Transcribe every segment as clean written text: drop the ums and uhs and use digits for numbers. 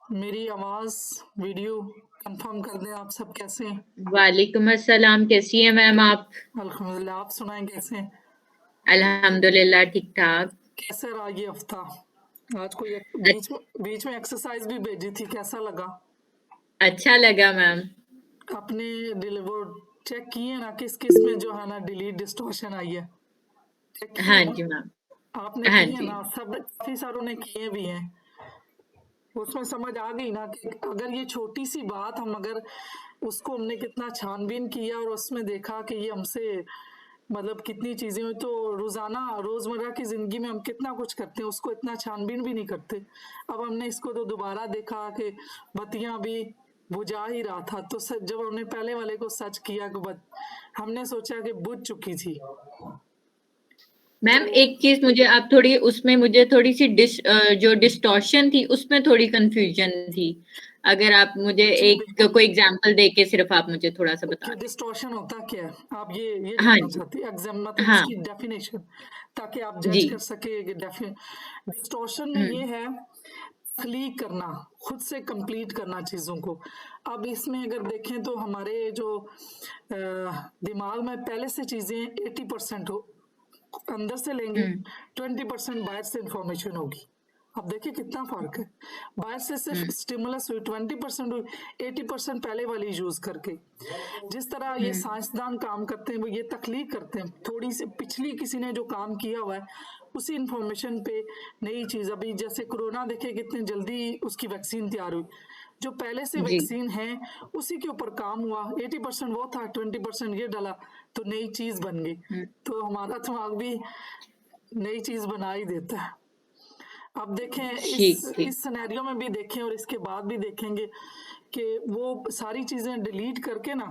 मेरी आवाज video confirm कर दें। आप सब कैसे हैं? वालेकुम अस्सलाम। कैसी है मैम आप? अल्हम्दुलिल्लाह। आप सुनाएं कैसे हैं? अल्हम्दुलिल्लाह ठीक ठाक। कैसा रहा ये हफ्ता? आज कोई अ- बीच में एक्सरसाइज भी भेजी थी, कैसा लगा? अच्छा लगा मैम। आपने डिलीवर चेक किए ना किस किस में जो है ना डिलीट डिस्टॉर्शन आई है? चेक किए हाँ ना? जी मैम। आपने हाँ किए जी। ना? सब काफी सारों ने किए भी हैं। उसमें समझ आ गई ना कि अगर ये छोटी सी बात हम अगर उसको हमने कितना छानबीन किया और उसमें देखा कि ये हमसे मतलब कितनी चीजें हुई, तो रोजाना रोजमर्रा की जिंदगी में हम कितना कुछ करते हैं, उसको इतना छानबीन भी नहीं करते। अब हमने इसको तो दोबारा देखा कि बत्तियां भी बुझा ही रहा था, तो जब हमने पहले वाले को सच किया कि हमने सोचा कि बुझ चुकी थी। मैम तो एक चीज मुझे आप थोड़ी उसमें मुझे थोड़ी सी जो डिस्टॉर्शन थी उसमें थोड़ी कंफ्यूजन थी। अगर आप मुझे जी एक बिल्कुल। कोई एग्जांपल देके सिर्फ आप मुझे थोड़ा सा बता कि दें। डिस्टॉर्शन होता क्या है, आप ये हाँ जानना जी। चाहते हैं एग्जाम मतलब हाँ इसकी डेफिनेशन, ताकि आप जी। जज कर सके कि डिस्टॉर्शन में ये हम्म। है तख्लीक करना, खुद से कंप्लीट करना चीजों को। अब इसमें अगर देखें तो हमारे जो दिमाग में पहले से चीजें 80% हो अंदर से लेंगे, हम्म। 20% बाहर से इंफॉर्मेशन होगी। अब देखिए कितना फर्क है। बाहर से सिर्फ हम्म। स्टिमुलस हुई 20% हुई, 80% पहले वाली यूज करके। जिस तरह ये हम्म। साइंसदान काम करते हैं, वो ये तख्लीक करते हैं थोड़ी सी पिछली किसी ने जो काम किया हुआ है उसी इंफॉर्मेशन पे नई चीज। अभी जैसे कोरोना देखे कितनी जल्दी उसकी वैक्सीन तैयार हुई, जो पहले से जी। वैक्सीन है उसी के ऊपर काम हुआ, 80% वो था, 20% ये डाला, तो नई चीज बन गई। हम्म। तो हमारा दिमाग भी नई चीज बना ही देता है। अब देखें इस ठीक ठीक। इस सिनेरियो में भी देखें और इसके बाद भी देखेंगे कि वो सारी चीजें डिलीट करके ना,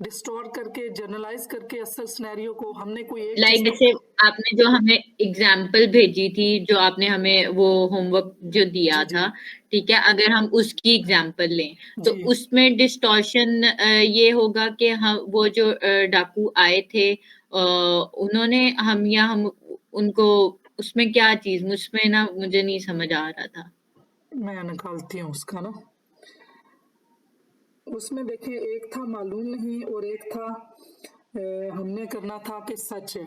डिस्टोर करके, जनरलाइज करके असल सिनेरियो को हमने कोई एक चीज लाइक को। जैसे आपने जो हमें एग्जाम्पल भेजी थी, जो आपने हमें वो होमवर्क जो दिया जी जी था, ठीक है, अगर हम उसकी एग्जाम्पल लें तो जी। उसमें डिस्टॉर्शन ये होगा कि हम वो जो डाकू आए थे, उन्होंने हम उनको उसमें क्या चीज मुझमें ना मुझे नहीं समझ आ रहा था। मैं निकालती हूँ उसका ना। उसमें देखें एक था मालूम नहीं और एक था हमने करना था कि सच है,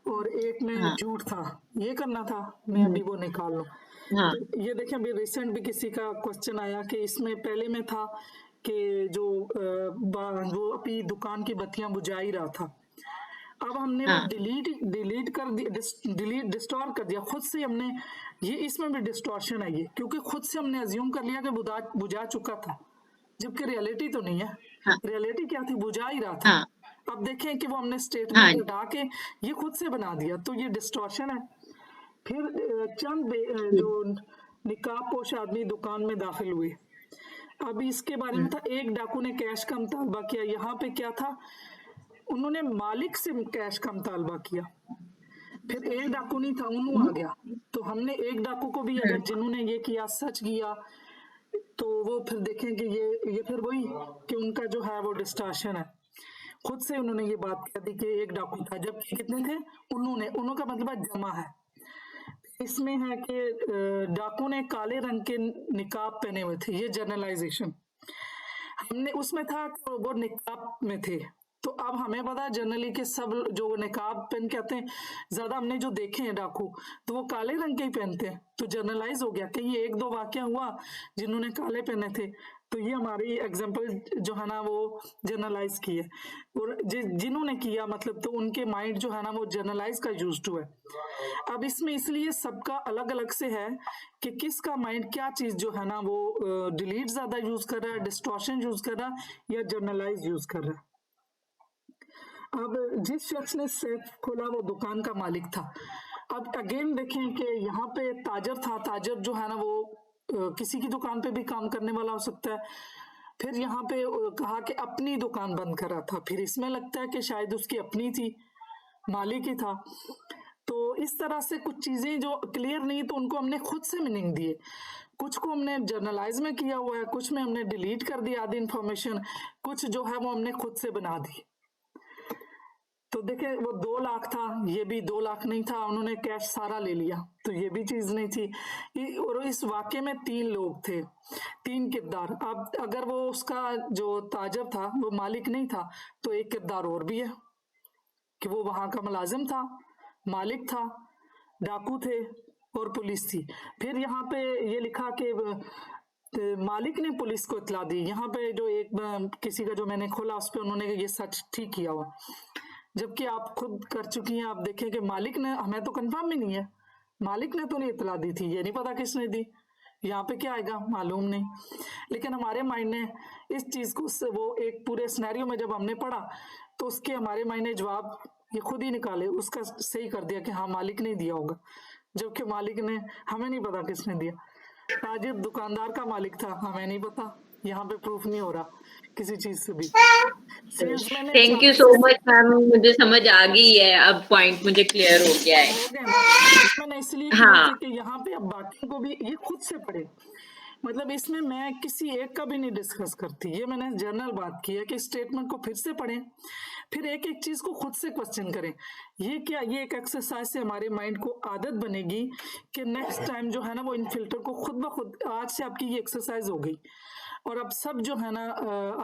और एक में हाँ। झूठ था, ये करना था। मैं हम्म। अभी वो निकाल लूँ। हाँ। तो ये देखें अभी रिसेंट भी किसी का क्वेश्चन आया कि इसमें पहले में था कि जो वो अपनी दुकान की बत्तियां बुझा ही रहा था। अब हमने वो हाँ। डिलीट डिलीट कर दिया, डिलीट डिस्टोर कर दिया खुद से हमने। ये इसमें भी डिस्टॉर्शन है ये, क्योंकि खुद से हमने अज्यूम कर लिया कि बुझा बुझा चुका था, जबकि रियलिटी तो नहीं है। हाँ। रियलिटी क्या थी? बुझा ही रहा था। हाँ। अब देखें कि वो हमने हाँ। स्टेटमेंट हटा के ये खुद से बना दिया, तो ये डिस्टॉर्शन है। फिर जो ठीक। निकाब पोश आदमी दुकान में दाखिल हुए। अब इसके बारे में हम्म। था एक डाकू ने कैश का मुतालबा किया, यहाँ पे क्या था, उन्होंने मालिक से कैश का मुतालबा किया। फिर एक डाकू नहीं था, उन्हों आ गया। तो हमने एक डाकू को भी अगर हम्म। जिन्होंने ये किया सच किया, तो वो फिर देखें कि ये फिर वही कि उनका जो है वो डिस्टॉर्शन है। खुद से उन्होंने ये बात कह दी कि एक डाकू था, जबकि कितने थे? उन्होंने, उन्हों का मतलब है जमा है। इसमें है कि डाकू ने काले रंग के निकाब पहने हुए थे, ये जनरलाइजेशन। हमने उसमें था कि वो निकाब में थे। तो अब हमें पता है जनरली कि सब जो निकाब पहन के आते हैं, ज्यादा हमने जो देखे हैं डाकू, तो वो काले रंग के ही पहनते हैं। तो जनरलाइज हो गया कि ये एक दो वाक्य हुआ जिन्होंने काले पहने थे, तो ये हमारी एग्जांपल जो है ना वो जनरलाइज की है। और जिन्होंने किया मतलब तो उनके माइंड जो है ना वो जनरलाइज का यूज टू है। अब इसमें इसलिए सबका अलग अलग से है कि किसका माइंड क्या चीज जो है ना वो डिलीट ज्यादा यूज कर रहा है, डिस्टॉर्शन यूज कर रहा है, या जर्नलाइज यूज कर रहा है। अब जिस शख्स ने सेफ खोला वो दुकान का मालिक था। अब अगेन देखें कि यहाँ पे ताजर था, ताजर जो है ना वो किसी की दुकान पे भी काम करने वाला हो सकता है। फिर यहाँ पे कहा कि अपनी दुकान बंद कर रहा था, फिर इसमें लगता है कि शायद उसकी अपनी थी, मालिक ही था। तो इस तरह से कुछ चीजें जो क्लियर नहीं तो उनको हमने खुद से मीनिंग दिए, कुछ को हमने जर्नलाइज में किया हुआ है, कुछ में हमने डिलीट कर दिया आधी इंफॉर्मेशन, कुछ जो है वो हमने खुद से बना दी। तो देखे वो 2 लाख था, ये भी 2 लाख नहीं था, उन्होंने कैश सारा ले लिया, तो ये भी चीज नहीं थी। और इस वाक्य में 3 लोग थे, 3 किरदार। अब अगर वो उसका जो ताजर था वो मालिक नहीं था, तो एक किरदार और भी है कि वो वहां का मुलाजिम था, मालिक था, डाकू थे और पुलिस थी। फिर यहाँ पे ये लिखा कि मालिक ने पुलिस को इतला दी। यहाँ पे जो एक किसी का जो मैंने खोला उस पे उन्होंने ये सच ठीक किया हुआ, जबकि आप खुद कर चुकी हैं। आप देखें कि मालिक ने, हमें तो कंफर्म ही नहीं है, मालिक ने तो नहीं इतला दी थी, ये नहीं पता किसने दी। यहाँ पे क्या आएगा मालूम नहीं, लेकिन हमारे माइंड ने इस चीज को वो एक पूरे सिनेरियो में जब हमने पढ़ा तो उसके हमारे माइंड ने जवाब ये खुद ही निकाले, उसका सही कर दिया कि हाँ मालिक ने दिया होगा, जबकि मालिक ने, हमें नहीं पता किसने दिया। ताजिर दुकानदार का मालिक था, हमें नहीं पता, यहाँ पे प्रूफ नहीं हो रहा किसी चीज से भी। सेल्समैन ने thank you so much ma'am, मुझे समझ आ गई है, अब पॉइंट मुझे क्लियर हो गया है। हो गया ना, मैंने इसलिए हाँ। कि यहाँ पे अब बाकी को भी ये खुद से पढ़े, मतलब इसमें मैं किसी एक का भी नहीं डिस्कस करती, ये मैंने जनरल बात की है कि स्टेटमेंट को फिर से पढ़ें, फिर एक एक चीज को खुद से क्वेश्चन करें। ये क्या, ये एक एक्सरसाइज से हमारे माइंड को आदत बनेगी कि नेक्स्ट टाइम जो है ना वो इन फिल्टर को खुद ब खुद, आज से आपकी ये एक्सरसाइज हो गई और अब सब जो है ना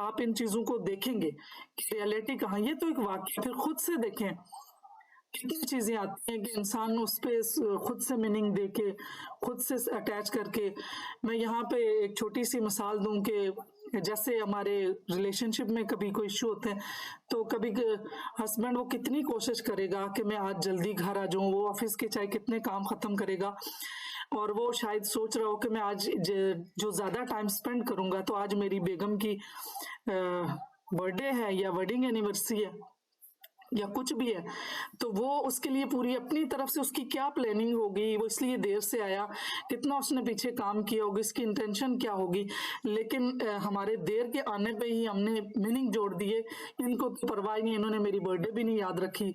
आप इन चीजों को देखेंगे कि रियलिटी कहाँ, ये तो एक वाक्य, फिर खुद से देखें कितनी चीजें आती हैं कि इंसान उस पे खुद से मीनिंग दे के, खुद से अटैच करके। मैं यहाँ पे एक छोटी सी मिसाल दूं कि जैसे हमारे रिलेशनशिप में कभी कोई इशू होते हैं तो कभी हस्बैंड वो कितनी कोशिश करेगा कि मैं आज जल्दी घर आ जाऊं, वो ऑफिस के चाहे कितने काम खत्म करेगा और वो शायद सोच रहा हो कि मैं आज जो ज्यादा टाइम स्पेंड करूंगा तो आज मेरी बेगम की बर्थडे है या वेडिंग एनिवर्सरी है या कुछ भी है, तो वो उसके लिए पूरी अपनी तरफ से उसकी क्या प्लानिंग होगी, वो इसलिए देर से आया, कितना उसने पीछे काम किया होगा, इसकी इंटेंशन क्या होगी। लेकिन हमारे देर के आने पे ही हमने मीनिंग जोड़ दिए, इनको तो परवाह नहीं, इन्होंने मेरी बर्थडे भी नहीं याद रखी,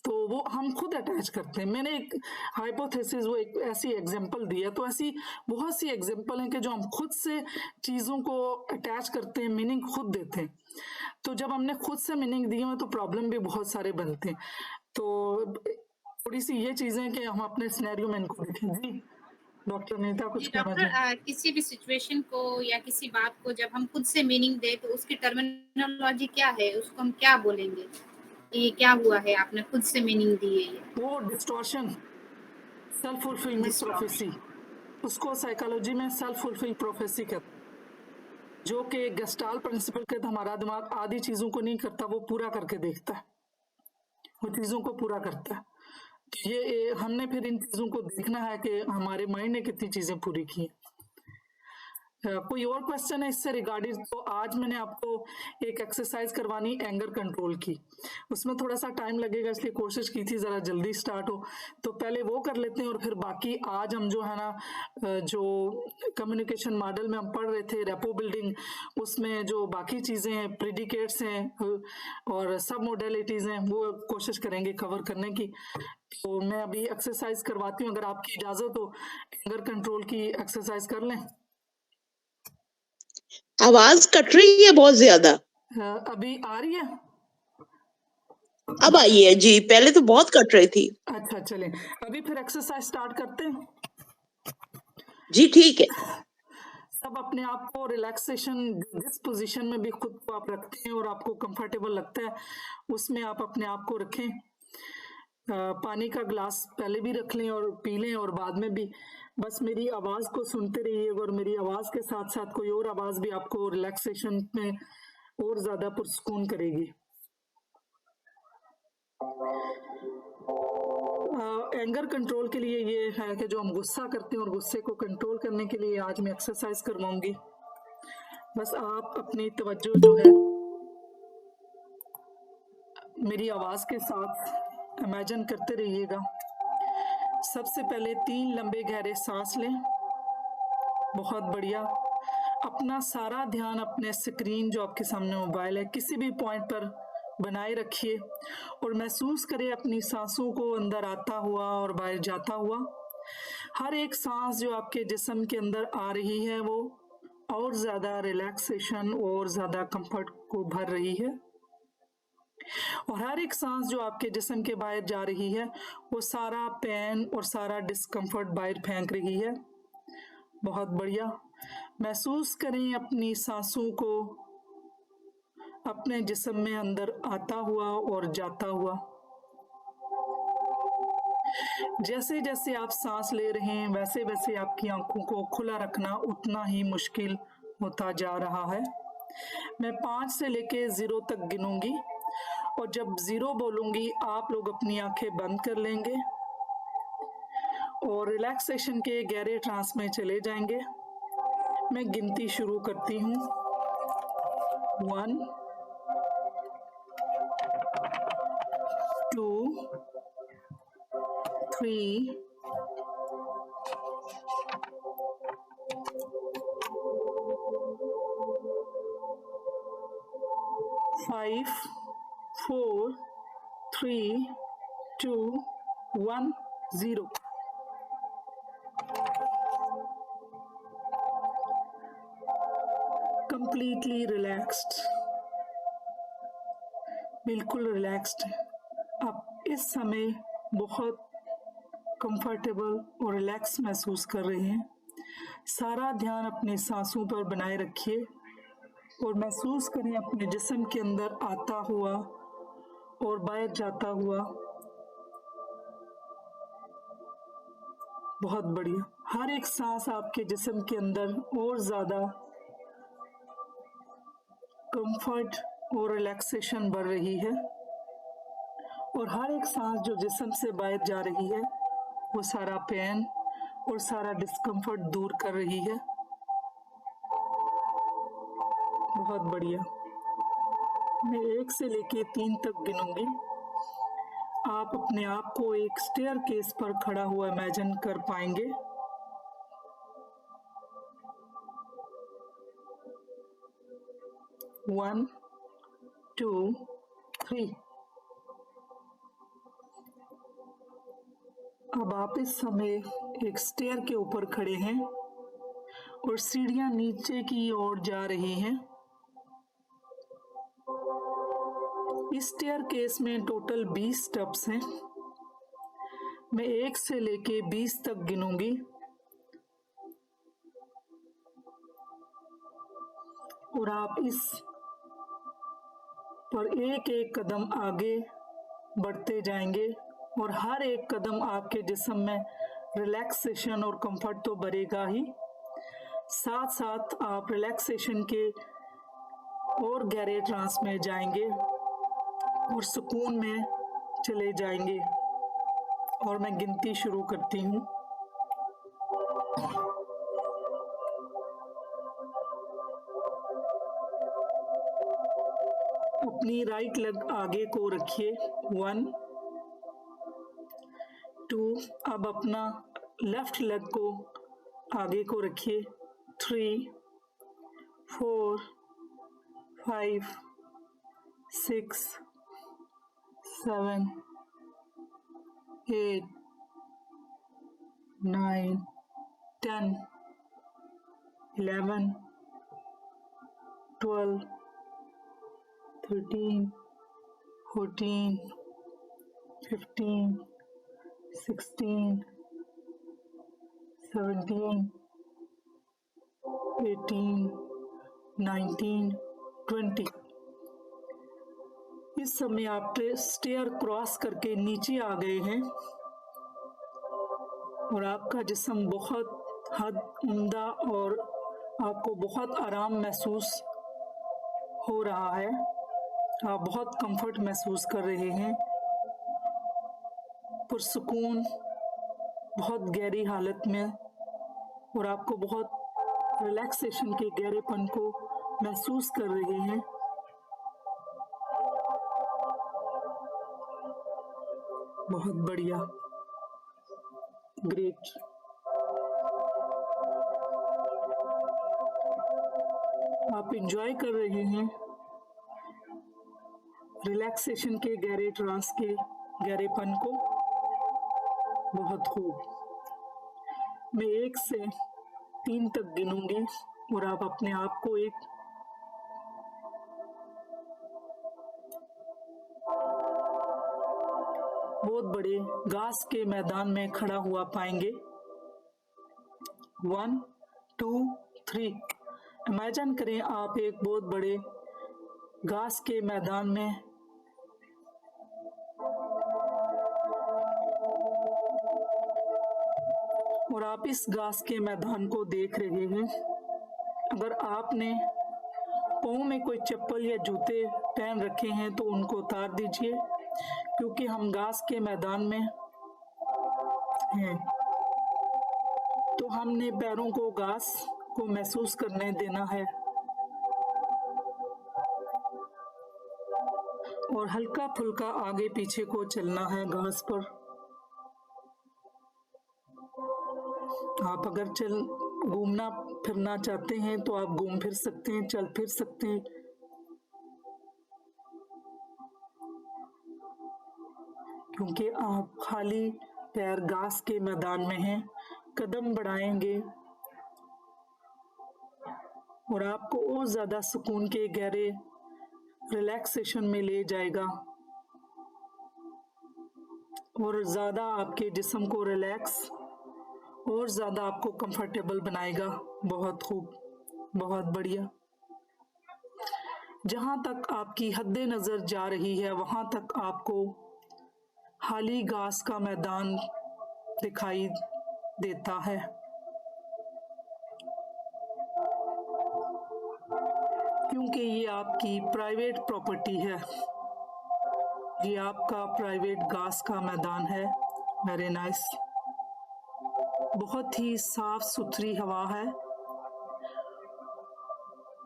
तो वो हम खुद अटैच करते हैं। मैंने एक हाइपोथेसिस, वो एक ऐसी एग्जांपल दी है, तो ऐसी बहुत सी एग्जांपल हैं कि जो हम खुद से चीज़ों को अटैच करते हैं, मीनिंग खुद देते हैं। तो जब हमने खुद से मीनिंग दिए हैं तो प्रॉब्लम भी बहुत सारे बनते हैं। तो थोड़ी सी ये चीजें कि हम अपने सिनेरियो में इनको देखें। जी डॉक्टर नीता कुछ कहना चाहिए? डॉक्टर, किसी भी सिचुएशन को या किसी बात को जब हम खुद से मीनिंग दे तो उसकी टर्मिनोलॉजी क्या है, उसको हम क्या बोलेंगे? ये क्या हुआ है, आपने खुद से मीनिंग दी है ये? वो डिस्टॉर्शन, सेल्फ फुलफिलमेंट प्रोफेसी, उसको साइकोलॉजी में सेल्फ फुलफिल प्रोफेसी कहते हैं, जो कि गेस्टाल प्रिंसिपल के हमारा दिमाग आधी चीजों को नहीं करता, वो पूरा करके देखता है, वो चीजों को पूरा करता है। तो ये हमने फिर इन चीजों को देखना है कि हमारे माइंड ने कितनी चीजें पूरी की हैं। कोई और क्वेश्चन है इससे रिगार्डिंग? तो आज मैंने आपको एक एक्सरसाइज करवानी एंगर कंट्रोल की, उसमें थोड़ा सा टाइम लगेगा इसलिए कोशिश की थी जरा जल्दी स्टार्ट हो, तो पहले वो कर लेते हैं और फिर बाकी आज हम जो है ना जो कम्युनिकेशन मॉडल में हम पढ़ रहे थे रेपो बिल्डिंग, उसमें जो बाकी चीजें हैं, प्रेडिकेट्स हैं और सब मोडेलिटीज हैं, वो कोशिश करेंगे कवर करने की। तो मैं अभी एक्सरसाइज करवाती हूँ, अगर आपकी इजाजत हो एंगर कंट्रोल की एक्सरसाइज कर लें। आवाज कट रही है बहुत ज्यादा। अभी आ रही है? अब आई है जी, पहले तो बहुत कट रही थी। अच्छा चलें, अभी फिर एक्सरसाइज स्टार्ट करते हैं। जी ठीक है। सब अपने आप को रिलैक्सेशन, जिस पोजीशन में भी खुद को आप रखते हैं और आपको कंफर्टेबल लगता है उसमें आप अपने आप को रखें। पानी का ग्लास पहले भी रख लें और पी लें और बाद में भी, बस मेरी आवाज को सुनते रहिए और मेरी आवाज के साथ साथ कोई और आवाज भी आपको रिलैक्सेशन में और ज्यादा पुरस्कून करेगी। एंगर कंट्रोल के लिए ये है कि जो हम गुस्सा करते हैं और गुस्से को कंट्रोल करने के लिए आज मैं एक्सरसाइज करवाऊंगी। बस आप अपनी तवज्जो जो है मेरी आवाज के साथ इमेजिन करते रहिएगा। सबसे पहले 3 लंबे गहरे सांस लें, बहुत बढ़िया। अपना सारा ध्यान अपने स्क्रीन जो आपके सामने मोबाइल है किसी भी पॉइंट पर बनाए रखिए और महसूस करें अपनी सांसों को अंदर आता हुआ और बाहर जाता हुआ। हर एक सांस जो आपके जिस्म के अंदर आ रही है वो और ज्यादा रिलैक्सेशन और ज्यादा कंफर्ट को भर रही है। और हर एक सांस जो आपके जिस्म के बाहर जा रही है वो सारा पेन और सारा डिस्कम्फर्ट बाहर फेंक रही है। बहुत बढ़िया। महसूस करें अपनी सांसों को अपने जिस्म में अंदर आता हुआ और जाता हुआ। जैसे जैसे आप सांस ले रहे हैं वैसे वैसे आपकी आंखों को खुला रखना उतना ही मुश्किल होता जा रहा है। मैं 5 से लेके 0 तक गिनूंगी और जब 0 बोलूंगी आप लोग अपनी आंखें बंद कर लेंगे और रिलैक्सेशन के गहरे ट्रांस में चले जाएंगे। मैं गिनती शुरू करती हूँ। 1 2 3 5 4 3 2 1 0। कंप्लीटली रिलैक्स्ड, बिल्कुल रिलैक्स्ड। आप इस समय बहुत कंफर्टेबल और रिलैक्स महसूस कर रहे हैं। सारा ध्यान अपने सांसों पर बनाए रखिए और महसूस करें अपने जिस्म के अंदर आता हुआ और बाहर जाता हुआ। बहुत बढ़िया। हर एक सांस आपके जिस्म के अंदर और ज्यादा कंफर्ट और रिलैक्सेशन बढ़ रही है और हर एक सांस जो जिस्म से बाहर जा रही है वो सारा पेन और सारा डिस्कम्फर्ट दूर कर रही है। बहुत बढ़िया। मैं 1 से लेके 3 तक गिनूंगी। आप अपने आप को एक स्टेयर केस पर खड़ा हुआ इमेजिन कर पाएंगे। 1 2 3। अब आप इस समय एक स्टेयर के ऊपर खड़े हैं और सीढ़ियां नीचे की ओर जा रही हैं। इस स्टेयर केस में टोटल 20 स्टेप्स हैं। मैं 1 से लेके 20 तक गिनूंगी और आप इस पर एक एक कदम आगे बढ़ते जाएंगे और हर एक कदम आपके जिस्म में रिलैक्सेशन और कंफर्ट तो बढ़ेगा ही, साथ साथ आप रिलैक्सेशन के और गहरे ट्रांस में जाएंगे और सुकून में चले जाएंगे। और मैं गिनती शुरू करती हूँ। अपनी राइट लेग आगे को रखिए। 1 2। अब अपना लेफ्ट लेग को आगे को रखिए। 3 4 5 6 7 8 9 10 11 12 13 14 15 16 17 18 19 20। इस समय आप स्टेयर क्रॉस करके नीचे आ गए हैं और आपका जिस्म बहुत हद उम्दा और आपको बहुत आराम महसूस हो रहा है। आप बहुत कंफर्ट महसूस कर रहे हैं, पुरसुकून, बहुत गहरी हालत में, और आपको बहुत रिलैक्सेशन के गहरेपन को महसूस कर रहे हैं। बहुत बढ़िया, ग्रेट। आप एंजॉय कर रहे हैं रिलैक्सेशन के गहरे ट्रांस के गहरेपन को। बहुत खूब। मैं 1 से 3 तक गिनूंगी और आप अपने आप को एक बहुत बड़े घास के मैदान में खड़ा हुआ पाएंगे। 1 2 3। इमेजिन करें आप एक बहुत बड़े घास के मैदान में और आप इस घास के मैदान को देख रहे हैं। अगर आपने पाँव में कोई चप्पल या जूते पहन रखे हैं तो उनको उतार दीजिए, क्योंकि हम घास के मैदान में हैं। तो हमने पैरों को घास को महसूस करने देना है और हल्का फुल्का आगे पीछे को चलना है घास पर। आप अगर घूमना फिरना चाहते हैं तो आप घूम फिर सकते हैं, चल फिर सकते हैं। क्योंकि आप खाली पैर घास के मैदान में हैं, कदम बढ़ाएंगे और आपको और ज्यादा सुकून के गहरे रिलैक्सेशन में ले जाएगा और ज्यादा आपके जिस्म को रिलैक्स और ज्यादा आपको कंफर्टेबल बनाएगा। बहुत खूब, बहुत बढ़िया। जहां तक आपकी हद्दे नजर जा रही है वहां तक आपको खाली घास का मैदान दिखाई देता है। क्योंकि ये आपकी प्राइवेट प्रॉपर्टी है, ये आपका प्राइवेट घास का मैदान है। Very nice. बहुत ही साफ सुथरी हवा है,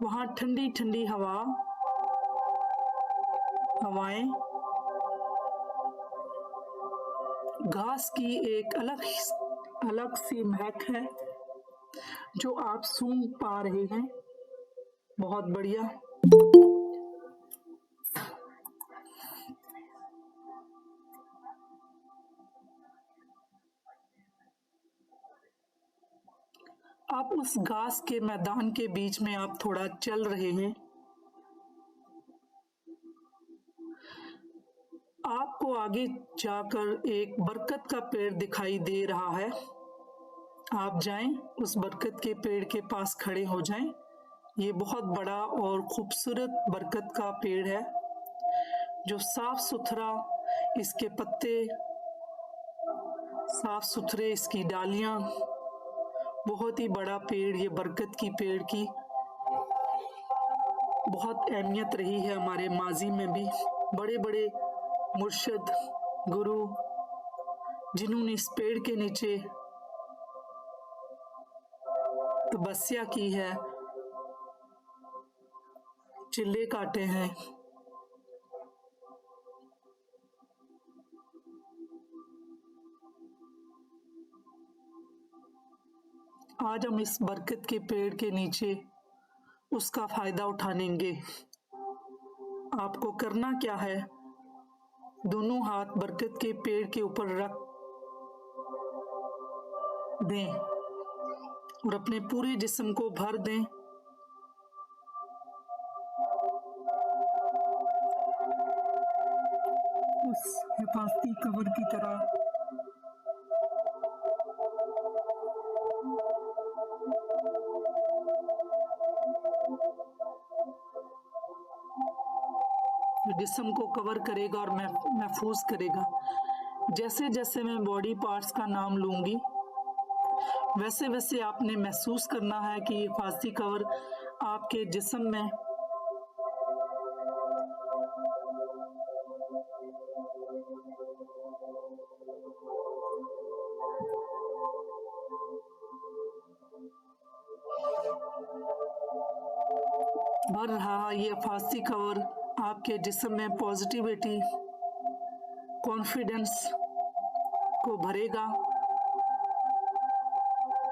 वहां ठंडी ठंडी हवाएं, घास की एक अलग सी महक है जो आप सूंघ पा रहे हैं। बहुत बढ़िया। आप उस घास के मैदान के बीच में आप थोड़ा चल रहे हैं। आपको आगे जाकर एक बरगद का पेड़ दिखाई दे रहा है। आप जाएं, उस बरगद के पेड़ के पास खड़े हो जाएं। ये बहुत बड़ा और खूबसूरत बरगद का पेड़ है जो साफ सुथरा, इसके पत्ते साफ सुथरे, इसकी डालियां, बहुत ही बड़ा पेड़। ये बरगद की पेड़ की बहुत अहमियत रही है हमारे माजी में भी। बड़े बड़े मुर्शिद गुरु जिन्होंने इस पेड़ के नीचे तपस्या की है, चिल्ले काटे हैं। आज हम इस बरगद के पेड़ के नीचे उसका फायदा उठाएंगे। आपको करना क्या है, दोनों हाथ बरगद के पेड़ के ऊपर रख दें और अपने पूरे जिस्म को भर दें। उस हिफाजती कवर की तरह जिस्म को कवर करेगा और महफूज करेगा। जैसे जैसे मैं बॉडी पार्ट्स का नाम लूंगी वैसे वैसे आपने महसूस करना है कि ये हिफाजती कवर आपके जिस्म में भर रहा। ये हिफाजती कवर आपके जिस्म में पॉजिटिविटी, कॉन्फिडेंस को भरेगा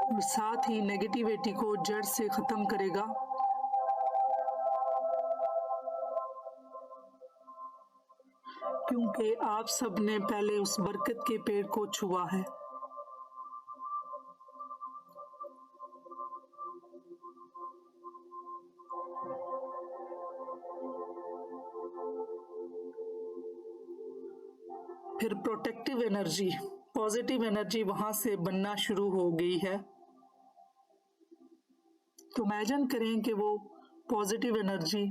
और साथ ही नेगेटिविटी को जड़ से खत्म करेगा। क्योंकि आप सब ने पहले उस बरगद के पेड़ को छुआ है। फिर प्रोटेक्टिव एनर्जी, पॉजिटिव एनर्जी वहां से बनना शुरू हो गई है। तो इमेजिन करें कि वो पॉजिटिव एनर्जी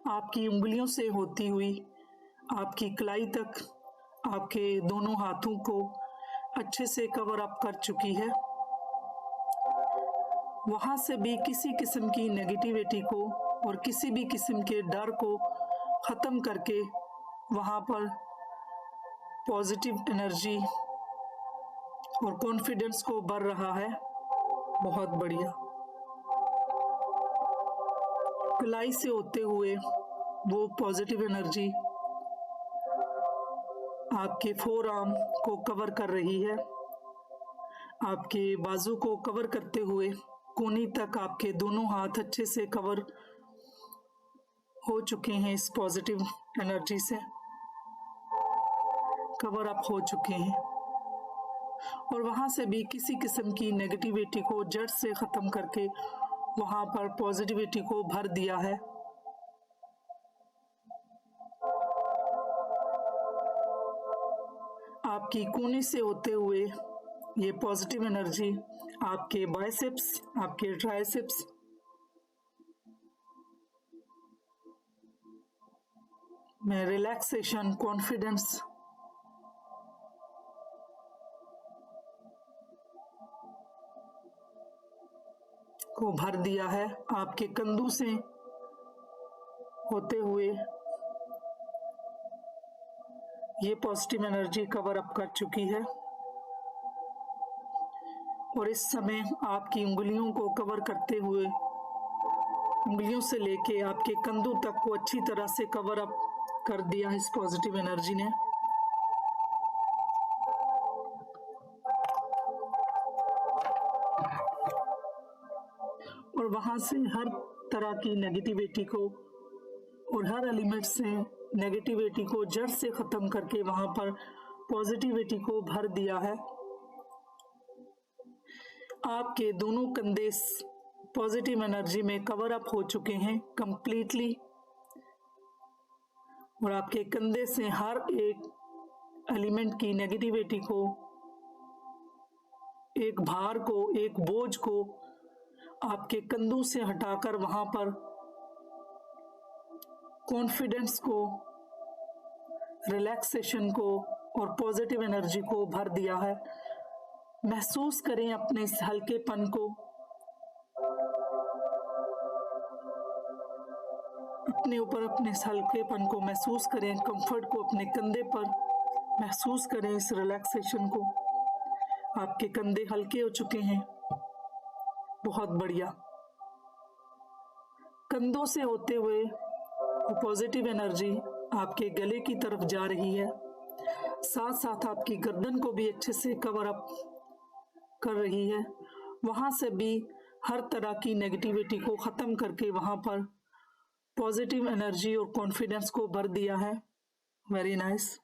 आपकी उंगलियों से होती हुई आपकी कलाई तक आपके दोनों हाथों को अच्छे से कवर अप कर चुकी है। वहां से भी किसी किस्म की नेगेटिविटी को और किसी भी किस्म के डर को खत्म करके वहां पर पॉजिटिव एनर्जी और कॉन्फिडेंस को बढ़ रहा है। बहुत बढ़िया। कलाई से होते हुए वो पॉजिटिव एनर्जी आपके फोर आर्म को कवर कर रही है, आपके बाजू को कवर करते हुए कोहनी तक आपके दोनों हाथ अच्छे से कवर हो चुके हैं, इस पॉजिटिव एनर्जी से कवर अप हो चुके हैं। और वहां से भी किसी किस्म की नेगेटिविटी को जड़ से खत्म करके वहां पर पॉजिटिविटी को भर दिया है। आपकी कोहनी से होते हुए ये पॉजिटिव एनर्जी आपके बाइसेप्स, आपके ट्राइसेप्स, में रिलैक्सेशन, कॉन्फिडेंस को भर दिया है। आपके कंधों से होते हुए ये पॉजिटिव एनर्जी कवर अप कर चुकी है और इस समय आपकी उंगलियों को कवर करते हुए उंगलियों से लेके आपके कंधों तक को अच्छी तरह से कवर अप कर दिया इस पॉजिटिव एनर्जी ने। और वहां से हर तरह की नेगेटिविटी को और हर एलिमेंट से नेगेटिविटी को जड़ से खत्म करके वहां पर पॉजिटिविटी को भर दिया है। आपके दोनों कंधे पॉजिटिव एनर्जी में कवर अप हो चुके हैं कंप्लीटली और आपके कंधे से हर एक एलिमेंट की नेगेटिविटी को, एक भार को, एक बोझ को आपके कंधों से हटाकर वहां पर कॉन्फिडेंस को, रिलैक्सेशन को और पॉजिटिव एनर्जी को भर दिया है। महसूस करें अपने इस हल्केपन को, अपने ऊपर अपने इस हल्केपन को महसूस करें, कंफर्ट को अपने कंधे पर महसूस करें, इस रिलैक्सेशन को। आपके कंधे हल्के हो चुके हैं। बहुत बढ़िया। कंधों से होते हुए पॉजिटिव एनर्जी आपके गले की तरफ जा रही है, साथ साथ आपकी गर्दन को भी अच्छे से कवर अप कर रही है। वहां से भी हर तरह की नेगेटिविटी को खत्म करके वहां पर पॉजिटिव एनर्जी और कॉन्फिडेंस को भर दिया है। Very nice.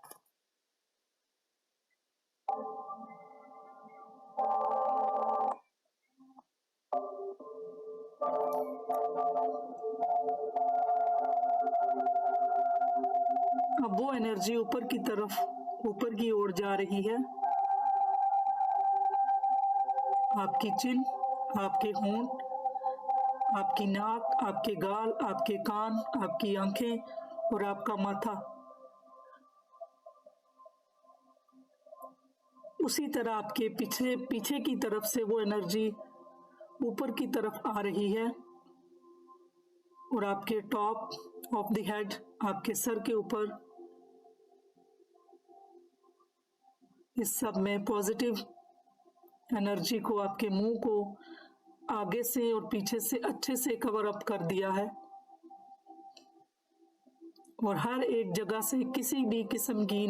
अब वो एनर्जी ऊपर की तरफ, ऊपर की ओर जा रही है। आपकी चिन, आपके होंठ, आपकी नाक, आपके गाल, आपके कान, आपकी आंखें और आपका माथा। उसी तरह आपके पीछे की तरफ से वो एनर्जी ऊपर की तरफ आ रही है और आपके टॉप ऑफ द हेड, आपके सर के ऊपर, इस सब में पॉजिटिव एनर्जी को, आपके मुंह को आगे से और पीछे से अच्छे से कवर अप कर दिया है और हर एक जगह से किसी भी किस्म की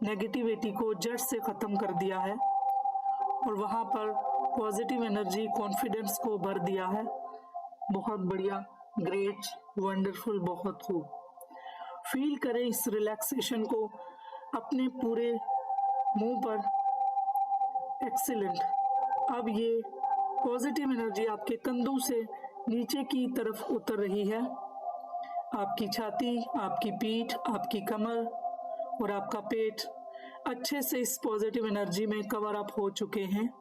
नेगेटिविटी को जड़ से खत्म कर दिया है और वहां पर पॉजिटिव एनर्जी, कॉन्फिडेंस को भर दिया है। बहुत बढ़िया, ग्रेट, वंडरफुल, बहुत खूब। फील करें इस रिलैक्सेशन को अपने पूरे मुंह पर। एक्सीलेंट। अब ये पॉजिटिव एनर्जी आपके कंधों से नीचे की तरफ उतर रही है। आपकी छाती, आपकी पीठ, आपकी कमर और आपका पेट, अच्छे से इस पॉजिटिव एनर्जी में कवर अप हो चुके हैं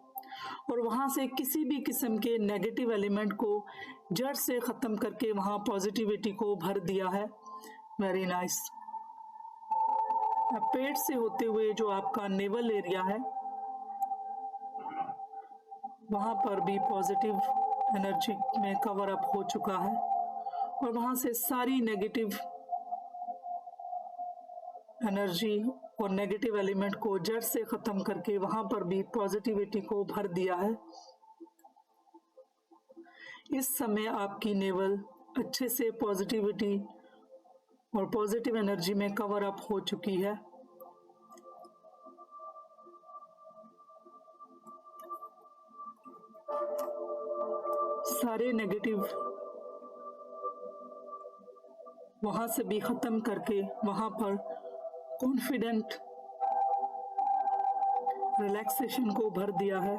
और वहां से किसी भी किस्म के नेगेटिव एलिमेंट को जड़ से खत्म करके वहां पॉजिटिविटी को भर दिया है। Very nice. पेट से होते हुए जो आपका नेवल एरिया है वहां पर भी पॉजिटिव एनर्जी में कवर अप हो चुका है और वहां से सारी नेगेटिव एनर्जी और नेगेटिव एलिमेंट को जड़ से खत्म करके वहां पर भी पॉजिटिविटी को भर दिया है। इस समय आपकी नेवल अच्छे से पॉजिटिविटी और पॉजिटिव एनर्जी में कवर अप हो चुकी है। सारे नेगेटिव वहां से भी खत्म करके वहां पर कॉन्फिडेंट रिलैक्सेशन को भर दिया है।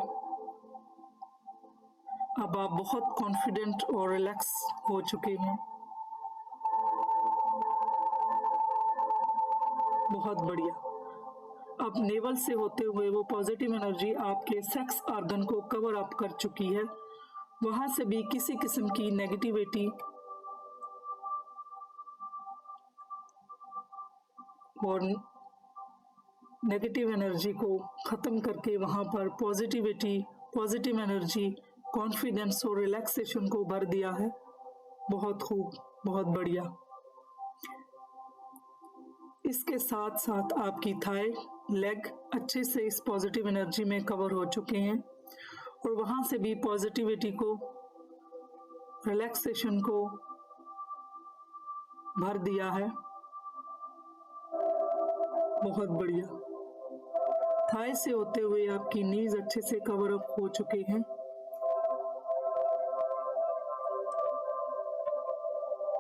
अब आप बहुत कॉन्फिडेंट और रिलैक्स हो चुके हैं। बहुत बढ़िया। अब नेवल से होते हुए वो पॉजिटिव एनर्जी आपके सेक्स ऑर्गन को कवर अप कर चुकी है। वहां से भी किसी किस्म की नेगेटिविटी और नेगेटिव एनर्जी को खत्म करके वहां पर पॉजिटिविटी, पॉजिटिव एनर्जी, कॉन्फिडेंस और रिलैक्सेशन को भर दिया है। बहुत खूब, बहुत बढ़िया। इसके साथ साथ आपकी थाई, लेग अच्छे से इस पॉजिटिव एनर्जी में कवर हो चुके हैं और वहां से भी पॉजिटिविटी को, रिलैक्सेशन को भर दिया है। बहुत बढ़िया। थाई से होते हुए आपकी नीज अच्छे से कवर अप हो चुके हैं।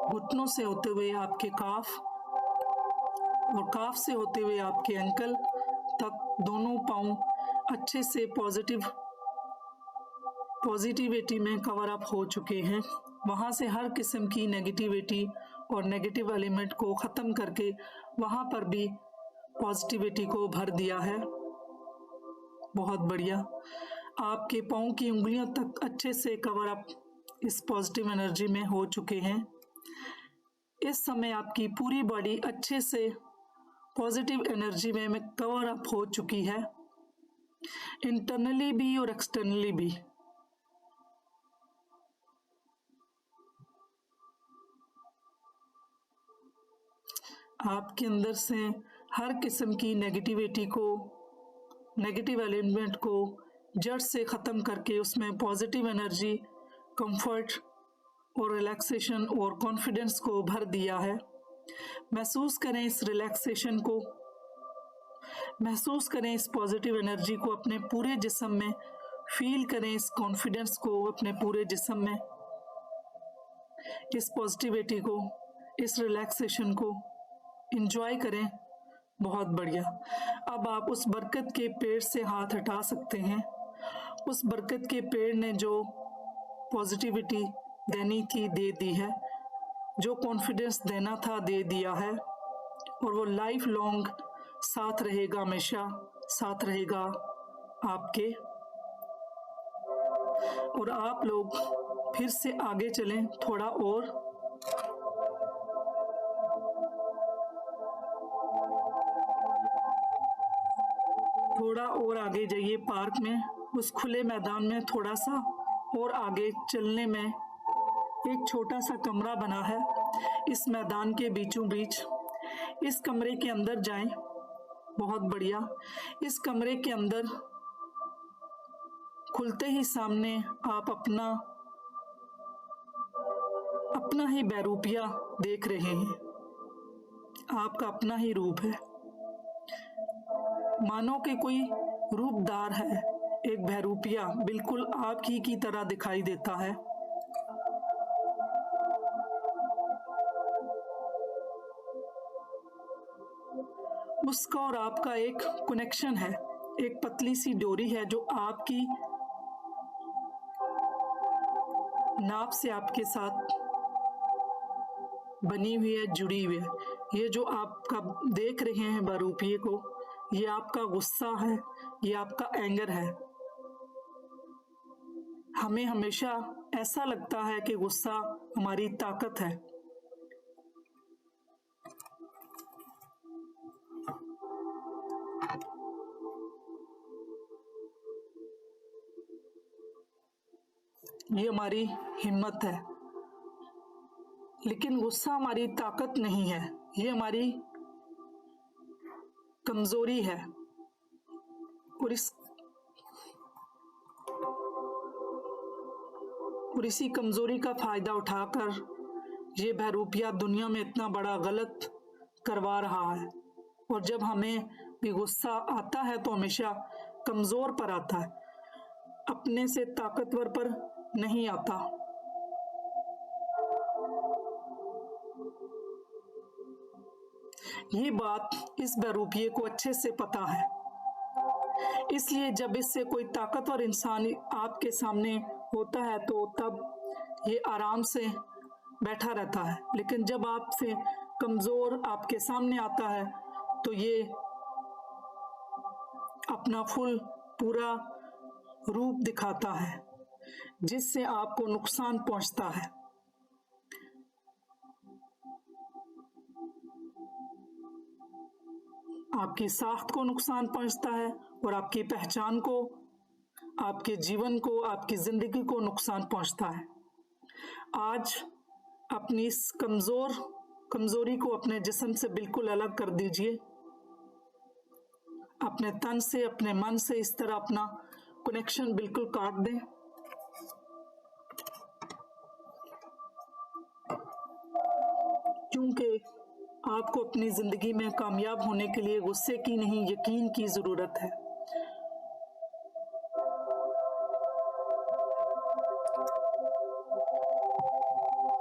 घुटनों से होते हुए आपके काफ और काफ से होते हुए आपके एंकल तक दोनों पांव अच्छे से पॉजिटिविटी में कवर अप हो चुके हैं। वहां से हर किस्म की नेगेटिविटी और नेगेटिव एलिमेंट को खत्म करके वहां पर भी पॉजिटिविटी को भर दिया है। बहुत बढ़िया। आपके पांव की उंगलियों तक अच्छे से कवर अप इस पॉजिटिव एनर्जी में हो चुके हैं। इस समय आपकी पूरी बॉडी अच्छे से पॉजिटिव एनर्जी में कवर अप हो चुकी है, इंटरनली भी और एक्सटर्नली भी। आपके अंदर से हर किस्म की नेगेटिविटी को, नेगेटिव एलिमेंट को जड़ से खत्म करके उसमें पॉजिटिव एनर्जी, कंफर्ट और रिलैक्सेशन और कॉन्फिडेंस को भर दिया है। महसूस करें इस रिलैक्सेशन को, महसूस करें इस पॉजिटिव एनर्जी को अपने पूरे जिस्म में, फील करें इस कॉन्फिडेंस को अपने पूरे जिस्म में, इस पॉजिटिविटी को, इस रिलैक्सेशन को एंजॉय करें। बहुत बढ़िया। अब आप उस बरकत के पेड़ से हाथ हटा सकते हैं। उस बरकत के पेड़ ने जो पॉजिटिविटी देनी थी दे दी है, जो कॉन्फिडेंस देना था दे दिया है और वो लाइफ लॉन्ग साथ रहेगा, हमेशा साथ रहेगा आपके। और आप लोग फिर से आगे चलें थोड़ा और। थोड़ा और आगे जाइए पार्क में, उस खुले मैदान में थोड़ा सा और आगे चलने में एक छोटा सा कमरा बना है इस मैदान के बीचों बीच। इस कमरे के अंदर जाएं। बहुत बढ़िया। इस कमरे के अंदर खुलते ही सामने आप अपना ही बहरूपिया देख रहे हैं। आपका अपना ही रूप है, मानो कि कोई रूपदार है। एक बहरूपिया बिल्कुल आप ही की तरह दिखाई देता है। उसका और आपका एक कनेक्शन है, एक पतली सी डोरी है जो आपकी नाप से आपके साथ बनी हुई है, जुड़ी हुई है। ये जो आपका देख रहे हैं बहरूपिये को, ये आपका गुस्सा है, ये आपका एंगर है। हमें हमेशा ऐसा लगता है कि गुस्सा हमारी ताकत है। ये हमारी हिम्मत है, लेकिन गुस्सा हमारी ताकत नहीं है, ये हमारी कमजोरी है। और इसी कमजोरी का फायदा उठाकर ये बहरूपिया दुनिया में इतना बड़ा गलत करवा रहा है। और जब हमें भी गुस्सा आता है तो हमेशा कमजोर पर आता है, अपने से ताकतवर पर नहीं आता। ये बात इस बहरूपिये को अच्छे से पता है, इसलिए जब इससे कोई ताकतवर इंसान आपके सामने होता है तो तब ये आराम से बैठा रहता है। लेकिन जब आपसे कमजोर आपके सामने आता है तो ये अपना पूरा रूप दिखाता है, जिससे आपको नुकसान पहुंचता है। आपकी साख्त को नुकसान पहुंचता है और आपकी पहचान को, आपके जीवन को, आपकी जिंदगी को नुकसान पहुंचता है। आज अपनी इस कमजोरी को अपने जिस्म से बिल्कुल अलग कर दीजिए। अपने तन से, अपने मन से इस तरह अपना कनेक्शन बिल्कुल काट दें। क्योंकि आपको अपनी जिंदगी में कामयाब होने के लिए गुस्से की नहीं, यकीन की जरूरत है।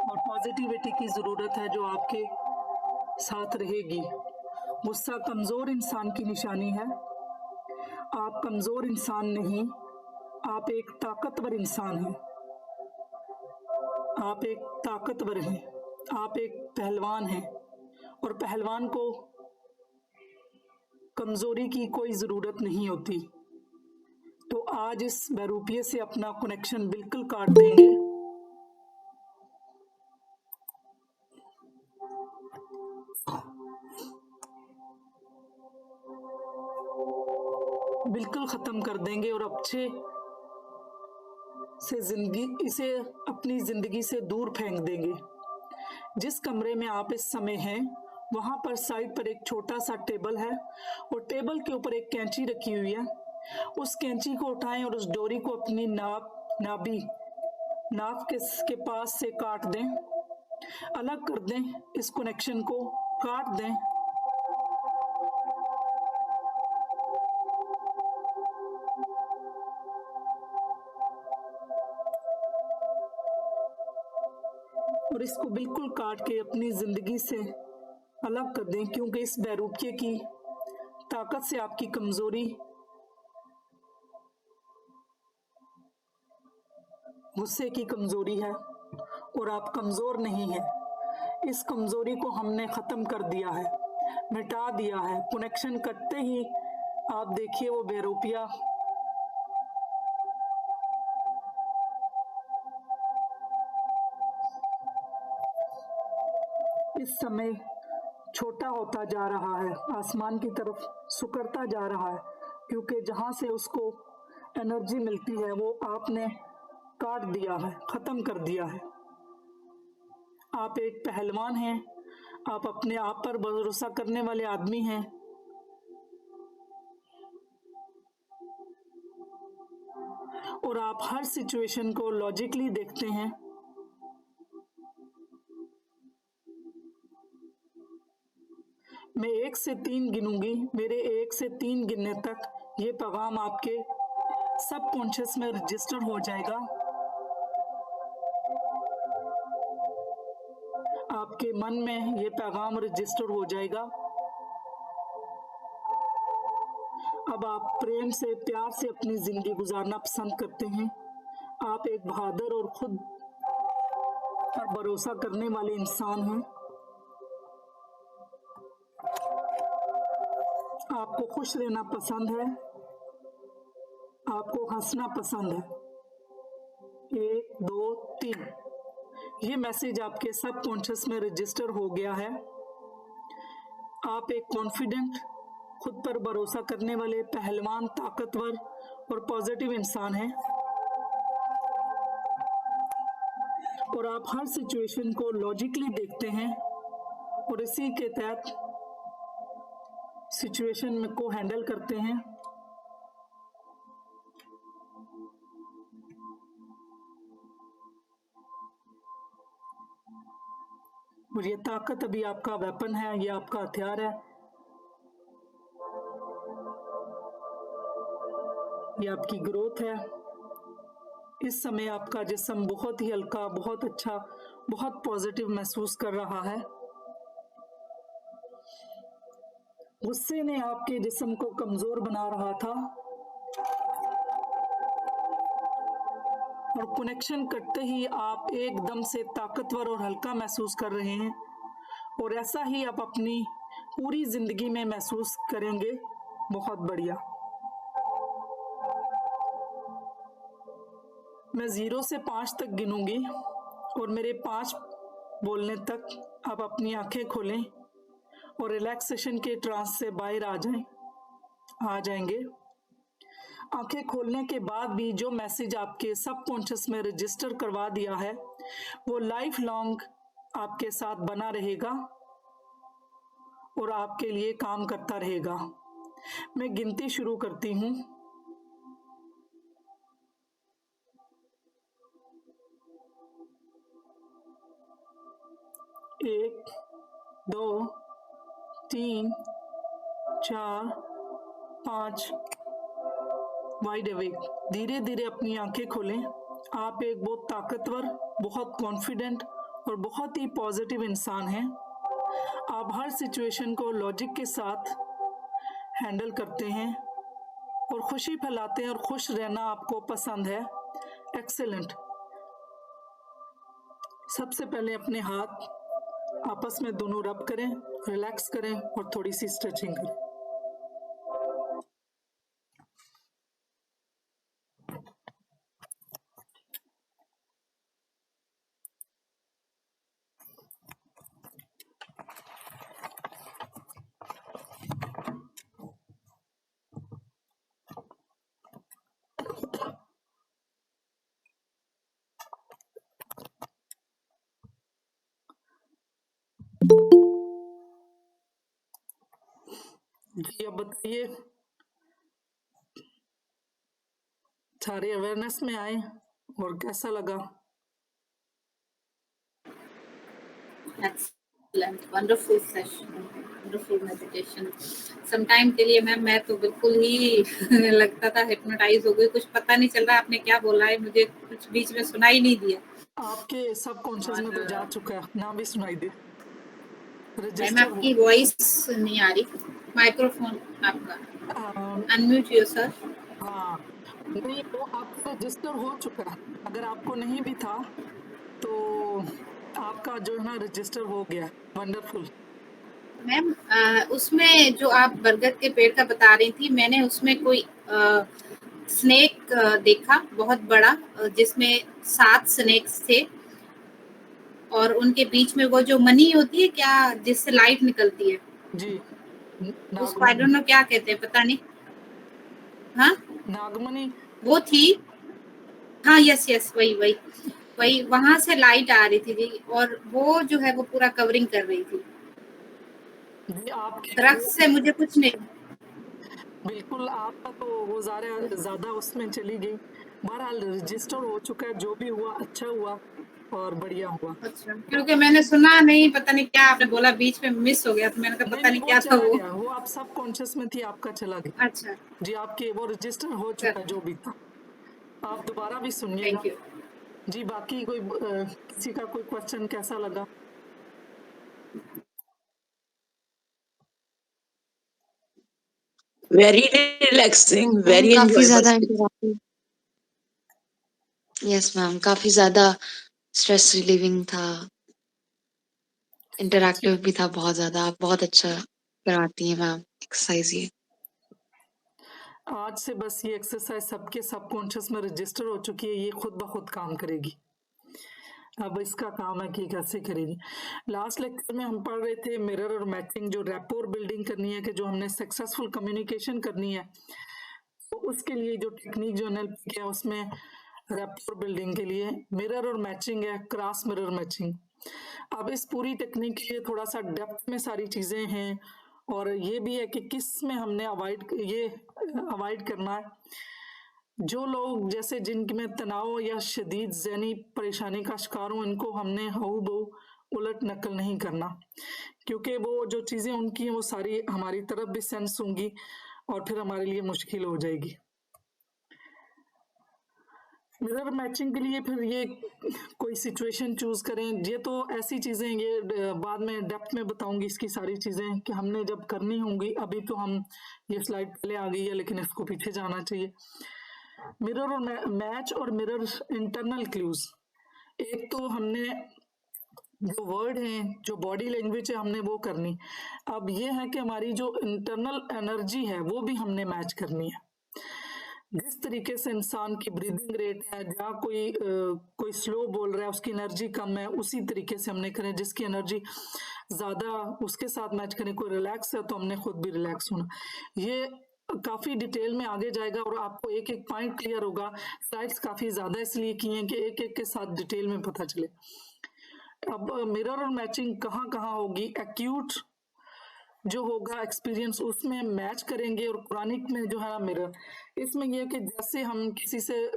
और पॉजिटिविटी की जरूरत है जो आपके साथ रहेगी। गुस्सा कमजोर इंसान की निशानी है। आप कमजोर इंसान नहीं, आप एक ताकतवर इंसान हैं। आप एक ताकतवर हैं, आप एक पहलवान हैं। और पहलवान को कमजोरी की कोई जरूरत नहीं होती। तो आज इस बहरूपिये से अपना कनेक्शन बिल्कुल काट देंगे। बिल्कुल खत्म कर देंगे और अच्छे से इसे अपनी जिंदगी से दूर फेंक देंगे। जिस कमरे में आप इस समय हैं वहां पर साइड पर एक छोटा सा टेबल है और टेबल के ऊपर एक कैंची रखी हुई है। उस कैंची को उठाएं और उस डोरी को अपनी नाभ के पास से काट दें, अलग कर दें। इस कनेक्शन को काट दें। और इसको बिल्कुल काट के अपनी जिंदगी से अलग कर दें, क्योंकि इस बहरूपिये की ताकत से आपकी कमजोरी गुस्से की कमजोरी है और आप कमजोर नहीं हैं। इस कमजोरी को हमने खत्म कर दिया है, मिटा दिया है। कनेक्शन करते ही आप देखिए वो बहरूपिया इस समय छोटा होता जा रहा है, आसमान की तरफ सुकड़ता जा रहा है, क्योंकि जहां से उसको एनर्जी मिलती है वो आपने काट दिया है, खत्म कर दिया है। आप एक पहलवान हैं, आप अपने आप पर भरोसा करने वाले आदमी हैं। और आप हर सिचुएशन को लॉजिकली देखते हैं। मैं 1 से 3 गिनूंगी, मेरे 1 से 3 गिनने तक ये पैगाम आपके सबकॉन्शियस में रजिस्टर हो जाएगा। आपके मन में ये पैगाम रजिस्टर हो जाएगा। अब आप प्रेम से, प्यार से अपनी जिंदगी गुजारना पसंद करते हैं। आप एक बहादुर और खुद पर भरोसा करने वाले इंसान हैं। आप आपको खुश रहना पसंद है, आपको हंसना पसंद है। 1 2 3 ये मैसेज आपके सबकॉन्शियस में रजिस्टर हो गया है। आप एक कॉन्फिडेंट, खुद पर भरोसा करने वाले, पहलवान, ताकतवर और पॉजिटिव इंसान हैं और आप हर सिचुएशन को लॉजिकली देखते हैं और इसी के तहत सिचुएशन को हैंडल करते हैं। और ये ताकत अभी आपका वेपन है, ये आपका हथियार है। ये आपकी ग्रोथ है। इस समय आपका जिस्म बहुत ही हल्का, बहुत अच्छा, बहुत पॉजिटिव महसूस कर रहा है। गुस्से ने आपके जिस्म को कमजोर बना रहा था और कनेक्शन करते ही आप एकदम से ताकतवर और हल्का महसूस कर रहे हैं और ऐसा ही आप अपनी पूरी जिंदगी में महसूस करेंगे। बहुत बढ़िया। मैं 0 से 5 तक गिनूंगी और मेरे 5 बोलने तक आप अपनी आंखें खोलें और रिलैक्सेशन के ट्रांस से बाहर आ जाएंगे। आंखें खोलने के बाद भी जो मैसेज आपके सबकॉन्शियस में रजिस्टर करवा दिया है वो लाइफ लॉन्ग आपके साथ बना रहेगा और आपके लिए काम करता रहेगा। मैं गिनती शुरू करती हूँ। 1 2 3 4 5 वाइड अवेक। धीरे धीरे अपनी आंखें खोलें। आप एक बहुत ताकतवर, बहुत कॉन्फिडेंट और बहुत ही पॉजिटिव इंसान हैं। आप हर सिचुएशन को लॉजिक के साथ हैंडल करते हैं और खुशी फैलाते हैं और खुश रहना आपको पसंद है। एक्सेलेंट। सबसे पहले अपने हाथ आपस में दोनों रब करें, रिलैक्स करें और थोड़ी सी स्ट्रेचिंग करें। जी अब बताइए, सारे अवेयरनेस में आए और कैसा लगा? Excellent, wonderful session, wonderful meditation. Sometime के लिए मैम मैं तो बिल्कुल ही लगता था हिप्नोटाइज हो गई, कुछ पता नहीं चल रहा आपने क्या बोला है, मुझे कुछ बीच में सुनाई नहीं दिया। आपके सबकॉन्शियस में तो जा चुका है, ना भी सुनाई दे। मैम आपकी वॉइस नहीं आ रही, माइक्रोफोन आपका अनम्यूट योरसेल्फ। हाँ नहीं, वो आपका रजिस्टर हो चुका है। अगर आपको नहीं भी था तो आपका जो है ना रजिस्टर हो गया। वंडरफुल। मैम उसमें जो आप बरगद के पेड़ का बता रही थी, मैंने उसमें कोई स्नेक देखा बहुत बड़ा, जिसमें 7 स्नेक्स थे और उनके बीच में वो जो मनी होती है क्या, जिससे लाइट निकलती है जी, उसको आई डोंट नो क्या कहते हैं, पता नहीं। हाँ नागमणि वो थी, हाँ यस यस वही वहां से लाइट आ रही थी जी, और वो जो है वो पूरा कवरिंग कर रही थी जी। आपके दरख्त से, मुझे कुछ नहीं। बिल्कुल, आपका तो वो ज्यादा उसमें चली गई। बहरहाल रजिस्टर हो चुका है, जो भी हुआ अच्छा हुआ और बढ़िया हुआ। अच्छा, क्योंकि मैंने सुना नहीं, पता नहीं क्या आपने बोला, बीच में मिस हो गया, तो मैंने कहा पता नहीं क्या था वो। वो आप सब कॉन्शियस में थी, आपका चला गया। अच्छा जी, आपके वो रजिस्टर हो चुका है, जो भी था। आप दोबारा भी सुनिएगा। थैंक यू जी, बाकी कोई किसी का कोई क्वेश्चन कैसा लगा? Very relaxing, very काफी ज्यादा enjoyable. इंटरैक्टिव। यस मैम, काफी ज्यादा स्ट्रेस रिलीविंग था, इंटरैक्टिव भी था बहुत ज्यादा। आप बहुत अच्छा कराती हैं मैम एक्सरसाइज ये। आज से बस ये एक्सरसाइज सबके सबकॉन्शियस में रजिस्टर हो चुकी है, ये खुद ब खुद काम करेगी। अब इसका काम है कि कैसे करेगी। लास्ट लेक्चर में हम पढ़ रहे थे मिरर और मैचिंग, जो रैपोर बिल्डिंग करनी है, कि जो हमने सक्सेसफुल कम्युनिकेशन करनी है, तो उसके लिए जो टेक्निक जो एनएलपी है उसमें रैपोर बिल्डिंग के लिए मिरर और मैचिंग है, क्रॉस मिरर मैचिंग। अब इस पूरी टेक्निक के लिए थोड़ा सा डेप्थ में सारी चीजें हैं, और ये भी है कि किस में हमने अवॉइड करना है। जो लोग जैसे जिनमें तनाव या शदीद ज़हनी परेशानी का शिकार हो, इनको हमने हऊ बहू उलट नकल नहीं करना, क्योंकि वो जो चीजें उनकी हैं वो सारी हमारी तरफ भी सेंस होंगी और फिर हमारे लिए मुश्किल हो जाएगी। मिरर मैचिंग के लिए फिर ये कोई सिचुएशन चूज करें। ये तो ऐसी चीजें, ये बाद में डेप्थ में बताऊंगी इसकी सारी चीजें कि हमने जब करनी होंगी। अभी तो हम ये स्लाइड पहले आ गई है, लेकिन इसको पीछे जाना चाहिए। मिरर और मैच और मिरर इंटरनल क्लूज। एक तो हमने जो वर्ड है, जो बॉडी लैंग्वेज है, हमने वो करनी। अब ये है कि हमारी जो इंटरनल एनर्जी है वो भी हमने मैच करनी है। जिस तरीके से इंसान की ब्रीदिंग रेट है, जहाँ कोई स्लो बोल रहा है उसकी एनर्जी कम है, उसी तरीके से हमने करें। जिसकी एनर्जी ज्यादा उसके साथ मैच करें। कोई रिलैक्स है तो हमने खुद भी रिलैक्स होना। ये काफी डिटेल में आगे जाएगा और आपको एक एक पॉइंट क्लियर होगा। स्लाइड्स काफी ज्यादा इसलिए की हैं कि एक एक के साथ डिटेल में पता चले। अब मिरर और मैचिंग कहाँ कहाँ होगी। एक्यूट जो होगा एक्सपीरियंस, उसमें मैच करेंगे, और क्रॉनिक में जो है ना मिरर, इसमें यह कि जैसे हम किसी से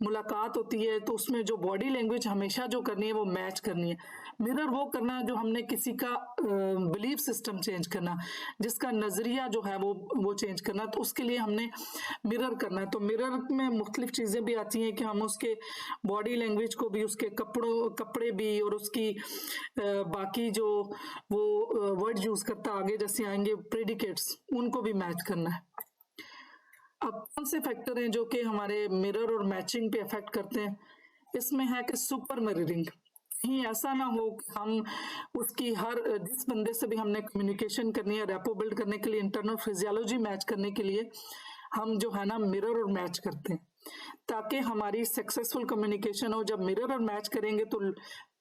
मुलाकात होती है तो उसमें जो बॉडी लैंग्वेज हमेशा जो करनी है वो मैच करनी है। मिरर वो करना है जो हमने किसी का बिलीफ सिस्टम चेंज करना, जिसका नजरिया जो है वो चेंज करना, तो उसके लिए हमने मिरर करना है। तो मिरर में मुख्तलिफ चीजें भी आती हैं कि हम उसके बॉडी लैंग्वेज को भी, उसके कपड़े भी, और उसकी बाकी जो वो वर्ड यूज करता आगे जैसे आएंगे प्रेडिकेट्स, उनको भी मैच करना है। अब कौन से फैक्टर हैं जो कि हमारे मिरर और मैचिंग पे इफेक्ट करते हैं। इसमें है कि सुपर मिररिंग। कहीं ऐसा ना हो कि हम उसकी जिस बंदे से भी हमने कम्युनिकेशन करनी है, रैपो बिल्ड करने के लिए, इंटरनल फिजियोलॉजी मैच करने के लिए हम जो है ना मिरर और मैच करते हैं, ताकि हमारी सक्सेसफुल कम्युनिकेशन हो। जब मिरर और मैच करेंगे तो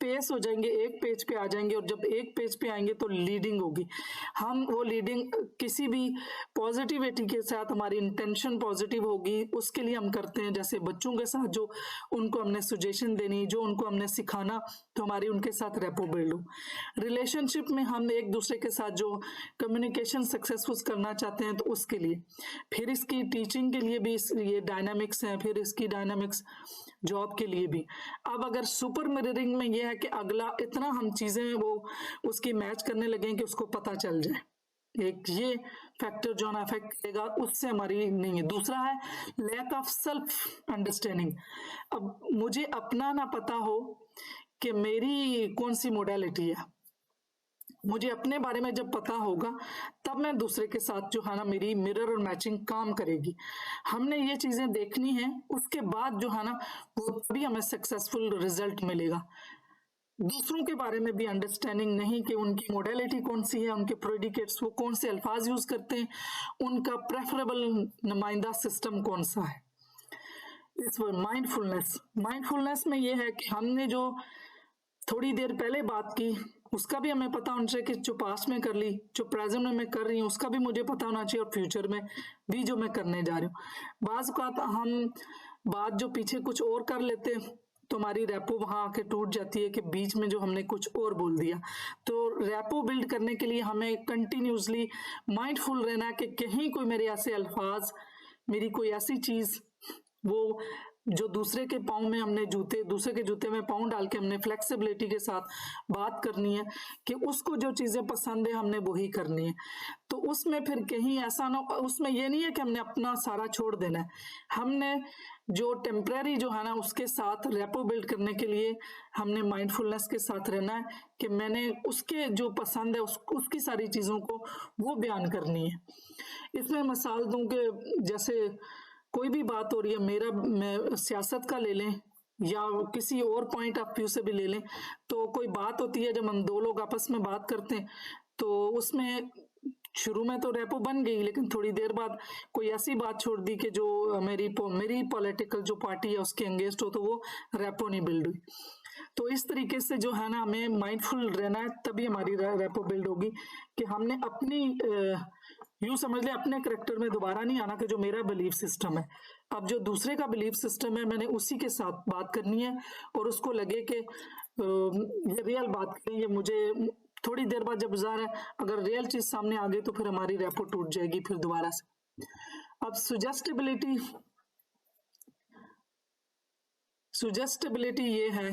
पेस हो जाएंगे, एक पेज पे आ जाएंगे, और जब एक पेज पे आएंगे तो लीडिंग होगी। हम वो लीडिंग किसी भी पॉजिटिविटी के साथ, हमारी इंटेंशन पॉजिटिव होगी, उसके लिए हम करते हैं। जैसे बच्चों के साथ जो उनको हमने सजेशन देनी, जो उनको हमने सिखाना, तो हमारी उनके साथ रेपो बिल्ड हो। रिलेशनशिप में हम एक दूसरे के साथ जो कम्युनिकेशन सक्सेसफुल करना चाहते हैं, तो उसके लिए फिर इसकी टीचिंग के लिए भी ये डायनामिक्स है, फिर इसकी डायनामिक्स जॉब के लिए भी। अब अगर सुपर मिररिंग में यह है कि अगला इतना हम चीजें वो उसकी मैच करने लगे कि उसको पता चल जाए, एक ये फैक्टर जो ना अफेक्ट करेगा, उससे हमारी नहीं है। दूसरा है लैक ऑफ सेल्फ अंडरस्टैंडिंग। अब मुझे अपना ना पता हो कि मेरी कौन सी मोडालिटी है, मुझे अपने बारे में जब पता होगा तब मैं दूसरे के साथ जो है ना मेरी मिरर और मैचिंग काम करेगी। हमने ये चीजें देखनी है, उसके बाद जो है ना वो तभी हमें सक्सेसफुल रिजल्ट मिलेगा। दूसरों के बारे में भी अंडरस्टैंडिंग नहीं कि उनकी मोडालिटी कौन सी है, उनके प्रेडिकेट्स वो कौन से अल्फाज यूज करते हैं, उनका प्रेफरेबल नुमाइंदा सिस्टम कौन सा है। इस माइंडफुलनेस में ये है कि हमने जो थोड़ी देर पहले बात की उसका भी हमें पता होना चाहिए कि जो पास्ट में कर ली, जो प्रेजेंट में मैं कर रही हूँ उसका भी मुझे पता होना चाहिए, और फ्यूचर में भी जो मैं करने जा रही हूँ। बाज औक़ात हम बात जो पीछे कुछ और कर लेते हैं तो हमारी रैपो वहां आके टूट जाती है कि बीच में जो हमने कुछ और बोल दिया। तो रैपो बिल्ड करने के लिए हमें कंटिन्यूसली माइंडफुल रहना है कि कहीं कोई मेरे ऐसे अल्फाज, मेरी कोई ऐसी चीज, वो जो दूसरे के पाँव में हमने दूसरे के जूते में पाँव डाल के हमने फ्लेक्सिबिलिटी के साथ बात करनी है कि उसको जो चीजें पसंद है हमने वही करनी है। तो उसमें फिर कहीं ऐसा ना, उसमें ये नहीं है कि हमने अपना सारा छोड़ देना है। हमने जो टेम्परेरी जो है ना उसके साथ रैपो बिल्ड करने के लिए हमने माइंडफुलनेस के साथ रहना है कि मैंने उसके जो पसंद है उसकी सारी चीजों को वो बयान करनी है। इसमें मिसाल दूं कि जैसे कोई भी बात हो रही है, मैं सियासत का ले लें या किसी और पॉइंट ऑफ व्यू से भी ले लें, तो कोई बात होती है जब हम दो लोग आपस में बात करते हैं तो उसमें शुरू में तो रेपो बन गई, लेकिन थोड़ी देर बाद कोई ऐसी बात छोड़ दी कि जो मेरी पॉलिटिकल जो पार्टी है उसके अगेंस्ट हो, तो वो रेपो नहीं बिल्ड हुई। तो इस तरीके से जो है ना, हमें माइंडफुल रहना है, तभी हमारी रेपो बिल्ड होगी कि हमने अपनी यूं समझ ले अपने करेक्टर में दोबारा नहीं आना कि जो मेरा बिलीफ सिस्टम है, अब जो दूसरे का बिलीफ सिस्टम है मैंने उसी के साथ बात करनी है और उसको लगे कि ये रियल बात करें, ये मुझे थोड़ी देर बाद जब ज़ाहिर है अगर रियल चीज सामने आ गई तो फिर हमारी रेपो टूट जाएगी फिर दोबारा से। अब सुजेस्टिबिलिटी ये है,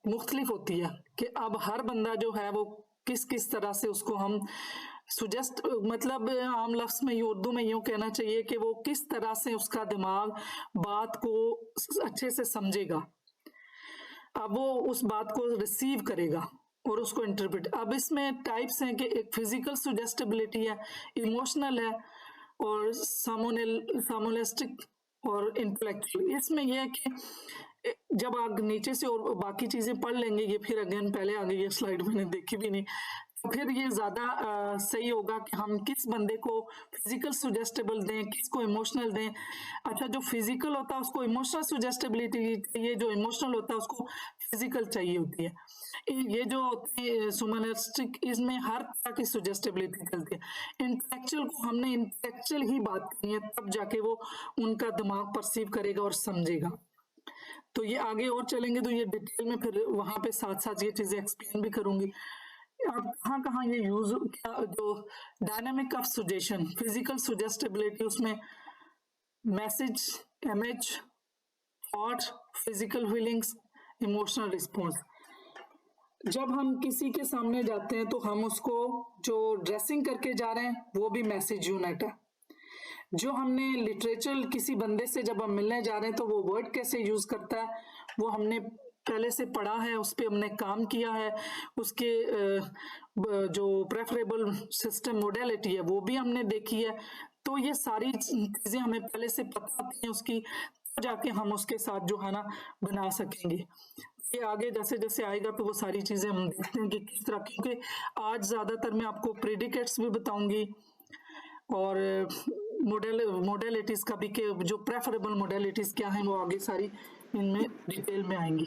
मुख्तलिफ होती है कि अब हर बंदा जो है वो किस किस तरह से उसको हम सुजेस्ट, मतलब आम लफ्ज में उर्दू में यूं कहना चाहिए कि वो किस तरह से उसका दिमाग बात को अच्छे से समझेगा, अब वो उस बात को रिसीव करेगा और उसको इंटरप्रेट। अब इसमें टाइप्स हैं कि एक फिजिकल सुजेस्टिबिलिटी है, इमोशनल है और सामोलिस्टिक और इंटेलेक्चुअल। इसमें यह है कि जब आप नीचे से और बाकी चीजें पढ़ लेंगे, ये फिर अगेन पहले आ गई ये स्लाइड मैंने देखी भी नहीं, तो फिर ये ज्यादा सही होगा कि हम किस बंदे को फिजिकल सुजेस्टेबल दें, किसको इमोशनल दें। अच्छा, जो फिजिकल होता है उसको इमोशनल सुजेस्टेबिलिटी चाहिए, जो इमोशनल होता है उसको फिजिकल चाहिए होती है। ये जो सुमनिस्टिक, इसमें हर तरह की सुजेस्टेबिलिटी चलती है। इंटेलेक्चुअल को हमने इंटेलेक्चुअल ही बात करनी है, तब जाके वो उनका दिमाग परसीव करेगा और समझेगा। तो ये आगे और चलेंगे तो ये डिटेल में फिर वहां पे साथ साथ ये चीजें एक्सप्लेन भी करूंगी। अब कहाँ ये यूज, जो डायनामिक ऑफ सुजेशन, फिजिकल सुजेस्टेबिलिटी, उसमें message, image, thought, physical feelings, emotional response. जब हम किसी के सामने जाते हैं तो हम उसको जो ड्रेसिंग करके जा रहे हैं वो भी मैसेज यूनिट है। जो हमने लिटरेचर किसी बंदे से जब हम मिलने जा रहे हैं तो वो वर्ड कैसे यूज करता है वो हमने पहले से पढ़ा है, उस पर हमने काम किया है, उसके जो प्रेफरेबल सिस्टम मोडेलिटी है वो भी हमने देखी है। तो ये सारी चीजें हमें पहले से पता होती हैं उसकी, तो जाके हम उसके साथ जो है ना बना सकेंगे। ये आगे जैसे जैसे आएगा तो वो सारी चीजें हम देखते हैं कि किस तरह, क्योंकि आज ज्यादातर मैं आपको प्रेडिकेट्स भी बताऊंगी और मोडेलिटीज का भी, के जो प्रेफरेबल मोडेलिटीज क्या हैं वो आगे सारी इनमें डिटेल में आएंगी।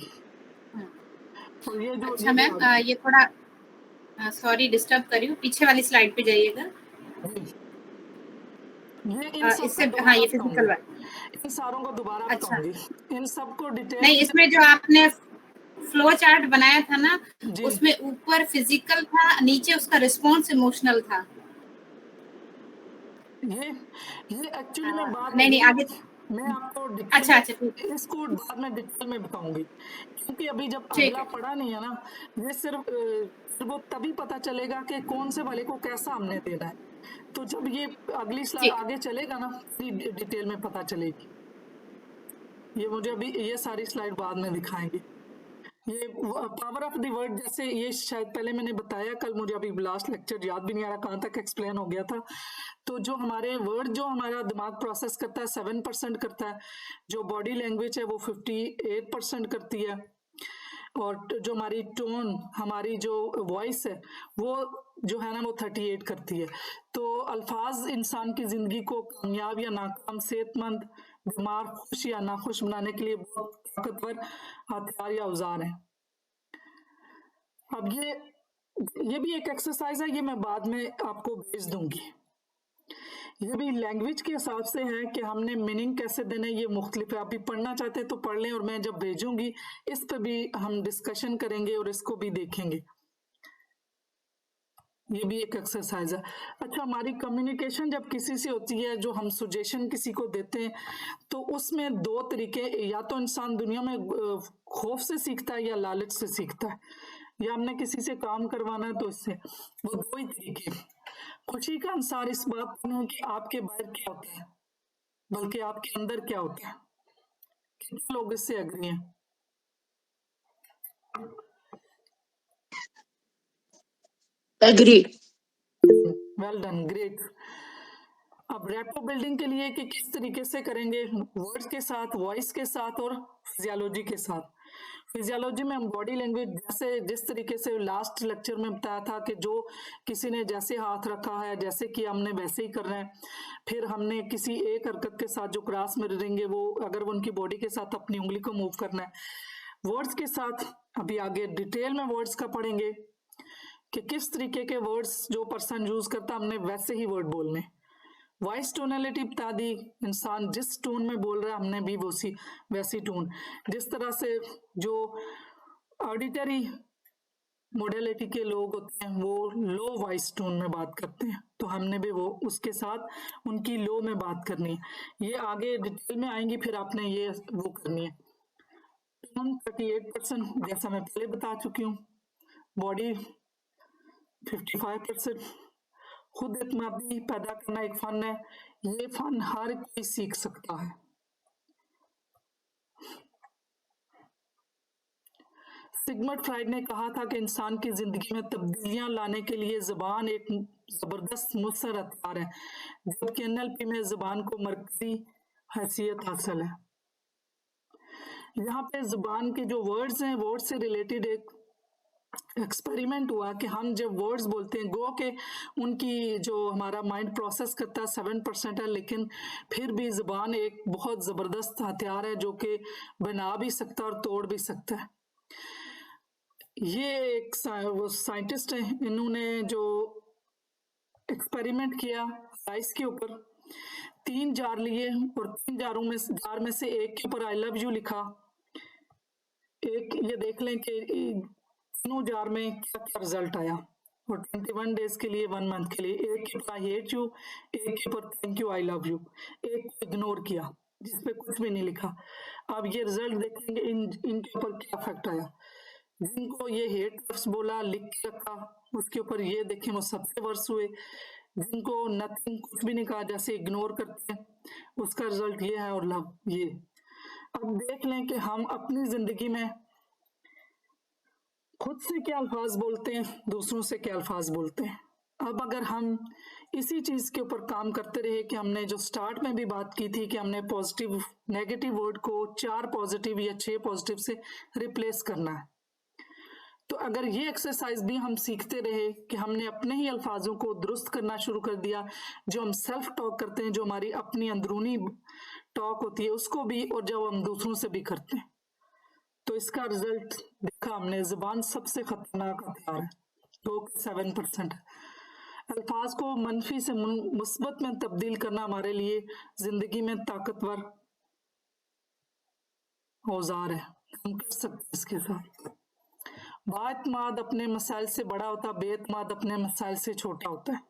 और ये जो अच्छा मैम, ये थोड़ा सॉरी डिस्टर्ब कर रही हूँ, पीछे वाली स्लाइड पे जाइएगा। ये इन सब इससे को हाँ, ये फिजिकल वाला, इन सारों को दोबारा अच्छा बताऊंगी, इन सबको डिटेल नहीं, इसमें जो आपने फ्लो चार्ट बनाया था ना, जी। उसमें ऊपर फिजिकल था, नीचे उसका रिस्पॉन्स इमोशनल था। ये एक्चुअली मैं बाद नहीं नहीं, आगे मैं आपको अच्छा अच्छा ठीक है, इसको बाद में डिटेल में बताऊंगी, क्योंकि अभी जब ठीक अगला है। पढ़ा नहीं है ना, ये सिर्फ वो तभी पता चलेगा कि कौन से वाले को कैसा हमने देना है। तो जब ये अगली स्लाइड ठीक। आगे चलेगा ना, डिटेल में पता चलेगी। ये मुझे अभी ये सारी स्लाइड बाद में दिखाएंगे। ये पावर ऑफ द वर्ड, जैसे ये शायद पहले मैंने बताया कल, मुझे अभी लास्ट लेक्चर याद भी नहीं आ रहा कहाँ तक एक्सप्लेन हो गया था। तो जो हमारे वर्ड जो हमारा दिमाग प्रोसेस करता है 7% करता है, जो बॉडी लैंग्वेज है वो 58% करती है, और जो हमारी टोन, हमारी जो वॉइस है वो जो है ना वो 38 करती है। तो अल्फाज इंसान की जिंदगी को कामयाब या नाकाम, सेहतमंद, बीमार, खुश या नाखुश बनाने के लिए बहुत ताकतवर हथियार या औजार है। अब ये भी एक एक्सरसाइज है, ये मैं बाद में आपको भेज दूंगी। ये भी लैंग्वेज के हिसाब से है कि हमने मीनिंग कैसे देने, ये मुख्तलिफ है। आप भी पढ़ना चाहते हैं तो पढ़ लें, और मैं जब भेजूंगी इस पर भी हम डिस्कशन करेंगे और इसको भी देखेंगे। ये भी एक एक्सरसाइज है। अच्छा, हमारी कम्युनिकेशन जब किसी से होती है, जो हम सजेशन किसी को देते हैं, तो उसमें दो तरीके, या तो इंसान दुनिया में खौफ से सीखता है या लालच से सीखता है, या हमने किसी से काम करवाना है तो इससे, वो दो ही तरीके। खुशी का अंसार इस बात में है कि आपके बाहर क्या होता है, बल्कि आपके अंदर क्या होता है। कितने लोग इससे एग्री हैं? Agree. Well done, great. अब रेपो बिल्डिंग के लिए कि किस तरीके से करेंगे, वर्ड्स के साथ, वॉइस के साथ और फिजियोलॉजी के साथ। फिजियोलॉजी में हम बॉडी लैंग्वेज जैसे जिस तरीके से लास्ट लेक्चर में बताया था कि जो किसी ने जैसे हाथ रखा है जैसे कि हमने वैसे ही करना है। फिर हमने किसी एक हरकत के साथ जो क्रॉस मिररिंग है वो अगर वो उनकी बॉडी के साथ अपनी उंगली को मूव करना है। वर्ड्स के साथ अभी आगे डिटेल में वर्ड्स का पढ़ेंगे कि किस तरीके के वर्ड्स जो पर्सन यूज करता हमने वैसे ही वर्ड बोलने। वॉइस टोनलिटी बता दी, इंसान जिस टोन में बोल रहा है हमने भी वैसी टोन। जिस तरह से जो ऑडिटरी मोडेलिटी के लोग होते हैं वो लो वॉइस टोन में बात करते हैं, तो हमने भी वो उसके साथ उनकी लो में बात करनी है। ये आगे डिटेल में आएंगी, फिर आपने ये वो करनी है। टोन 38% जैसा मैं पहले बता चुकी हूँ, बॉडी 55%। खुद एतमादी पैदा करना एक फन है, ये फन हर कोई सीख सकता है। सिगमंड फ्राइड ने कहा था कि इंसान की जिंदगी में तब्दीलियां लाने के लिए जुबान एक जबरदस्त मुसर हथियार है, जबकि एनएलपी में जुबान को मरकजी हैसियत हासिल है। यहाँ पे जुबान के जो वर्ड्स हैं, वर्ड से रिलेटेड एक एक्सपेरिमेंट हुआ कि हम जब वर्ड्स बोलते हैं, गो के उनकी जो हमारा माइंड प्रोसेस करता है 7% है, लेकिन फिर भी जुबान एक बहुत ज़बरदस्त हथियार है जो कि बना भी सकता है और तोड़ भी सकता है। ये एक वो साइंटिस्ट हैं, इन्होंने जो एक्सपेरिमेंट किया राइस के ऊपर, 3 जार लिए और 3 जार में से एक के ऊपर आई लव यू लिखा। एक ये देख लें कि तीनों जार में क्या क्या रिजल्ट आया, और 21 डेज के लिए 1 मंथ के लिए। एक के ऊपर आई हेट यू, एक के ऊपर thank you I love you, एक को इग्नोर किया जिसपे कुछ भी नहीं लिखा। अब ये रिजल्ट देखेंगे इनके ऊपर क्या इफेक्ट आया। जिनको ये हेट वर्ड्स बोला, लिख के रखा, उसके ऊपर ये देखें वो सबसे वर्स हुए। जिनको नथिंग कुछ भी नहीं कहा, जैसे इग्नोर करते हैं, उसका रिजल्ट ये है, और लव ये। अब देख लें कि हम अपनी जिंदगी में खुद से क्या अल्फाज बोलते हैं, दूसरों से क्या अल्फाज बोलते हैं। अब अगर हम इसी चीज के ऊपर काम करते रहे कि हमने जो स्टार्ट में भी बात की थी कि हमने पॉजिटिव नेगेटिव वर्ड को 4 पॉजिटिव या 6 पॉजिटिव से रिप्लेस करना है, तो अगर ये एक्सरसाइज भी हम सीखते रहे कि हमने अपने ही अल्फाजों को दुरुस्त करना शुरू कर दिया, जो हम सेल्फ टॉक करते हैं, जो हमारी अपनी अंदरूनी टॉक होती है उसको भी, और जब हम दूसरों से भी करते हैं, तो इसका रिजल्ट देखा हमने। जुबान सबसे खतरनाक हथियार है, तो 7% है। अल्फाज को मनफी से मुस्बत में तब्दील करना हमारे लिए जिंदगी में ताकतवर औजार है, हम कर सकते हैं इसके साथ। बाएतमाद अपने मसाइल से बड़ा होता, बेएतमाद अपने मसाइल से छोटा होता है।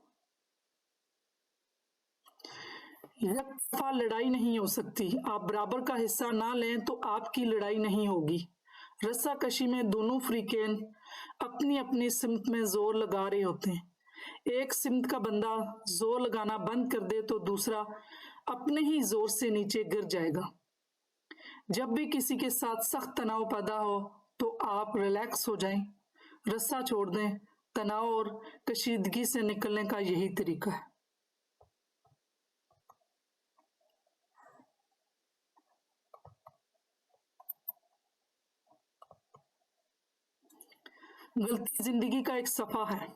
एक तरफा लड़ाई नहीं हो सकती, आप बराबर का हिस्सा ना लें तो आपकी लड़ाई नहीं होगी। रस्साकशी में दोनों फ्रीकेन अपनी अपनी सिमत में जोर लगा रहे होते हैं। एक सिमत का बंदा जोर लगाना बंद कर दे तो दूसरा अपने ही जोर से नीचे गिर जाएगा। जब भी किसी के साथ सख्त तनाव पैदा हो तो आप रिलैक्स हो जाएं, रस्सा छोड़ दें। तनाव और कशीदगी से निकलने का यही तरीका है। गलती जिंदगी का एक सफा है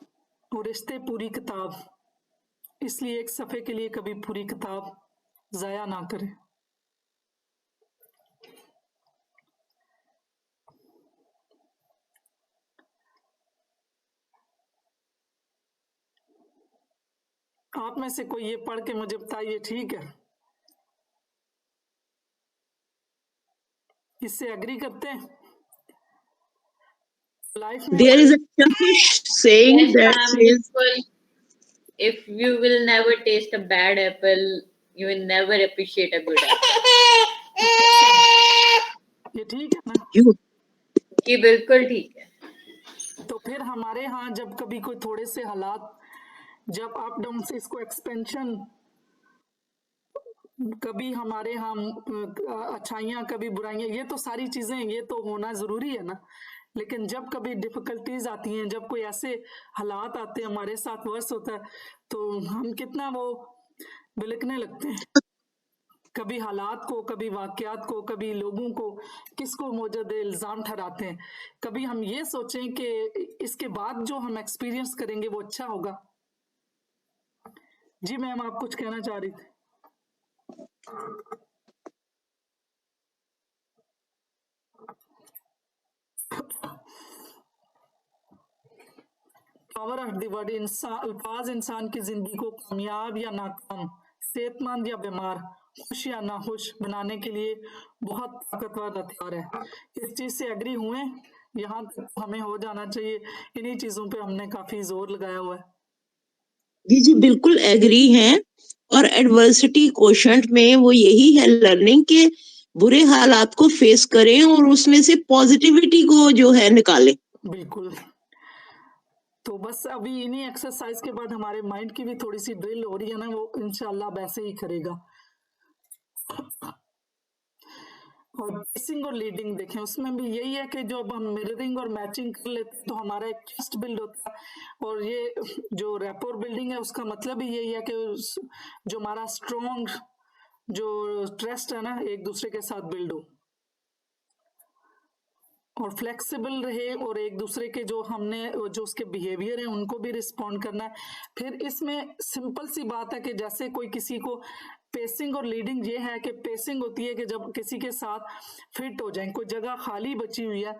और रिश्ते पूरी किताब, इसलिए एक सफे के लिए कभी पूरी किताब जाया ना करें। आप में से कोई ये पढ़ के मुझे बताइए, ठीक है, इससे एग्री करते हैं? लाइफ में There is a Turkish saying Yes, that ma'am, says, बिल्कुल. If you will never taste a bad apple, you will never appreciate a good apple. ये ठीक है ना? you ये बिल्कुल ठीक है। तो फिर हमारे यहाँ जब कभी कोई थोड़े से हालात जब अप डाउन से, इसको एक्सपेंशन, कभी हमारे यहाँ अच्छाइयाँ कभी बुराइयाँ, ये तो सारी चीजें, ये तो होना जरूरी है ना। लेकिन जब कभी डिफिकल्टीज आती हैं, जब कोई ऐसे हालात आते हैं हमारे साथ वर्स होता है, तो हम कितना वो बिलकने लगते हैं। कभी हालात को, कभी वाकयात को, कभी लोगों को, किसको मौजूद इल्जाम ठहराते हैं। कभी हम ये सोचें कि इसके बाद जो हम एक्सपीरियंस करेंगे वो अच्छा होगा। जी मैम, आप कुछ कहना चाह रही थी? Power of the word. इंसान, अल्फाज इंसान की जिंदगी को कामयाब या नाकाम, सेहतमंद या बीमार, खुश या नाखुश बनाने के लिए बहुत ताकतवर हथियार है। इस चीज से एग्री हुए? यहाँ तक हमें हो जाना चाहिए। इन्हीं चीजों पे हमने काफी जोर लगाया हुआ है। जी जी बिल्कुल एग्री हैं। और एडवर्सिटी कोशंट में वो यही है लर्निंग के बुरे हालात को फेस करें और उसमें से पॉजिटिविटी को जो है निकालें। बिल्कुल। तो बस अभी इन्हीं एक्सरसाइज के बाद हमारे माइंड की भी थोड़ी सी ड्रिल हो रही है ना, वो इंशाल्लाह वैसे ही करेगा। और पेसिंग और लीडिंग देखें, उसमें भी यही है कि जब हम मिररिंग और मैचिंग कर लेते हैं तो हमारा एक ट्रस्ट बिल्ड होता है। और ये जो रैपोर बिल्डिंग है उसका मतलब भी यही है कि जो हमारा स्ट्रॉन्ग जो ट्रस्ट है ना, एक दूसरे के साथ बिल्ड हो और फ्लेक्सिबल रहे, और एक दूसरे के जो हमने जो उसके बिहेवियर है उनको भी रिस्पॉन्ड करना है। फिर इसमें सिंपल सी बात है कि जैसे कोई किसी को पेसिंग और लीडिंग ये है कि पेसिंग होती है कि जब किसी के साथ फिट हो जाए, कोई जगह खाली बची हुई है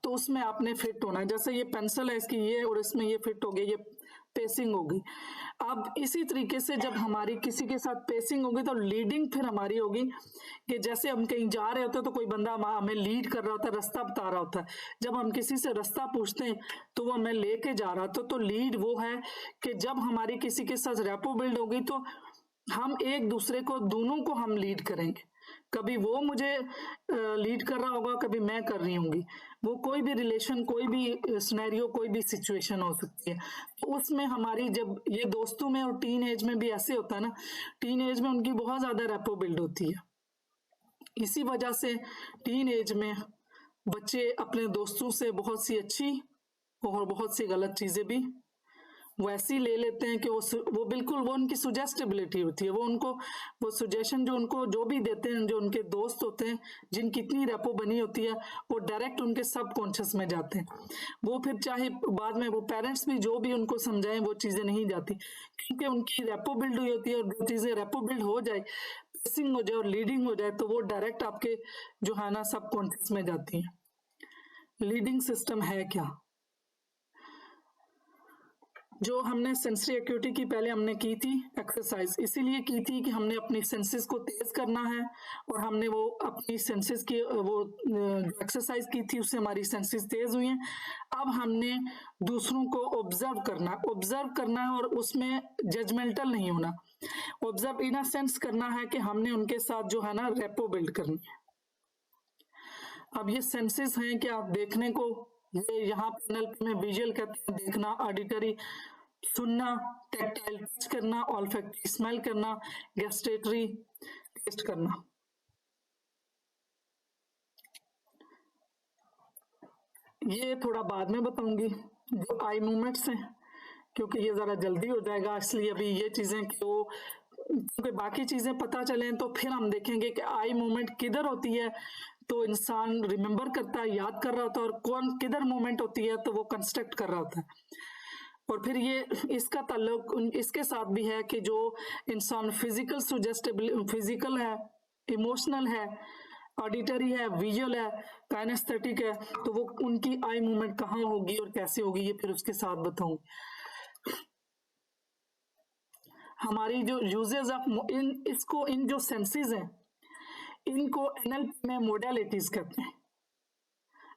तो उसमें आपने फिट होना है। जैसे ये पेंसिल है इसकी ये, और इसमें ये फिट हो गई, ये पेसिंग होगी। अब इसी तरीके से जब हमारी किसी के साथ पेसिंग होगी तो लीडिंग फिर हमारी होगी कि जैसे हम कहीं जा रहे होते हैं तो कोई बंदा हमें लीड कर रहा होता है, रास्ता बता रहा होता है। जब हम किसी से रास्ता पूछते हैं तो वो हमें लेके जा रहा था। तो लीड वो है कि जब हमारी किसी के साथ रैपो बिल्ड होगी तो हम एक दूसरे को, दोनों को हम लीड करेंगे। कभी वो मुझे लीड कर रहा होगा, कभी मैं कर रही होंगी। वो कोई भी रिलेशन, कोई भी सिनेरियो, कोई भी सिचुएशन हो सकती है। तो उसमें हमारी, जब ये दोस्तों में और टीन एज में भी ऐसे होता है ना, टीन एज में उनकी बहुत ज्यादा रैपो बिल्ड होती है। इसी वजह से टीन एज में बच्चे अपने दोस्तों से बहुत सी अच्छी और बहुत सी गलत चीजें भी वैसी ले लेते हैं कि वो बिल्कुल, वो उनकी सुजेस्टेबिलिटी होती है। वो उनको, वो सुजेशन जो उनको जो भी देते हैं, जो उनके दोस्त होते हैं जिनकी इतनी रेपो बनी होती है, वो डायरेक्ट उनके सब कॉन्शियस में जाते हैं। वो फिर चाहे बाद में वो पेरेंट्स भी जो भी उनको समझाएं वो चीजें नहीं जाती, क्योंकि उनकी रेपो बिल्ड हुई होती है। और जो चीजें रेपो बिल्ड हो जाए, पेसिंग हो जाए और लीडिंग हो जाए, तो वो डायरेक्ट आपके जो है ना सब कॉन्शियस में जाती है। लीडिंग सिस्टम है क्या? जो हमने सेंसरी एक्यूटी की पहले हमने की थी एक्सरसाइज, इसीलिए की थी कि हमने अपनी सेंसेस को तेज करना है। और हमने वो अपनी सेंसेस की वो एक्सरसाइज की थी, उससे हमारी सेंसेस तेज हुई हैं। अब हमने दूसरों को ऑब्जर्व करना है, और उसमें जजमेंटल नहीं होना। ऑब्जर्व इन अ सेंस करना है कि हमने उनके साथ जो है ना रेपो बिल्ड करनी है। अब ये सेंसेस हैं कि आप देखने को, ये यहाँ पैनल में विजुअल कहते हैं देखना, ऑडिटरी सुनना, टैक्टाइल टच करना, ऑल्फैक्टरी स्मेल करना, गैस्ट्रेटरी टेस्ट करना। ये थोड़ा बाद में बताऊंगी जो आई मूवमेंट्स हैं, क्योंकि ये जरा जल्दी हो जाएगा, इसलिए अभी ये चीजें क्योंकि बाकी चीजें पता चलें तो फिर हम देखेंगे कि आई मूवमेंट किधर होती है तो इंसान रिमेम्बर करता है, याद कर रहा होता है, और कौन किधर मूवमेंट होती है तो वो कंस्ट्रक्ट कर रहा होता है। और फिर ये इसका ताल्लुक इसके साथ भी है कि जो इंसान फिजिकल सुजेस्टेबल, फिजिकल है, इमोशनल है, ऑडिटरी है, विजुअल है, काइनेस्थेटिक है, तो वो उनकी आई मूवमेंट कहाँ होगी और कैसे होगी, ये फिर उसके साथ बताऊंगी। हमारी जो यूजेस ऑफ इन जो सेंसेस हैं, इनको एनएलपी में मोडेलिटीज कहते हैं।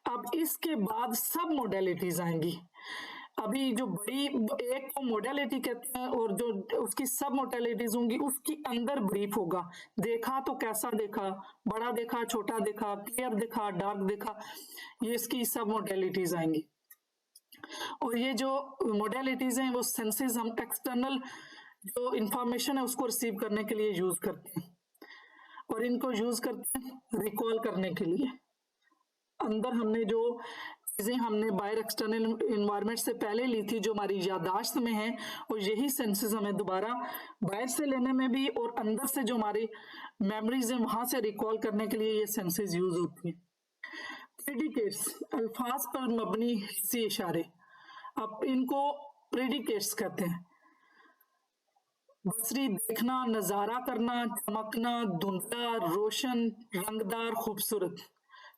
अब इसके बाद सब मोडेलिटीज आएंगी। अभी जो बड़ी एक को मोडेलिटी कहते हैं, और जो उसकी सब मोडेलिटीज होंगी उसकी अंदर ब्रीफ होगा। देखा तो कैसा देखा, बड़ा देखा, छोटा देखा, क्लियर देखा, डार्क देखा, ये इसकी सब मोडेलिटीज आएंगी। और ये जो मोडेलिटीज हैं वो सेंसेस हम एक्सटर्नल जो इंफॉर्मेशन है उसको रिसीव करने के लिए यूज करते हैं, और इनको यूज करते हैं रिकॉल करने के लिए। अंदर हमने जो चीजें हमने बाहर एक्सटर्नल इन्वायरमेंट से पहले ली थी जो हमारी याददाश्त में है, और यही सेंसेस हमें दोबारा बाहर से लेने में भी और अंदर से जो हमारी मेमोरीज है वहां से रिकॉल करने के लिए ये सेंसेस यूज होती हैं। प्रेडिकेट्स, अल्फाज पर मबनी हिस्सी इशारे, अब इनको प्रेडिकेट्स कहते हैं। बसरी, देखना, नजारा करना, चमकना, धुंधला, रोशन, रंगदार, खूबसूरत।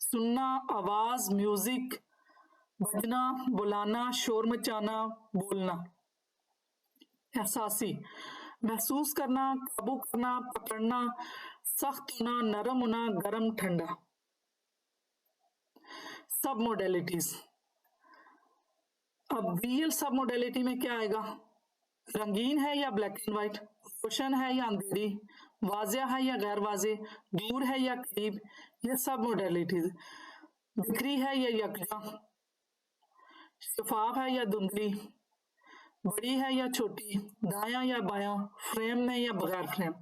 सुनना, आवाज, म्यूजिक, बजना, बुलाना, शोर मचाना, बोलना। एहसासी, महसूस करना, काबू करना, पकड़ना, सख्त होना, नरम होना, गर्म, ठंडा। सब मोडेलिटीज, अब रियल सब मोडेलिटी में क्या आएगा? रंगीन है या ब्लैक एंड व्हाइट, रोशन है या अंधेरी, वाजिया है या गैर वाजे, दूर है या करीब, ये सब मोडेलिटीज। बिखरी है या यकजा, शफाफ है या धुंधली, बड़ी है या छोटी, दायां या बायां, फ्रेम में या बगैर फ्रेम।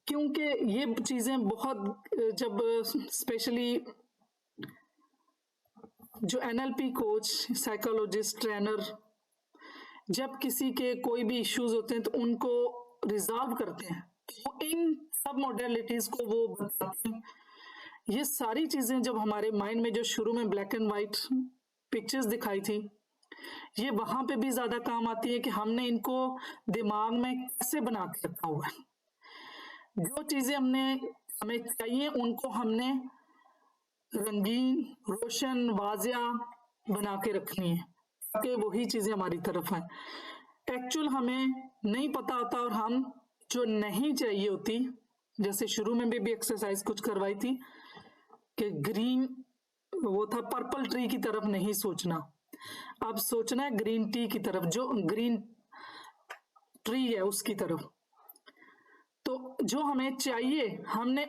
क्योंकि ये चीजें बहुत, जब स्पेशली जो एनएलपी कोच, साइकोलॉजिस्ट, ट्रेनर जब किसी के कोई भी इश्यूज होते हैं तो उनको रिजॉल्व करते हैं, तो इन सब मॉडलिटीज को वो बताते हैं। ये सारी चीजें जब हमारे माइंड में जो शुरू में ब्लैक एंड व्हाइट पिक्चर्स दिखाई थी, ये वहां पे भी ज्यादा काम आती है कि हमने इनको दिमाग में कैसे बना के रखा हुआ है। जो चीजें हमें चाहिए उनको हमने रंगीन, रोशन, वाजिया बना के रखनी है कि वही चीजें हमारी तरफ है। एक्चुअल हमें नहीं पता होता और हम जो नहीं चाहिए होती, जैसे शुरू में भी एक्सरसाइज कुछ करवाई थी कि ग्रीन वो था, पर्पल ट्री की तरफ नहीं सोचना, अब सोचना है ग्रीन टी की तरफ, जो ग्रीन ट्री है उसकी तरफ। तो जो हमें चाहिए हमने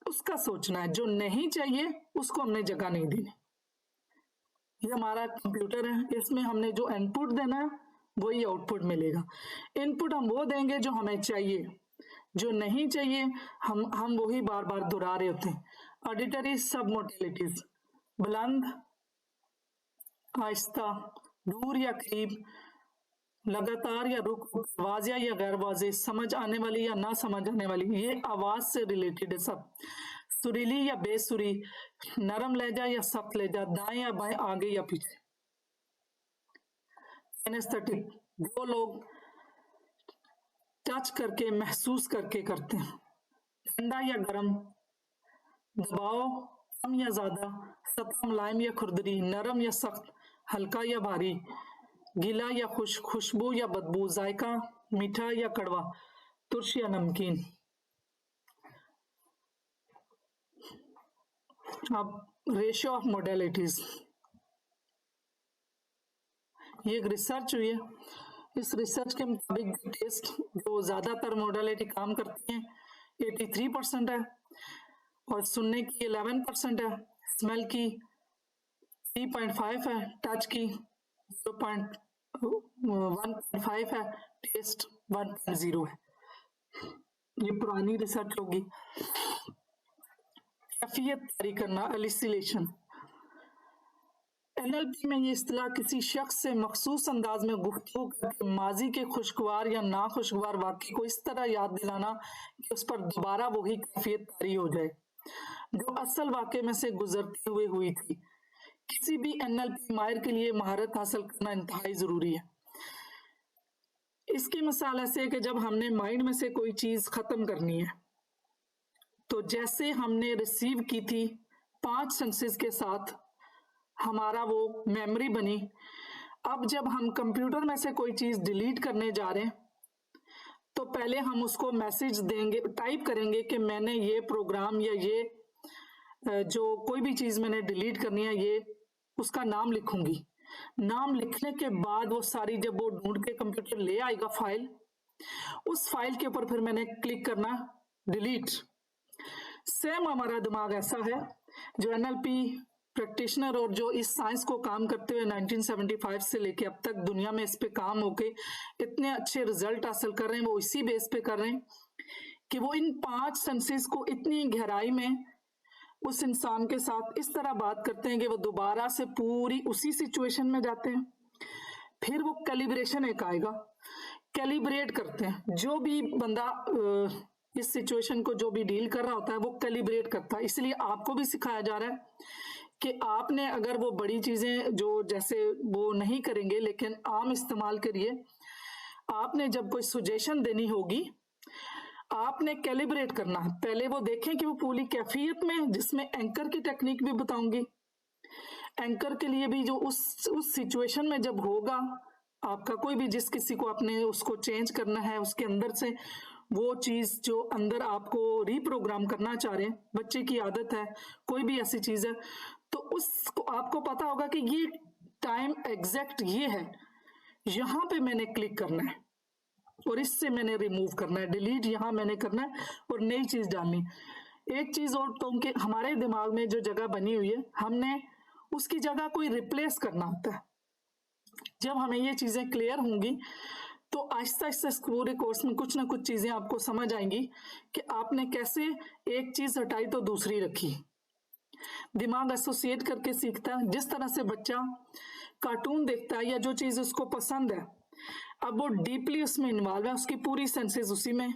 उसका सोचना है, जो नहीं चाहिए उसको हमने जगह नहीं देनी। ये हमारा कंप्यूटर है, इसमें हमने जो इनपुट देना है वही आउटपुट मिलेगा। इनपुट हम वो देंगे जो हमें चाहिए, जो नहीं चाहिए हम वही बार बार दोहरा रहे होते हैं। ऑडिटरी सब मोडेलिटीज, बुलंद, आहिस्ता, दूर या करीब, लगातार या रुक, वाजिया या गैर वाजे, समझ आने वाली या ना समझ आने वाली, ये आवाज से रिलेटेड है सब। सुरीली या बेसुरी, नरम लहजा या सख्त लहजा, दाएं या बाएं, आगे या पीछे। एनेस्थेटिक, जो लोग टच करके महसूस करके करते हैं। ठंडा या गर्म, दबाव कम या ज्यादा, सतह मुलायम या खुरदरी, नरम या सख्त, हल्का या भारी, गीला या खुशबू या बदबू, जायका मीठा या कड़वा, तुर्श या नमकीन। अब रेशियो ऑफ मोडेलिटीज, ये एक रिसर्च हुई है। इस रिसर्च के मुताबिक टेस्ट जो ज्यादातर मोडेलिटी काम करती हैं 83% है, और सुनने की 11% है, स्मेल की 3.5 है, टच की 0.15 है, टेस्ट 1.0 है। ये पुरानी रिसर्च होगी। कैफियत जारी करना, एलिसिलेशन, एनएलपी में ये इस्तिलाह किसी शख्स से मखसूस अंदाज में गुफ्तगू करके माजी के खुशगवार या नाखुशगवार वाक़े को इस तरह याद दिलाना कि उस पर दोबारा वही कैफियत तारी हो जाए जो असल वाक़े में से गुजरते हुए हुई थी। किसी भी एनएलपी माहिर के लिए महारत हासिल करना इंतहाई जरूरी है। इसकी मिसाल ऐसे है कि जब हमने माइंड में से कोई चीज खत्म करनी है, तो जैसे हमने रिसीव की थी 5 सेंसेस के साथ हमारा वो मेमोरी बनी। अब जब हम कंप्यूटर में से कोई चीज डिलीट करने जा रहे हैं, तो पहले हम उसको मैसेज देंगे, टाइप करेंगे कि मैंने ये प्रोग्राम या ये जो कोई भी चीज मैंने डिलीट करनी है, ये उसका नाम लिखूंगी। नाम लिखने के बाद वो सारी जब वो ढूंढ के कंप्यूटर ले आएगा फाइल, उस फाइल के ऊपर फिर मैंने क्लिक करना डिलीट। सेम हमारा दिमाग ऐसा है। जो एनएलपी प्रैक्टिशनर और जो इस साइंस को काम करते हुए 1975 से लेके अब तक दुनिया में इस पे काम होके इतने अच्छे रिजल्ट हासिल कर रहे हैं, वो इसी बेस पे कर रहे हैं कि वो इन 5 सेंसेस को इतनी गहराई में उस इंसान के साथ इस तरह बात करते हैं कि वो दोबारा से पूरी उसी सिचुएशन में जाते हैं। फिर वो कैलिब्रेशन एक आएगा, कैलिब्रेट करते हैं। जो भी बंदा इस सिचुएशन को जो भी डील कर रहा होता है वो कैलिब्रेट करता है। इसलिए आपको भी सिखाया जा रहा है कि आपने अगर वो बड़ी चीजें जो जैसे वो नहीं करेंगे लेकिन आम इस्तेमाल करिए। आपने जब कोई सुजेशन देनी होगी आपने कैलिब्रेट करना है। पहले वो देखें कि वो पूरी कैफियत में, जिसमें एंकर की टेक्निक भी बताऊंगी। एंकर के लिए भी जो उस सिचुएशन में जब होगा आपका कोई भी, जिस किसी को आपने उसको चेंज करना है, उसके अंदर से वो चीज जो अंदर आपको रिप्रोग्राम करना चाह रहे हैं, बच्चे की आदत है, कोई भी ऐसी चीज है, तो उसको आपको पता होगा कि ये टाइम एग्जैक्ट ये है, यहाँ पे मैंने क्लिक करना है और इससे मैंने रिमूव करना है, डिलीट यहाँ मैंने करना है और नई चीज डालनी। एक चीज और, तो उनके हमारे दिमाग में जो जगह बनी हुई है, हमने उसकी जगह कोई रिप्लेस करना होता है। जब हमें ये चीजें क्लियर होंगी तो आहिस्ता आहिस्ता इस पूरे कोर्स में कुछ ना कुछ चीजें आपको समझ आएंगी कि आपने कैसे एक चीज हटाई तो दूसरी रखी। दिमाग एसोसिएट करके सीखता है। जिस तरह से बच्चा कार्टून देखता है या जो चीज उसको पसंद है, अब वो डीपली उसमें इन्वॉल्व है, उसकी पूरी सेंसेस उसी में।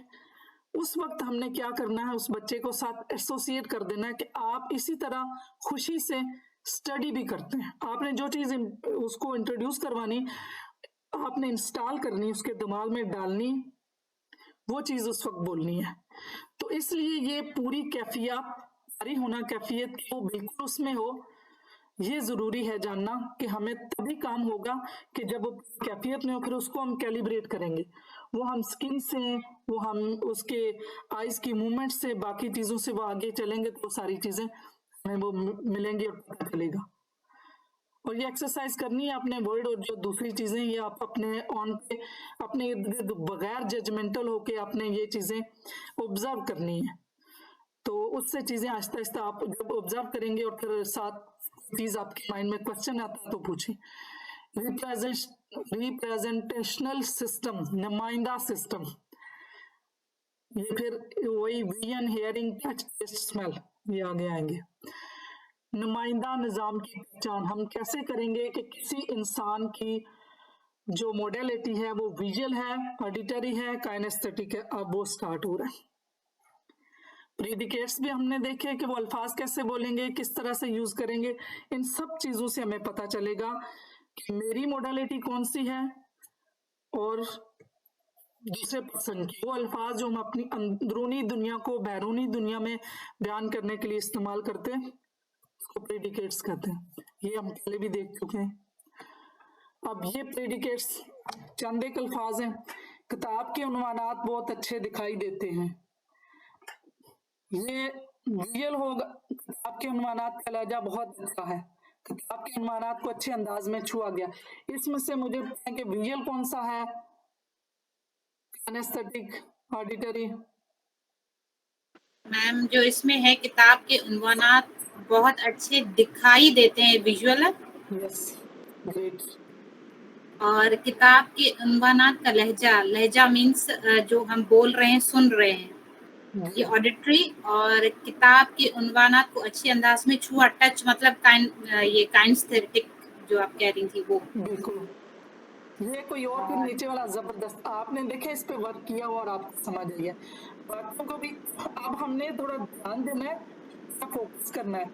उस वक्त हमने क्या करना है, उस बच्चे को साथ एसोसिएट कर देना है कि आप इसी तरह खुशी से स्टडी भी करते हैं। आपने जो चीज उसको इंट्रोड्यूस करवानी, आपने इंस्टॉल करनी, उसके दिमाग में डालनी, वो चीज उस वक्त बोलनी है। तो इसलिए ये पूरी कैफियत जारी होना, कैफियत वो बिल्कुल उसमें हो, ये जरूरी है जानना कि हमें तभी काम होगा कि जब वो कैफियत में हो, फिर उसको हम कैलिब्रेट करेंगे। वो हम स्किन से, वो हम उसके आइज की मूवमेंट से, बाकी चीजों से वो आगे चलेंगे तो सारी चीजें हमें वो मिलेंगी और पता चलेगा। और ये एक्सरसाइज करनी है अपने वर्ड और जो दूसरी चीजें, ये आप अपने ऑन पे अपने इर्द गिर्द बगैर जजमेंटल होके आपने ये चीजें ऑब्जर्व करनी है। तो उससे चीजें आहिस्ता आहिस्ता आप जब ऑब्जर्व करेंगे और फिर साथ चीज आपके माइंड में क्वेश्चन आता है तो पूछें। रिप्रेजेंटेशनल सिस्टम, नुमाइंदा सिस्टम, ये फिर वही vision, hearing, touch, taste, smell, ये आगे आएंगे। नुमाइंदा निजाम की पहचान हम कैसे करेंगे कि किसी इंसान की जो मोडेलिटी है वो विजुअल है, ऑडिटरी है, काइनेस्थेटिक है। अब वो स्टार्ट हो रहा है। प्रीडिकेट्स भी हमने देखे कि वो अल्फाज कैसे बोलेंगे, किस तरह से यूज करेंगे। इन सब चीजों से हमें पता चलेगा कि मेरी मोडेलिटी कौन सी है और दूसरे पर्सन की। वो अल्फाज जो हम अपनी अंदरूनी दुनिया को बैरूनी दुनिया में बयान करने के लिए इस्तेमाल करते हैं, उसको प्रीडिकेट्स कहते हैं। ये हम पहले भी देख चुके हैं। अब ये प्रीडिकेट्स चंद एक अल्फाज हैं। किताब के उन्वानात बहुत अच्छे दिखाई देते हैं, ये रियल होगा। किताब के उन्वानात का लहजा बहुत अच्छा है, किताब के उन्वानात को अच्छे अंदाज में छुआ गया। इसमें से मुझे बताएं कि विजुअल कौन सा है, काइनेस्थेटिक, ऑडिटरी? मैम जो इसमें है किताब के उन्वानात बहुत अच्छे दिखाई देते हैं, विजुअल है। Yes, great. और किताब के उन्वानात का लहजा मीन्स जो हम बोल रहे हैं, सुन रहे हैं, ये ऑडिटरी। और किताब के उन्वानात को अच्छे अंदाज में छुआ, टच, मतलब ये काइनेस्थेटिक जो आप कह रही थी वो। बिल्कुल। ये कोई और फिर नीचे वाला जबरदस्त, आपने देखे इस पे वर्क किया और आपको समझ आई है। बातों को भी अब हमने थोड़ा ध्यान देना है, फोकस करना है।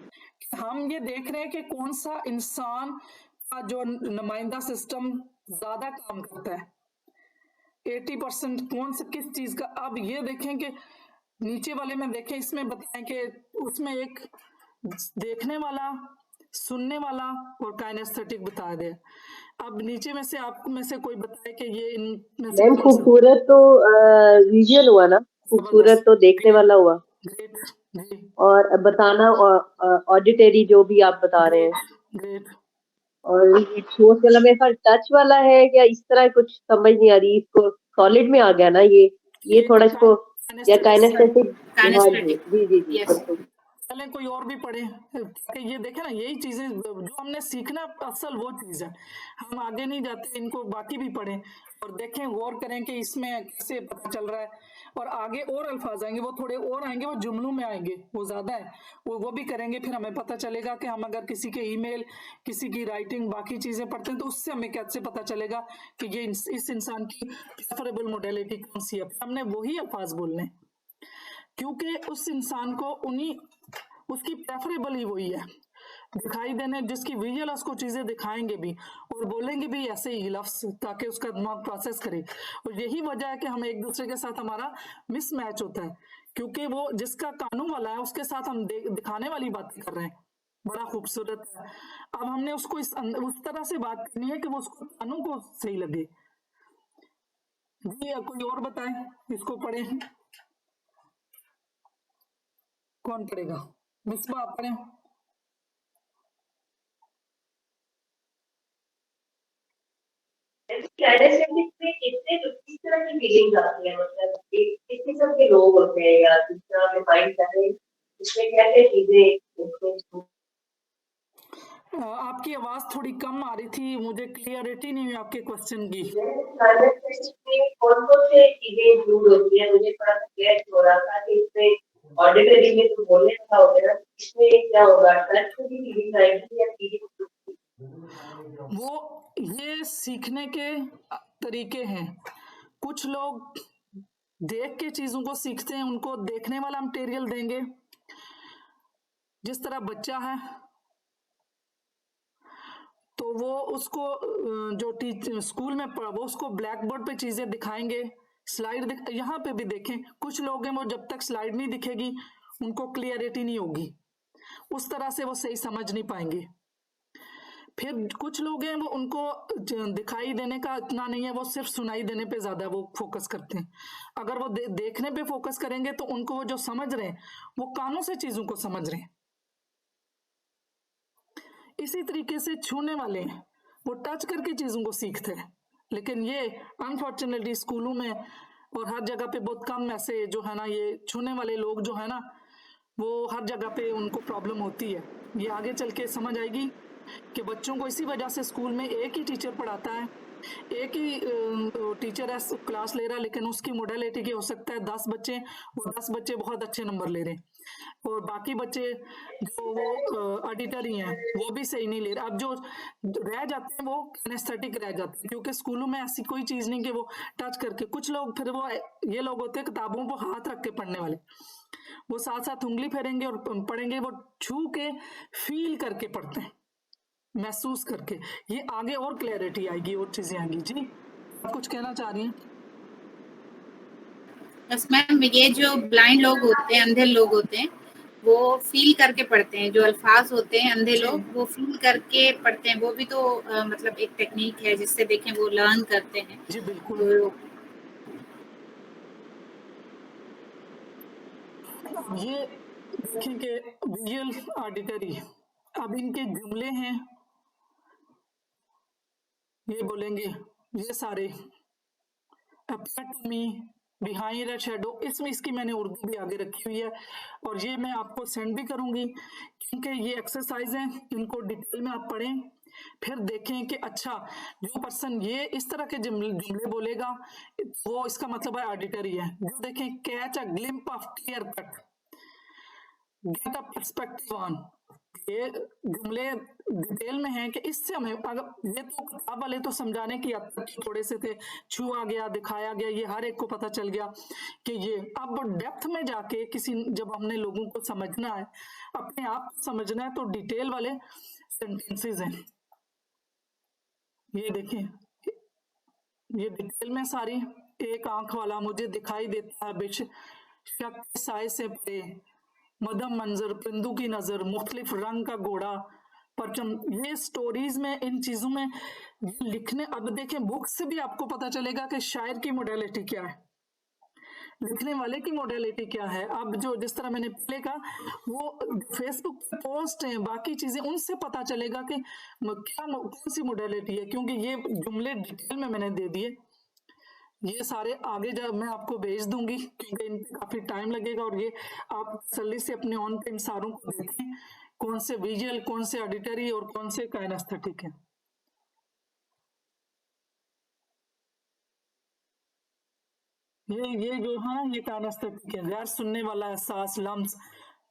हम ये देख रहे हैं कि कौन सा इंसान का जो नुमाइंदा सिस्टम ज्यादा काम करता है, 80% कौन सा किस चीज का। अब ये देखें कि नीचे वाले में देखें, इसमें बताएं कि उसमें एक देखने वाला, सुनने वाला और काइनेस्थेटिक बता दे। अब नीचे में से आप में से कोई बताए कि ये इनमें से मैम खूबसूरत तो विजुअल हुआ ना, खूबसूरत तो देखने वाला हुआ, ग्रेट जी, और बताना ऑडिटरी जो भी आप बता रहे हैं। ग्रेट। और ये ठोस वाला मेरे ख्याल टच वाला है या इस तरह कुछ समझ नहीं आ रही, इसको सॉलिड में आ गया ना ये थोड़ा इसको, या काइनेस्थेटिक। काइनेस्थेटिक, जी जी जी यस। बिल्कुल। चले कोई और भी पढ़े कि ये देखे ना, यही चीजें जो हमने सीखना असल वो चीज है। हम आगे नहीं जाते, इनको बाकी भी पढ़ें और देखें, गौर करें कि इसमें कैसे पता चल रहा है। और आगे और अल्फाज आएंगे, वो थोड़े और आएंगे, वो जुमलों में आएंगे, वो ज्यादा है, वो भी करेंगे। फिर हमें पता चलेगा कि हम अगर किसी के ईमेल, किसी की राइटिंग, बाकी चीजें पढ़ते हैं तो उससे हमें कैसे पता चलेगा कि ये इस इंसान की प्रेफरेबल मोडेलिटी कौन सी है। हमने वही अल्फाज बोलने हैं, क्योंकि उस इंसान को उसकी प्रेफरेबल ही वही है दिखाई देने, जिसकी विजुअल उसको चीजें दिखाएंगे भी और बोलेंगे भी ऐसे ही लफ्ज, ताकि उसका दिमाग प्रोसेस करे। और यही वजह है कि हम एक दूसरे के साथ हमारा मिसमैच होता है, क्योंकि वो जिसका कानून वाला है उसके साथ हम दिखाने वाली बातें कर रहे हैं। बड़ा खूबसूरत है। अब हमने उसको उस तरह से बात करनी है कि वो उसको कानून को सही लगे। जी कोई और बताए, इसको पढ़े, कौन पढ़ेगा? मिसबा आप पढ़े। कैडेसेटिक में किस तरह की फीलिंग्स आती है, मतलब किस किस्म के लोग होते हैं या किस तरह के माइंड करें, इसमें क्या क्या चीजें? आपकी आवाज थोड़ी कम आ रही थी, मुझे क्लियरिटी नहीं हुई आपके क्वेश्चन की। कौन कौन से चीजें इंक्लूड होती है, मुझे थोड़ा सा क्लियर हो रहा था कि इसमें ऑडिटरी में तो बोलने का होगा, इसमें क्या होगा, टच की फीलिंग आएगी या फीलिंग? वो ये सीखने के तरीके हैं। कुछ लोग देख के चीजों को सीखते हैं, उनको देखने वाला मटेरियल देंगे। जिस तरह बच्चा है तो वो उसको जो स्कूल में वो उसको ब्लैक बोर्ड पे चीजें दिखाएंगे, स्लाइड यहाँ पे भी देखें, कुछ लोग हैं वो जब तक स्लाइड नहीं दिखेगी उनको क्लियरिटी नहीं होगी, उस तरह से वो सही समझ नहीं पाएंगे। फिर कुछ लोग हैं वो उनको दिखाई देने का इतना नहीं है, वो सिर्फ सुनाई देने पे ज्यादा वो फोकस करते हैं। अगर वो देखने पे फोकस करेंगे तो उनको वो जो समझ रहे हैं वो कानों से चीजों को समझ रहे हैं। इसी तरीके से छूने वाले हैं, वो टच करके चीजों को सीखते हैं। लेकिन ये अनफॉर्चुनेटली स्कूलों में और हर जगह पे बहुत कम ऐसे जो है ना, ये छूने वाले लोग जो है ना, वो हर जगह पे उनको प्रॉब्लम होती है। ये आगे चल के समझ आएगी कि बच्चों को इसी वजह से स्कूल में एक ही टीचर पढ़ाता है, एक ही टीचर है क्लास ले रहा है, लेकिन उसकी मोडेलिटी क्या हो सकता है 10 बच्चे, वो 10 बच्चे बहुत अच्छे नंबर ले रहे हैं और बाकी बच्चे जो वो ऑडिटरी हैं वो भी सही नहीं ले रहे। अब जो रह जाते हैं वो किनेस्थेटिक रह जाते हैं, क्योंकि स्कूलों में ऐसी कोई चीज नहीं कि वो टच करके। कुछ लोग फिर वो ये लोग होते हैं किताबों को हाथ रख के पढ़ने वाले, वो साथ साथ उंगली फेरेंगे और पढ़ेंगे, वो छू के फील करके पढ़ते हैं, महसूस करके। ये आगे और क्लैरिटी आएगी और चीजें आएगी। जी आप कुछ कहना चाह रही हैं? बस मैम, ये जो ब्लाइंड लोग होते हैं, अंधे लोग होते हैं, वो फील करके पढ़ते हैं। जो अल्फाज होते हैं, अंधे लोग वो फील करके पढ़ते हैं। वो भी तो मतलब एक टेक्निक है जिससे देखें वो लर्न करते हैं। जी बिल्कुल। तो ये देखें कि विजुअल ऑडिटरी, अब इनके जुमले हैं, ये बोलेंगे ये सारे appear to me, behind a shadow, इसमें इसकी मैंने उर्दू भी आगे रखी हुई है और ये मैं आपको सेंड भी करूंगी, क्योंकि ये एक्सरसाइज है, इनको डिटेल में आप पढ़ें, फिर देखें कि अच्छा जो पर्सन ये इस तरह के जुमले बोलेगा वो इसका मतलब है ऑडिटरी है। जो देखें catch a glimpse of clear cut, get a perspective on, ये जुमले डिटेल में हैं कि इससे हमें, अगर ये तो किताब वाले तो समझाने की थोड़े से थे, छुआ गया, दिखाया गया, ये हर एक को पता चल गया कि ये। अब डेप्थ में जाके जब हमने लोगों को समझना है, अपने आप समझना है, तो डिटेल वाले सेंटेंसेस हैं, ये देखें, ये डिटेल में सारी। एक आंख वाला मुझे दिखाई देता है बेशक साए से परे, मदम मंजर, पिंदू की नजर, मुख्तलिफ रंग का घोड़ा, परचम, ये स्टोरीज में, इन चीजों में लिखने। अब देखें बुक से भी आपको पता चलेगा कि शायर की मोडेलिटी क्या है, लिखने वाले की मोडेलिटी क्या है। अब जो जिस तरह मैंने पहले कहा, वो फेसबुक पे पोस्ट है, बाकी चीजें, उनसे पता चलेगा कि क्या कौन सी मोडेलिटी है, क्योंकि ये जुमले डिटेल में मैंने दे दिए। ये सारे आगे जब मैं आपको भेज दूंगी क्योंकि इन पे काफी टाइम लगेगा, और ये आप तसल्ली से अपने ऑन पे इन सारों को देखें, कौन से विजुअल, कौन से ऑडिटरी और कौन से काइनेस्थेटिक है। ये जो है ये काइनेस्थेटिक है, गैर सुनने वाला एहसास, लम्स,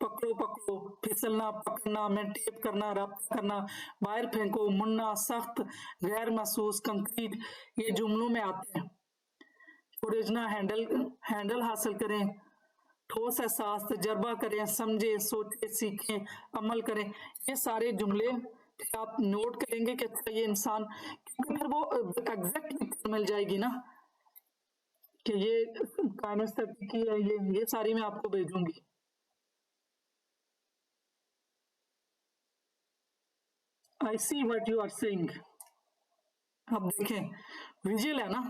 पकड़ो पकड़ो, फिसलना, पकड़ना, में टेप करना, रब्त करना, बाहर फेंको, मुड़ना, सख्त, गैर महसूस, कंक्रीट, ये जुमलों में आते हैं। ओरिजिनल हैंडल हासिल करें, ठोस एहसास, तजर्बा करें, समझे, सोचे, सीखें, अमल करें, ये सारे जुमले फिर आप नोट करेंगे कि अच्छा ये इंसान, क्योंकि फिर वो एग्जैक्ट मिल जाएगी ना कि ये काइनेस्थेटिक की है, ये सारी मैं आपको भेजूंगी। I see what you are saying. अब देखें विजुअल है ना,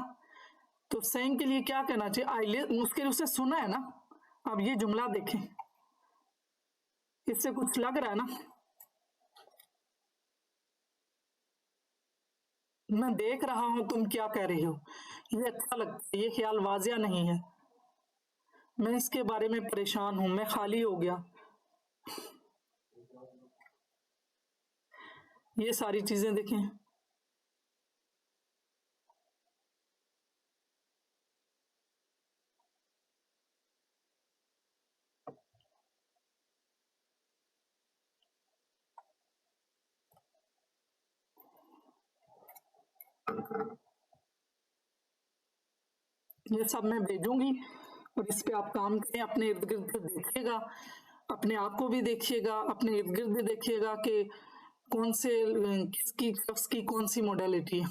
तो सेइंग के लिए क्या कहना चाहिए, आई उसके उसे सुना है ना। अब ये जुमला देखें, इससे कुछ लग रहा है ना, मैं देख रहा हूं तुम क्या कह रही हो, ये अच्छा लगता है, ये ख्याल वाजिया नहीं है, मैं इसके बारे में परेशान हूं, मैं खाली हो गया, ये सारी चीजें देखें। ये सब मैं भेजूंगी और इस पे आप काम करें, अपने इर्द गिर्द देखिएगा, अपने आप को भी देखिएगा, अपने इर्द गिर्द देखिएगा कि कौन से किसकी शख्स की कौन सी मॉडलिटी है।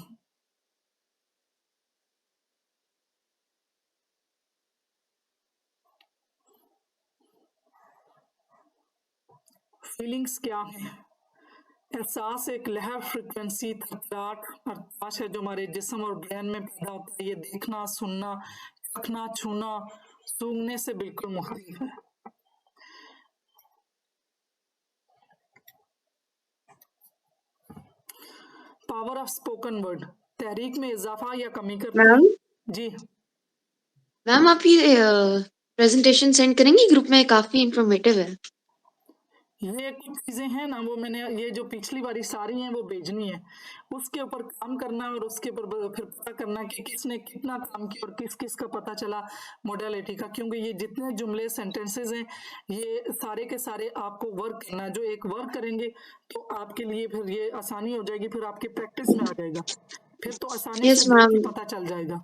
फीलिंग्स क्या है, एहसास एक लहर, फ्रिक्वेंसी, थरथराहट, प्रकाश है जो हमारे जिस्म और ब्रेन में पैदा होता है। ये देखना, सुनना, चखना, छूना, सूंघने से बिल्कुल मुख्तलिफ है। पावर ऑफ स्पोकन वर्ड, तहरीक में इजाफा या कमी करती है। मैम जी मैम आप ये प्रेजेंटेशन सेंड करेंगी ग्रुप में, काफी इंफॉर्मेटिव है। ये कुछ चीजें हैं ना, वो मैंने ये जो पिछली वाली सारी हैं वो भेजनी है, उसके ऊपर काम करना और उसके ऊपर फिर पता करना कि किसने कितना काम किया और किस किस का पता चला मॉडलिटी का, क्योंकि ये जितने जुमले सेंटेंसेस हैं ये सारे के सारे आपको वर्क करना है। जो एक वर्क करेंगे तो आपके लिए फिर ये आसानी हो जाएगी, फिर आपकी प्रैक्टिस में आ जाएगा, फिर तो आसानी यस से देख के मैम, पता चल जाएगा।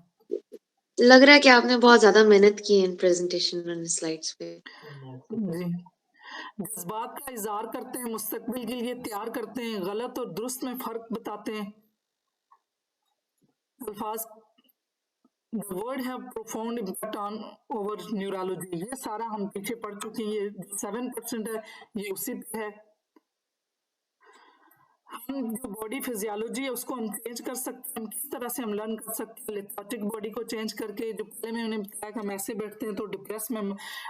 लग रहा है कि आपने बहुत ज्यादा मेहनत की है इन प्रेजेंटेशन और स्लाइड्स पे। जी, जज्बात का इजहार करते हैं, मुस्तकबिल के लिए तैयार करते हैं, गलत और दुरुस्त में फर्क बताते हैं, अल्फाज, the word have profound impact on over neurology, ये सारा हम पीछे पढ़ चुके हैं, ये 7% है, ये उसी पे है। हम जो बॉडी फिजियोलॉजी है उसको हम चेंज कर सकते हैं, हम किस तरह से हम लर्न कर सकते हैं लेथार्जिक बॉडी को चेंज करके, जो पहले मैंने बताया कि हम ऐसे बैठते हैं तो डिप्रेस में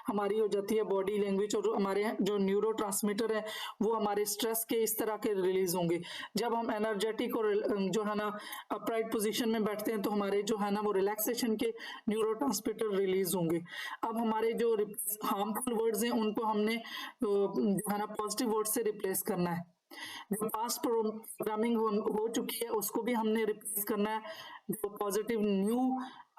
हमारी हो जाती है बॉडी लैंग्वेज, और हमारे जो न्यूरो ट्रांसमीटर है वो हमारे स्ट्रेस के इस तरह के रिलीज होंगे। जब हम एनर्जेटिक और जो है ना अपराइट पोजिशन में बैठते हैं तो हमारे जो है ना वो रिलैक्सेशन के न्यूरो ट्रांसमीटर रिलीज होंगे। अब हमारे जो हार्मफुल वर्ड्स हैं उनको हमने जो है ना पॉजिटिव वर्ड से रिप्लेस करना है, जो पास्ट प्रोग्रामिंग हो चुकी है उसको भी हमने रिप्लेस करना है, जो पॉजिटिव न्यू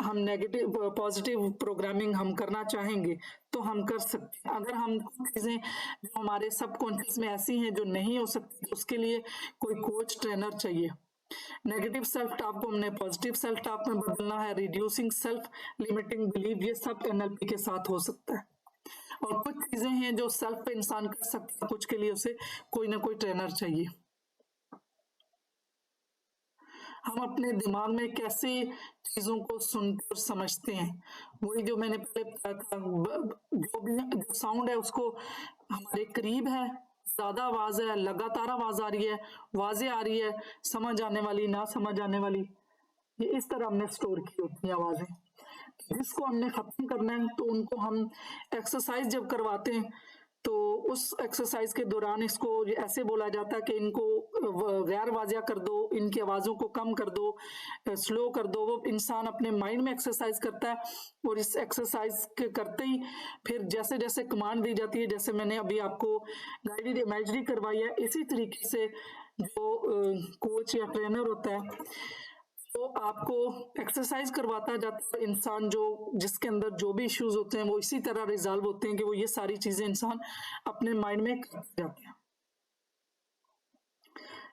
हम नेगेटिव पॉजिटिव प्रोग्रामिंग हम करना चाहेंगे तो हम कर सकते हैं। अगर हम चीजें जो हमारे सबकॉन्शियस में ऐसी हैं जो नहीं हो सकती तो उसके लिए कोई कोच ट्रेनर चाहिए। नेगेटिव सेल्फ टॉक को हमने पॉजिटिव सेल्फ टॉक में बदलना है, रिड्यूसिंग सेल्फ लिमिटिंग बिलीव, ये सब एनएलपी के साथ हो सकता है। और कुछ चीजें हैं जो सेल्फ पे इंसान कर सकता है, कुछ के लिए उसे कोई ना कोई ट्रेनर चाहिए। हम अपने दिमाग में कैसे चीजों को सुनते और समझते हैं, वही जो मैंने पहले बताया था, जो भी जो साउंड है उसको हमारे करीब है, ज्यादा आवाज है, लगातार आवाज आ रही है, वाजे आ रही है, समझ आने वाली, ना समझ आने वाली, ये इस तरह हमने स्टोर की होती है आवाजें। जिसको हमने खत्म करना है तो उनको हम एक्सरसाइज जब करवाते हैं तो उस एक्सरसाइज के दौरान इसको ऐसे बोला जाता है कि इनको गैर वाजिया कर दो, इनकी आवाज़ों को कम कर दो, स्लो कर दो। वो इंसान अपने माइंड में एक्सरसाइज करता है और इस एक्सरसाइज के करते ही फिर जैसे जैसे कमांड दी जाती है, जैसे मैंने अभी आपको गाइडेड इमेजरी करवाई है, इसी तरीके से जो कोच या ट्रेनर होता है तो आपको एक्सरसाइज करवाता जाता है। इंसान जो जिसके अंदर जो भी इश्यूज होते हैं वो इसी तरह रिजॉल्व होते हैं कि वो ये सारी चीजें इंसान अपने माइंड में करते जाते हैं।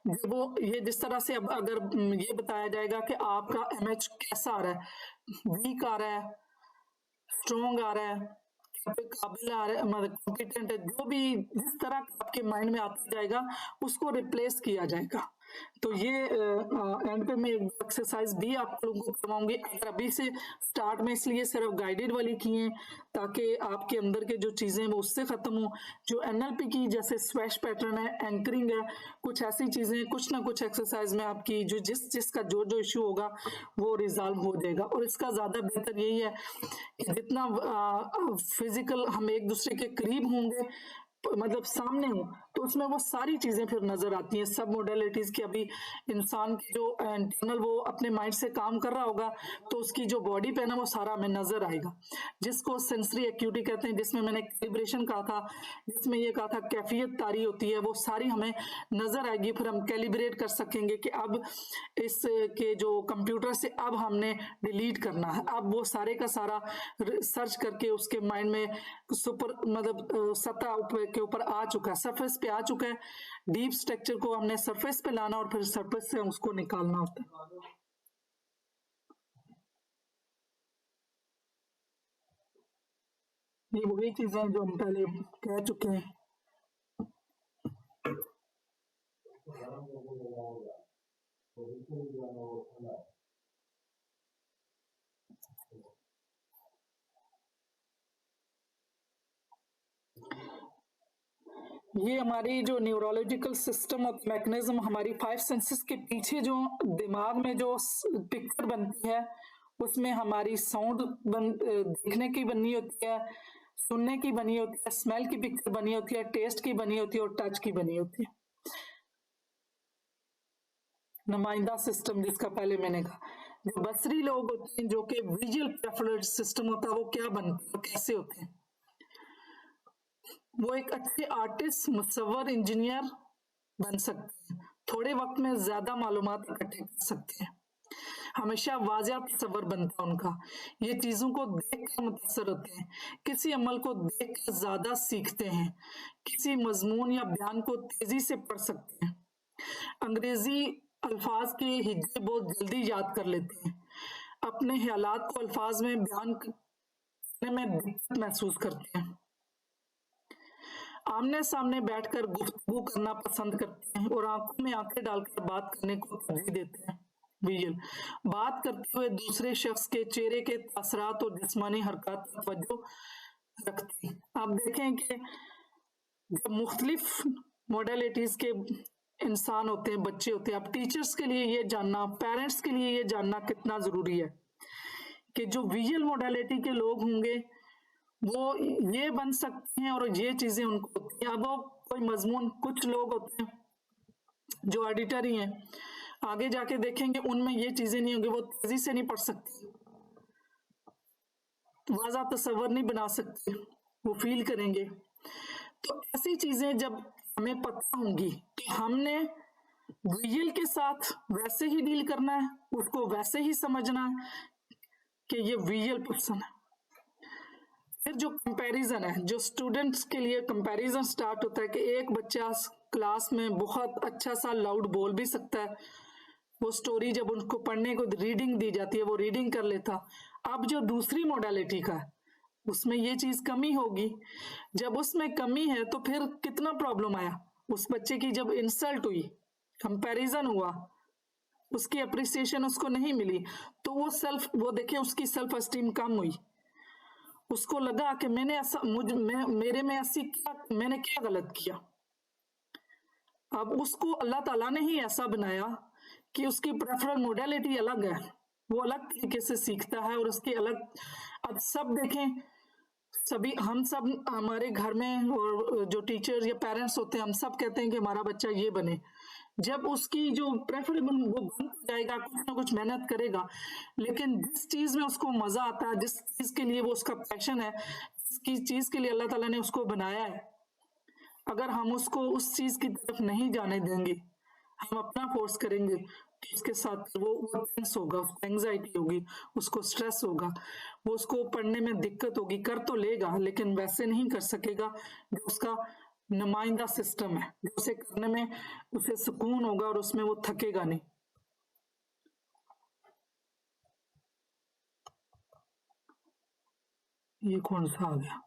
जब वो ये जिस तरह से अब अगर ये बताया जाएगा कि आपका एमएच कैसा आ रहा है, वीक आ रहा है, स्ट्रॉन्ग आ रहा है, काबिल आ रहा है, मतलब कॉम्पिटेंट है, जो भी जिस तरह आपके माइंड में आता जाएगा उसको रिप्लेस किया जाएगा। तो ये एंड पे मैं एक एक्सरसाइज भी आप लोगों को करवाऊंगी। अगर अभी से स्टार्ट में इसलिए सिर्फ गाइडेड वाली की हैं ताकि आपके अंदर के जो चीजें वो उससे खत्म हो। जो एनएलपी की जैसे स्वेश पैटर्न है, एंकरिंग है, कुछ ऐसी चीजें कुछ ना कुछ एक्सरसाइज में आपकी जो जिसका जो इश्यू होगा वो रिजॉल्व हो जाएगा। और इसका ज्यादा बेहतर यही है कि जितना फिजिकल हम एक दूसरे के करीब होंगे, मतलब सामने हो, तो उसमें वो सारी चीजें फिर नजर आती हैं। सब मोडेलिटीज की अभी इंसान की जो इंटरनल वो अपने माइंड से काम कर रहा होगा तो उसकी जो बॉडी पे ना वो सारा हमें नजर आएगा, जिसको सेंसरी एक्यूटी कहते हैं, जिसमें मैंने कैलिब्रेशन कहा था, जिसमें ये कहा था कैफियत तारी होती है, वो सारी हमें नजर आएगी। फिर हम कैलिब्रेट कर सकेंगे कि अब इसके जो कंप्यूटर से अब हमने डिलीट करना है। अब वो सारे का सारा सर्च करके उसके माइंड में सुपर मतलब सतह के ऊपर आ चुका है, सरफेस पे आ चुका है। डीप स्ट्रक्चर को हमने सरफेस पे लाना और फिर सरफेस से उसको निकालना होता है। ये वही चीजें जो हम पहले कह चुके हैं। ये हमारी जो न्यूरोलॉजिकल सिस्टम और मैकेनिज्म, हमारी 5 सेंसेस के पीछे जो दिमाग में जो पिक्चर बनती है उसमें हमारी साउंड देखने की बनी होती है, सुनने की बनी होती है, स्मेल की पिक्चर बनी होती है, टेस्ट की बनी होती है और टच की बनी होती है। नुमाइंदा सिस्टम जिसका पहले मैंने कहा, जो बसरी लोग होते हैं जो कि विजुअल प्रेफरेंस सिस्टम होता है, वो क्या बनते हैं, कैसे होते हैं? वो एक अच्छे आर्टिस्ट, मुसव्वर, इंजीनियर बन सकते हैं, थोड़े वक्त में ज्यादा मालूमात इकट्ठे कर सकते हैं, हमेशा वाजिया तस्वर बनता है उनका, ये चीजों को देखकर मुतासर होते हैं, किसी अमल को देखकर ज्यादा सीखते हैं, किसी मजमून या बयान को तेजी से पढ़ सकते हैं, अंग्रेजी अल्फाज के हिज्जे बहुत जल्दी याद कर लेते हैं, अपने ख्यालात को अल्फाज में बयान करने में दिक्कत महसूस करते हैं, आमने सामने बैठकर गुफ्तगू करना पसंद करते हैं और आंखों में आंखें डालकर बात करने को तरजीह देते हैं। विजुअल बात करते हुए दूसरे शख्स के चेहरे के तासरात और जिस्मानी हरकत पर तवज्जो रखते हैं। आप देखें कि जब मुख्तलिफ मॉडलिटीज के इंसान होते हैं, बच्चे होते हैं, अब टीचर्स के लिए ये जानना, पेरेंट्स के लिए ये जानना कितना जरूरी है कि जो विजुअल मॉडलिटी के लोग होंगे वो ये बन सकते हैं और ये चीजें उनको होती हैं। अब वो कोई मजमून, कुछ लोग होते हैं जो एडिटर ही हैं, आगे जाके देखेंगे उनमें ये चीजें नहीं होंगी, वो तेजी से नहीं पढ़ सकते, वाज़ा तस्वर नहीं बना सकते, वो फील करेंगे। तो ऐसी चीजें जब हमें पता होंगी तो हमने विजुअल के साथ वैसे ही डील करना है, उसको वैसे ही समझना है कि ये विजुअल पर्सन है। फिर जो कंपैरिजन है, जो स्टूडेंट्स के लिए कंपैरिजन स्टार्ट होता है कि एक बच्चा क्लास में बहुत अच्छा सा लाउड बोल भी सकता है, वो स्टोरी जब उनको पढ़ने को रीडिंग दी जाती है वो रीडिंग कर लेता। अब जो दूसरी मॉडलिटी का है उसमें ये चीज कमी होगी, जब उसमें कमी है तो फिर कितना प्रॉब्लम आया उस बच्चे की, जब इंसल्ट हुई, कंपैरिजन हुआ, उसकी अप्रिसिएशन उसको नहीं मिली, तो वो देखें उसकी सेल्फ एस्टीम कम हुई, उसको लगा कि मैंने ऐसा मेरे में ऐसी मैंने क्या गलत किया। अब उसको अल्लाह ताला ने ही ऐसा बनाया कि उसकी प्रेफरल मॉडलिटी अलग है, वो अलग तरीके से सीखता है और उसकी अलग। अब सब देखें सभी हम सब हमारे घर में और जो टीचर या पेरेंट्स होते हैं हम सब कहते हैं कि हमारा बच्चा ये बने। जब उसकी जो प्रेफरेबल वो बन जाएगा, कुछ ना कुछ मेहनत करेगा, लेकिन जिस चीज में उसको मजा आता है, जिस चीज के लिए वो उसका पैशन है, जिस चीज के लिए अल्लाह ताला ने उसको बनाया है, अगर हम उसको उस चीज की तरफ नहीं जाने देंगे, हम अपना फोर्स करेंगे, तो उसके साथ वो टेंस होगा, उसको एंग्जाइटी होगी, उसको स्ट्रेस होगा, वो उसको पढ़ने में दिक्कत होगी, कर तो लेगा लेकिन वैसे नहीं कर सकेगा जो उसका नुमाइंदा सिस्टम है, जो उसे करने में उसे सुकून होगा और उसमें वो थकेगा नहीं। ये कौन सा आ गया?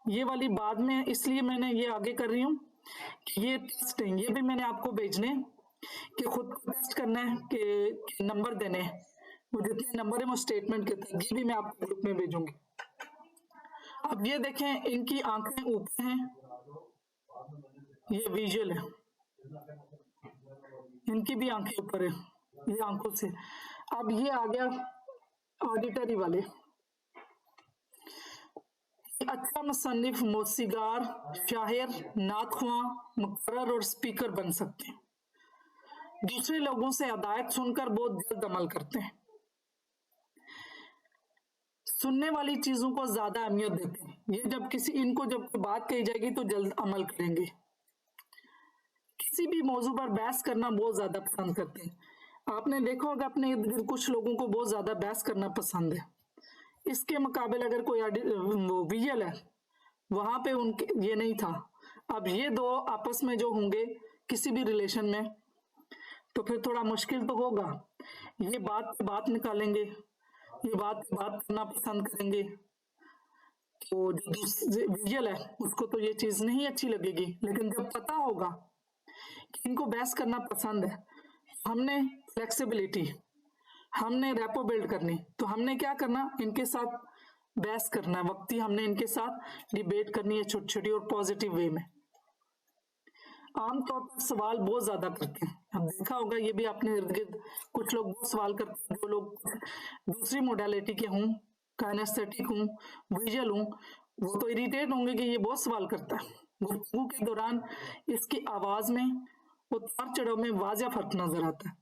ये वाली बाद में इसलिए मैंने ये आगे कर रही हूँ कि ये टेस्ट है, ये भी मैंने आपको भेजने कि खुद को टेस्ट करना है कि नंबर देने हैं, वो जितने नंबर है वो स्टेटमेंट के तहत, ये भी मैं आपको ग्रुप में भेजूंगी। अब ये देखें, इनकी आंखें ऊपर हैं, ये विजुअल है, इनकी भी आंखें ऊपर है, ये आंखों से। अब ये आ गया ऑडिटरी वाले। अच्छा मुसन्निफ, मौसीगार, शायर, नातख्वां, मुकर्रर और स्पीकर बन सकते हैं। दूसरे लोगों से हिदायत सुनकर बहुत जल्द अमल करते हैं। सुनने वाली चीजों को ज्यादा अहमियत देते हैं। ये जब इनको जब बात कही जाएगी तो जल्द अमल करेंगे। किसी भी मौजू पर बहस करना बहुत ज्यादा पसंद करते हैं। आपने देखा होगा अपने इर्द गिर्द कुछ लोगों को बहुत ज्यादा बहस करना पसंद है। इसके मुकाबले अगर कोई विजुअल है, वहां पे उनके ये नहीं था। अब ये दो आपस में जो होंगे किसी भी रिलेशन में, तो फिर थोड़ा मुश्किल तो होगा। ये बात निकालेंगे, ये बात करना पसंद करेंगे, तो जो विजुअल है उसको तो ये चीज नहीं अच्छी लगेगी। लेकिन जब पता होगा कि इनको बहस करना पसंद है, हमने फ्लेक्सिबिलिटी, हमने रेपो बिल्ड करनी, तो हमने क्या करना, इनके साथ बहस करना है, वक्ती हमने इनके साथ डिबेट करनी है, छोटी छोटी और पॉजिटिव वे में। आमतौर पर सवाल बहुत ज्यादा करते हैं। अब देखा होगा, ये भी अपने इर्द गिर्द कुछ लोग बहुत सवाल करते हैं। जो लोग दूसरी मोडालिटी के हों, काइनेस्थेटिक हूँ, विजुअल हूँ, वो तो इरिटेट होंगे कि ये बहुत सवाल करता है। गुफ्तगू के दौरान इसकी आवाज में, उतार चढ़ाव में वाज़ेह फर्क नजर आता है।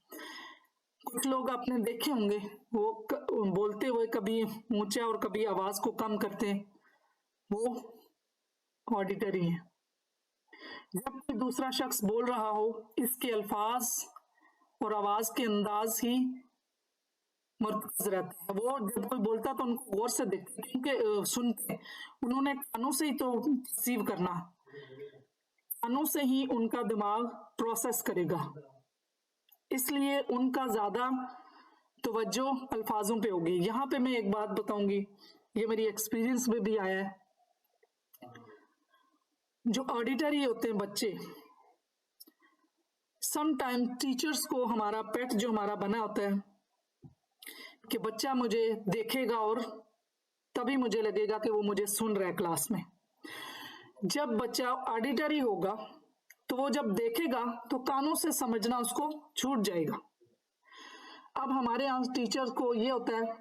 कुछ लोग आपने देखे होंगे, वो बोलते हुए कभी ऊंचा और कभी आवाज को कम करते हैं, वो ऑडिटरी है। जब कोई दूसरा शख्स बोल रहा हो, इसके अल्फाज और आवाज के अंदाज ही मरकज रहता है। वो जब कोई बोलता तो उनको गौर से देखते, क्योंकि सुनते, उन्होंने कानों से ही तो रिसीव करना, कानों से ही उनका दिमाग प्रोसेस करेगा, इसलिए उनका ज्यादा तवज्जो अल्फाजों पे होगी। यहाँ पे मैं एक बात बताऊंगी, ये मेरी एक्सपीरियंस में भी आया है। जो ऑडिटरी होते हैं बच्चे, सम टाइम टीचर्स को, हमारा पेट जो हमारा बना होता है कि बच्चा मुझे देखेगा और तभी मुझे लगेगा कि वो मुझे सुन रहा है क्लास में। जब बच्चा ऑडिटरी होगा तो वो जब देखेगा तो कानों से समझना उसको छूट जाएगा। अब हमारे यहाँ टीचर को ये होता है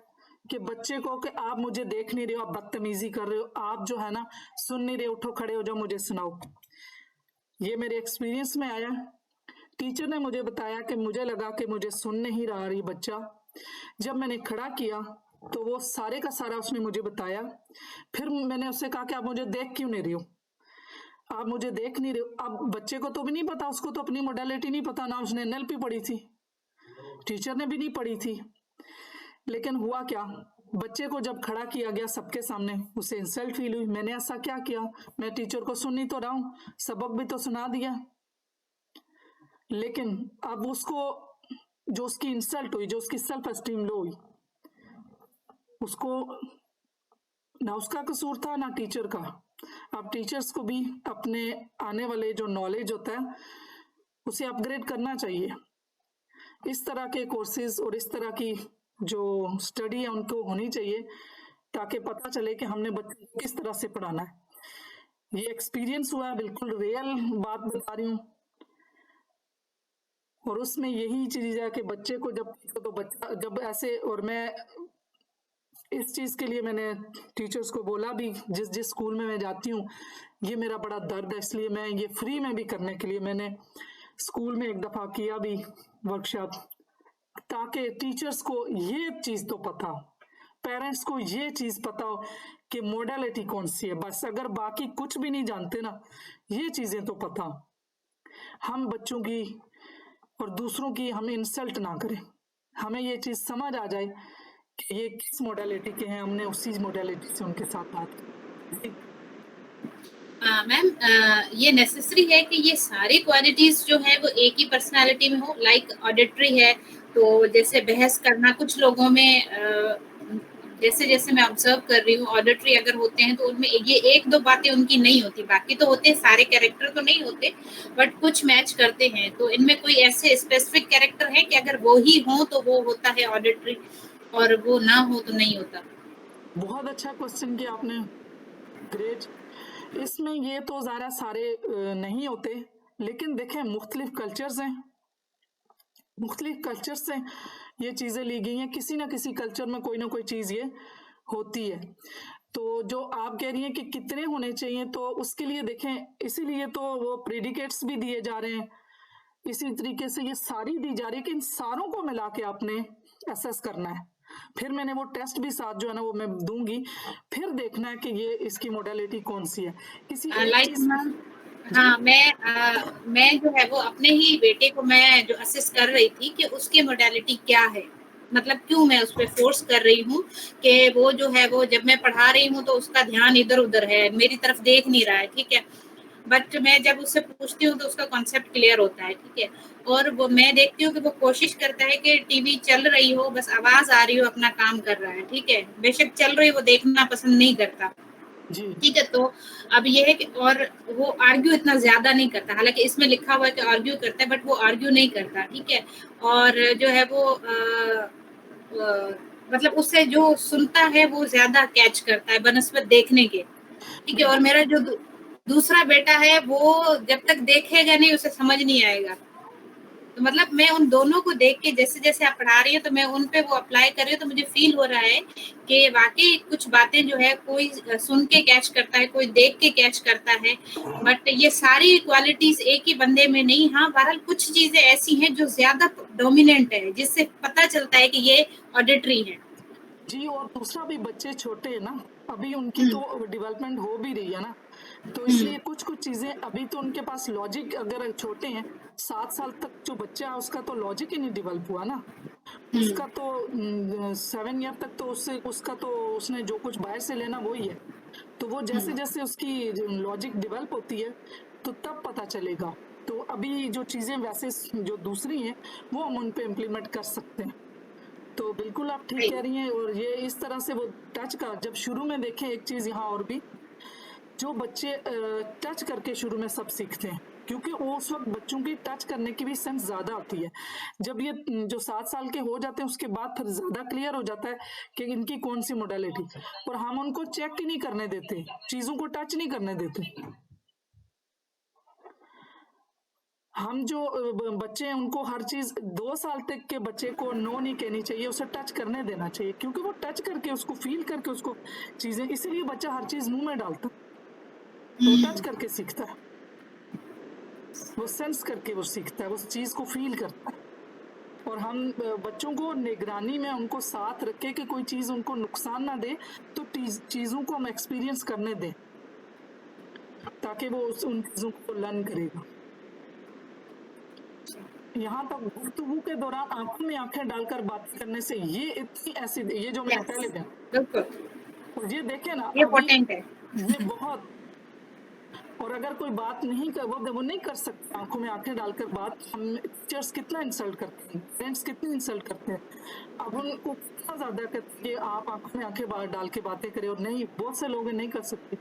कि बच्चे को कि आप मुझे देख नहीं रहे हो, आप बदतमीजी कर रहे हो, आप जो है ना सुन नहीं रहे, उठो खड़े हो जाओ, मुझे सुनाओ। ये मेरे एक्सपीरियंस में आया। टीचर ने मुझे बताया कि मुझे लगा कि मुझे सुन नहीं रहा ये बच्चा। जब मैंने खड़ा किया तो वो सारे का सारा उसने मुझे बताया। फिर मैंने उससे कहा कि आप मुझे देख क्यों नहीं रही हो, आप मुझे देख नहीं रहे हो। अब बच्चे को तो भी नहीं पता, उसको तो अपनी मोडालिटी नहीं पता, ना उसने एनएलपी पढ़ी थी, टीचर ने भी नहीं पढ़ी थी। लेकिन हुआ क्या, बच्चे को जब खड़ा किया गया सबके सामने, उसे इंसल्ट फील हुई। मैंने ऐसा क्या किया, मैं टीचर को सुन नहीं तो रहा हूं, सबक भी तो सुना दिया। लेकिन अब उसको जो उसकी इंसल्ट हुई, जो उसकी सेल्फ एस्टीम लो हुई, उसको ना उसका कसूर था ना टीचर का। अब टीचर्स को भी अपने आने वाले जो नॉलेज होता है उसे अपग्रेड करना चाहिए। इस तरह के कोर्सेज और इस तरह की जो स्टडी है उनको होनी चाहिए, ताकि पता चले कि हमने बच्चे को किस तरह से पढ़ाना है। ये एक्सपीरियंस हुआ है, बिल्कुल रियल बात बता रही हूँ। और उसमें यही चीज है कि बच्चे को जब तो बच्चा जब ऐसे, और मैं इस चीज के लिए मैंने टीचर्स को बोला भी, जिस जिस स्कूल में मैं जाती हूँ ये मेरा बड़ा दर्द है, इसलिए मैं ये फ्री में भी करने के लिए मैंने स्कूल में एक दफा किया भी वर्कशॉप, ताकि टीचर्स को ये चीज तो पता हो, पेरेंट्स को ये चीज पता हो कि मोडालिटी कौन सी है। बस अगर बाकी कुछ भी नहीं जानते ना, ये चीजें तो पता हो, हम बच्चों की और दूसरों की हम इंसल्ट ना करें, हमें ये चीज समझ आ जाए कि ये किस मोडालिटी के हैं, हमने उसी मोडालिटी से उनके साथ बात की। मैम ये नेसेसरी है कि ये सारी क्वालिटीज जो है वो एक ही पर्सनालिटी में हो। लाइक ऑडिटरी है तो जैसे बहस करना कुछ लोगों में जैसे जैसे मैं ऑब्जर्व कर रही हूँ, ऑडिटरी अगर होते हैं तो उनमें ये एक दो बातें उनकी नहीं होती, बाकी तो होते, सारे कैरेक्टर तो नहीं होते बट कुछ मैच करते हैं। तो इनमें कोई ऐसे स्पेसिफिक कैरेक्टर है कि अगर वो ही हो तो वो होता है ऑडिटरी और वो ना हो तो नहीं होता? बहुत अच्छा क्वेश्चन किया आपने, ग्रेट। इसमें ये तो ज़रा सारे नहीं होते, लेकिन देखें मुख्तलिफ कल्चर्स हैं, मुख्तलिफ कल्चर से ये चीज़ें ली गई हैं, किसी ना किसी कल्चर में कोई ना कोई चीज़ ये होती है। तो जो आप कह रही हैं कि कितने होने चाहिए, तो उसके लिए देखें, इसीलिए तो वो प्रेडिकेट्स भी दिए जा रहे हैं, इसी तरीके से ये सारी दी जा रही है कि इन सारों को मिला के आपने असेस करना है। फिर मैंने वो टेस्ट भी साथ जो है ना वो मैं दूंगी, फिर देखना है कि ये इसकी मोडालिटी कौन सी है। किसी एक लाइक चीज मैम, हाँ मैं जो है वो अपने ही बेटे को मैं जो असेस कर रही थी कि उसकी मोडालिटी क्या है, मतलब क्यों मैं उस पर फोर्स कर रही हूँ कि वो जो है वो जब मैं पढ़ा रही हूँ तो उसका ध्यान इधर उधर है, मेरी तरफ देख नहीं रहा है, ठीक है। बट मैं जब उससे पूछती हूँ तो उसका कॉन्सेप्ट क्लियर होता है, ठीक है। और वो मैं देखती हूँ कि वो कोशिश करता है कि टीवी चल रही हो, बस आवाज आ रही हो, अपना काम कर रहा है, ठीक है। बेशक चल रही, वो देखना पसंद नहीं करता, जी ठीक है। तो अब ये है कि और वो आर्ग्यू इतना ज्यादा नहीं करता, हालांकि इसमें लिखा हुआ है कि आर्ग्यू करता है बट वो आर्ग्यू नहीं करता, ठीक है। और जो है वो मतलब उससे जो सुनता है वो ज्यादा कैच करता है बनस्पत देखने के, ठीक है। और मेरा जो दूसरा बेटा है वो जब तक देखेगा नहीं उसे समझ नहीं आएगा। तो मतलब मैं उन दोनों को देख के जैसे जैसे आप पढ़ा रही है तो मैं उन पे वो अप्लाई कर रही हूँ, तो मुझे फील हो रहा है कि वाकई कुछ बातें जो है कोई सुन के कैच करता है, कोई देख के कैच करता है, बट ये सारी क्वालिटीज एक ही बंदे में नहीं। हाँ, बहरहाल कुछ चीजें ऐसी हैं जो ज्यादा डोमिनेंट है, जिससे पता चलता है कि ये ऑडिटरी है। जी, और दूसरा भी बच्चे छोटे हैं ना, अभी उनकी तो डेवलपमेंट हो भी रही है ना, तो इसलिए कुछ कुछ चीजें अभी तो उनके पास लॉजिक, अगर छोटे हैं 7 साल तक जो बच्चा है उसका तो लॉजिक ही नहीं डेवलप हुआ ना, उसका तो 7 ईयर तक तो उससे उसका तो उसने जो कुछ बाहर से लेना वही है। तो वो जैसे जैसे उसकी लॉजिक डेवलप होती है तो तब पता चलेगा। तो अभी जो चीजें वैसे जो दूसरी हैं वो हम उन पे इम्प्लीमेंट कर सकते हैं। तो बिल्कुल आप ठीक कह रही हैं, और ये इस तरह से वो टच का जब शुरू में देखें, एक चीज यहाँ और भी, जो बच्चे टच करके शुरू में सब सीखते हैं, क्योंकि वो उस वक्त बच्चों की टच करने की भी सेंस ज्यादा आती है। जब ये जो 7 साल के हो जाते हैं उसके बाद फिर ज्यादा क्लियर हो जाता है कि इनकी कौन सी मोडालिटी, और हम उनको चेक ही नहीं करने देते, चीजों को टच नहीं करने देते। हम जो बच्चे हैं उनको हर चीज, 2 साल तक के बच्चे को नो नहीं कहनी चाहिए, उसे टच करने देना चाहिए, क्योंकि वो टच करके उसको फील करके उसको चीजें, इसीलिए बच्चा हर चीज मुंह में डालता, तो टच करके सीखता है, वो सेंस करके वो सीखता है, उस चीज को फील करता है। और हम बच्चों को निगरानी में उनको साथ रखे कि कोई चीज उनको नुकसान ना दे, तो चीजों को हम एक्सपीरियंस करने दें, ताकि वो उन चीजों को लर्न करेगा। यहाँ तक गुफ्तगू के दौरान आंखों में आंखें डालकर बात करने से ये इतनी ऐसी, ये जो मैंने पहले दिया, बिल्कुल, और ये देखे ना ये अभी, पोटेंट है। ये बहुत, और अगर कोई बात नहीं कर, वो नहीं कर सकते आंखों में आंखें डालकर बात, हम टीचर्स कितना इंसल्ट करते हैं, फ्रेंड्स कितनी इंसल्ट करते हैं, अब उनको कितना ज्यादा कहते हैं कि आप आंखों में आंखें डाल के बातें करें, और नहीं, बहुत से लोग नहीं कर सकते,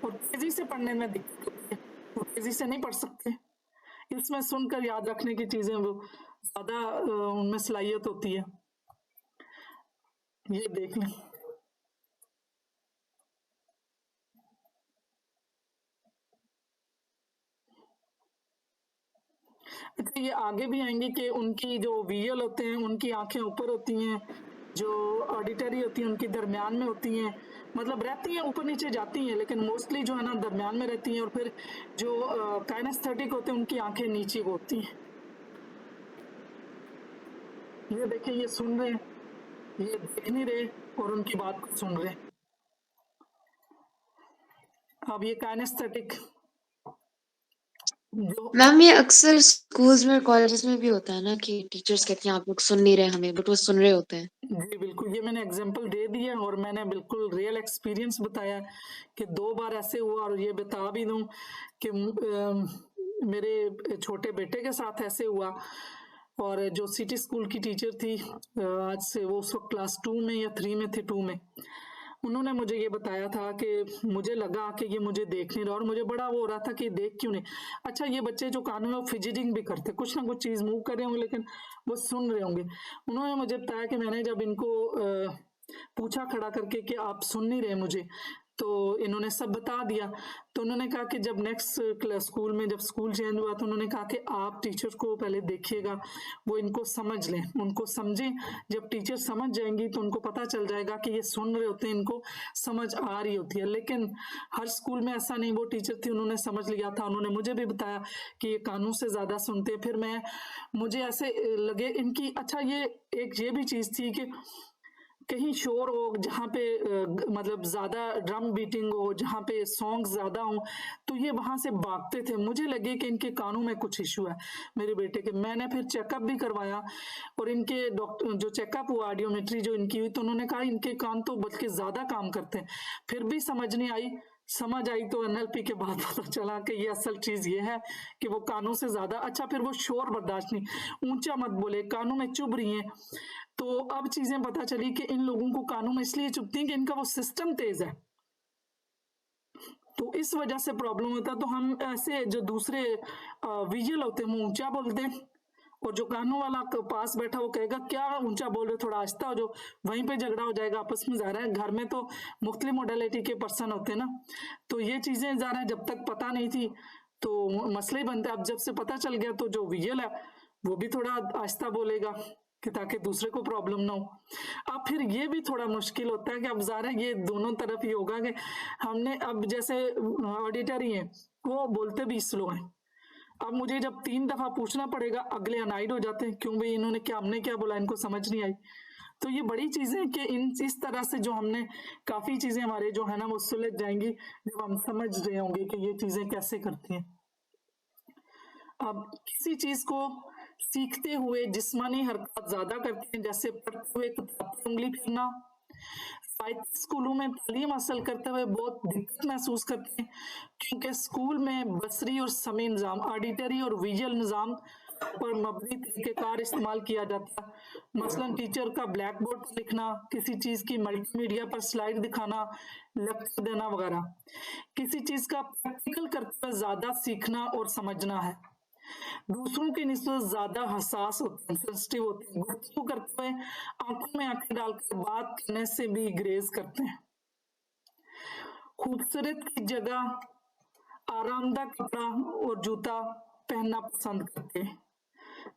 और तेजी से पढ़ने में दिक्कत होती है, वो तेजी से नहीं पढ़ सकते। इसमें सुनकर याद रखने की चीजें वो ज्यादा उनमें सलाहियत होती है। ये देख लें। अच्छा, ये आगे भी आएंगे कि उनकी जो विजुअल होते हैं उनकी आंखें ऊपर होती हैं, जो ऑडिटरी होती हैं उनकी दरमियान में होती हैं, मतलब रहती हैं ऊपर नीचे जाती हैं लेकिन मोस्टली जो है ना दरमियान में रहती हैं। और फिर जो काइनेस्थेटिक होते हैं उनकी आंखें नीचे को होती हैं। ये देखिए, ये सुन रहे हैं, ये देख नहीं रहे और उनकी बात को सुन रहे हैं। अब ये काइनेस्थेटिक जो मैम ये अक्सर स्कूल्स में कॉलेजेस में भी होता है ना कि टीचर्स कहती हैं आप लोग सुन नहीं रहे हमें, बट वो सुन रहे होते हैं। जी बिल्कुल, ये मैंने एग्जांपल दे दिया और मैंने बिल्कुल रियल एक्सपीरियंस बताया कि 2 बार ऐसे हुआ। और ये बता भी दूं कि मेरे छोटे बेटे के साथ ऐसे हुआ। और जो सिटी स्कूल की टीचर थी, आज से वो उस वक्त क्लास 2 में या 3 में थी, 2 में, उन्होंने मुझे ये बताया था कि मुझे लगा कि ये मुझे देख नहीं रहा और मुझे बड़ा वो हो रहा था कि देख क्यों नहीं। अच्छा, ये बच्चे जो कानों में फिजिटिंग भी करते, कुछ ना कुछ चीज मूव कर रहे होंगे लेकिन वो सुन रहे होंगे। उन्होंने मुझे बताया कि मैंने जब इनको पूछा खड़ा करके कि आप सुन नहीं रहे मुझे, तो इन्होंने सब बता दिया। तो उन्होंने कहा कि जब नेक्स्ट स्कूल में जब स्कूल चेंज हुआ तो उन्होंने कहा कि आप टीचर को पहले देखिएगा, वो इनको समझ लें, उनको समझें। जब टीचर समझ जाएंगी तो उनको पता चल जाएगा कि ये सुन रहे होते हैं, इनको समझ आ रही होती है। लेकिन हर स्कूल में ऐसा नहीं, वो टीचर थी उन्होंने समझ लिया था, उन्होंने मुझे भी बताया कि ये कानों से ज्यादा सुनते हैं। फिर मुझे ऐसे लगे इनकी, अच्छा ये एक ये भी चीज थी कि कहीं शोर हो, जहाँ पे मतलब ज्यादा ड्रम बीटिंग हो, जहाँ पे सॉन्ग ज्यादा हो, तो ये वहां से भागते थे। मुझे लगे कि इनके कानों में कुछ इश्यू है मेरे बेटे के। मैंने फिर चेकअप भी करवाया और इनके डॉक्टर जो चेकअप हुआ, ऑडियोमेट्री जो इनकी हुई, तो उन्होंने कहा इनके कान तो बल्कि ज्यादा काम करते हैं। फिर भी समझ नहीं आई। समझ आई तो एनएलपी के बाद पता चला कि ये असल चीज ये है कि वो कानों से ज्यादा, अच्छा फिर वो शोर बर्दाश्त नहीं, ऊंचा मत बोले, कानों में चुभ रही है। तो अब चीजें पता चली कि इन लोगों को कानों में इसलिए चुभती हैं कि इनका वो सिस्टम तेज है, तो इस वजह से प्रॉब्लम होता है। तो हम ऐसे जो दूसरे विजुअल होते हैं वो ऊंचा बोलते हैं, और जो कानों वाला पास बैठा वो कहेगा क्या ऊंचा बोल रहे, थोड़ा आहिस्ता हो, जो वहीं पे झगड़ा हो जाएगा आपस में। जा रहा है घर में तो मुख्तलिफ मॉडलिटी के पर्सन होते हैं ना, तो ये चीजें जा रहा है जब तक पता नहीं थी तो मसले बनते। अब जब से पता चल गया तो जो विजुअल है वो भी थोड़ा आहिस्ता बोलेगा कि ताकि दूसरे को प्रॉब्लम ना हो। अब फिर ये भी थोड़ा मुश्किल होता है कि अब ज़ाहिर है ये दोनों तरफ ही होगा कि हमने, अब जैसे ऑडिटरी है वो बोलते भी स्लो हैं, अब मुझे जब 3 दफा पूछना पड़ेगा, अगले अनाइड हो जाते हैं, क्यों भाई इन्होंने क्या, हमने क्या बोला, इनको समझ नहीं आई। तो ये बड़ी चीजें कि इस तरह से जो हमने काफी चीजें हमारे जो है ना वो सुलझ जाएंगी जब हम समझ रहे होंगे कि ये चीजें कैसे करती हैं। अब किसी चीज को सीखते हुए जिस्मानी हरकत ज्यादा करते हैं, जैसे पढ़ते हुए किताब पर उंगली फेरना। स्कूलों में तालीम हासिल करते हुए बहुत दिक्कत महसूस करते हैं, क्योंकि स्कूल में बसरी और समी निज़ाम, ऑडिटरी और विजुअल निज़ाम पर मबनी तरीक़ेकार इस्तेमाल किया जाता है। मसलन टीचर का ब्लैक बोर्ड पर लिखना, किसी चीज की मल्टीमीडिया पर स्लाइड दिखाना, लेक्चर देना वगैरह। किसी चीज का प्रैक्टिकल करते हुए ज्यादा सीखना और समझना है। दूसरों की निस्बत ज्यादा हसास होते हैं, सेंसिटिव होते हैं, गुफ्तगू करते हुए आंखों में आंखें डालकर बात करने से भी ग्रेज करते हैं। खूबसूरत की जगह आरामदायक कपड़ा और जूता पहनना पसंद करते हैं।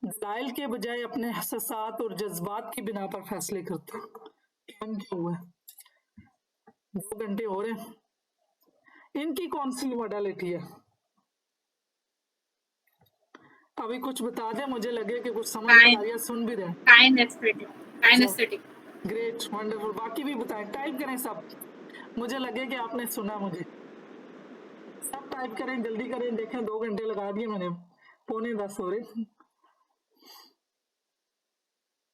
दलाइल के बजाय अपने एहसासात और जज्बात की बिना पर फैसले करते हैं। क्या हुआ, 2 घंटे हो रहे हैं। इनकी कौन सी मॉडलिटी है, अभी कुछ बता दे, मुझे लगे कि कुछ समझ में आ रही है, सुन भी रहे। काइनेस्थेटिक। Great, wonderful. बाकी भी बताएं, टाइप करें सब, मुझे लगे कि आपने सुना। मुझे सब टाइप करें, जल्दी करें, देखें 2 घंटे लगा दिए मैंने, 9:45 हो रहे।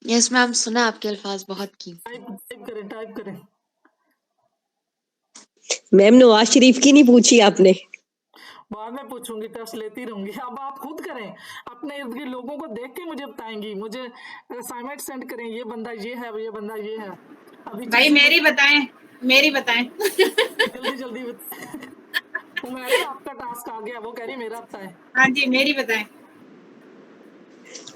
यस मैम, सुना आपके अल्फाज बहुत की। टाइप करें, टाइप करें। मैम नवाज शरीफ की नहीं पूछी आपने? बाद में पूछूंगी, टेस्ट लेती रहूंगी। अब आप खुद करें, अपने इर्द गिर्द लोगों को देख के मुझे बताएंगी, मुझे असाइनमेंट सेंड करें, ये बंदा ये है, ये बंदा ये है। अभी भाई मेरी बताएं। जल्दी जल्दी बताएं। आपका टास्क आ गया, वो कह रही मेरा बताएं। हाँ जी, मेरी बताएं।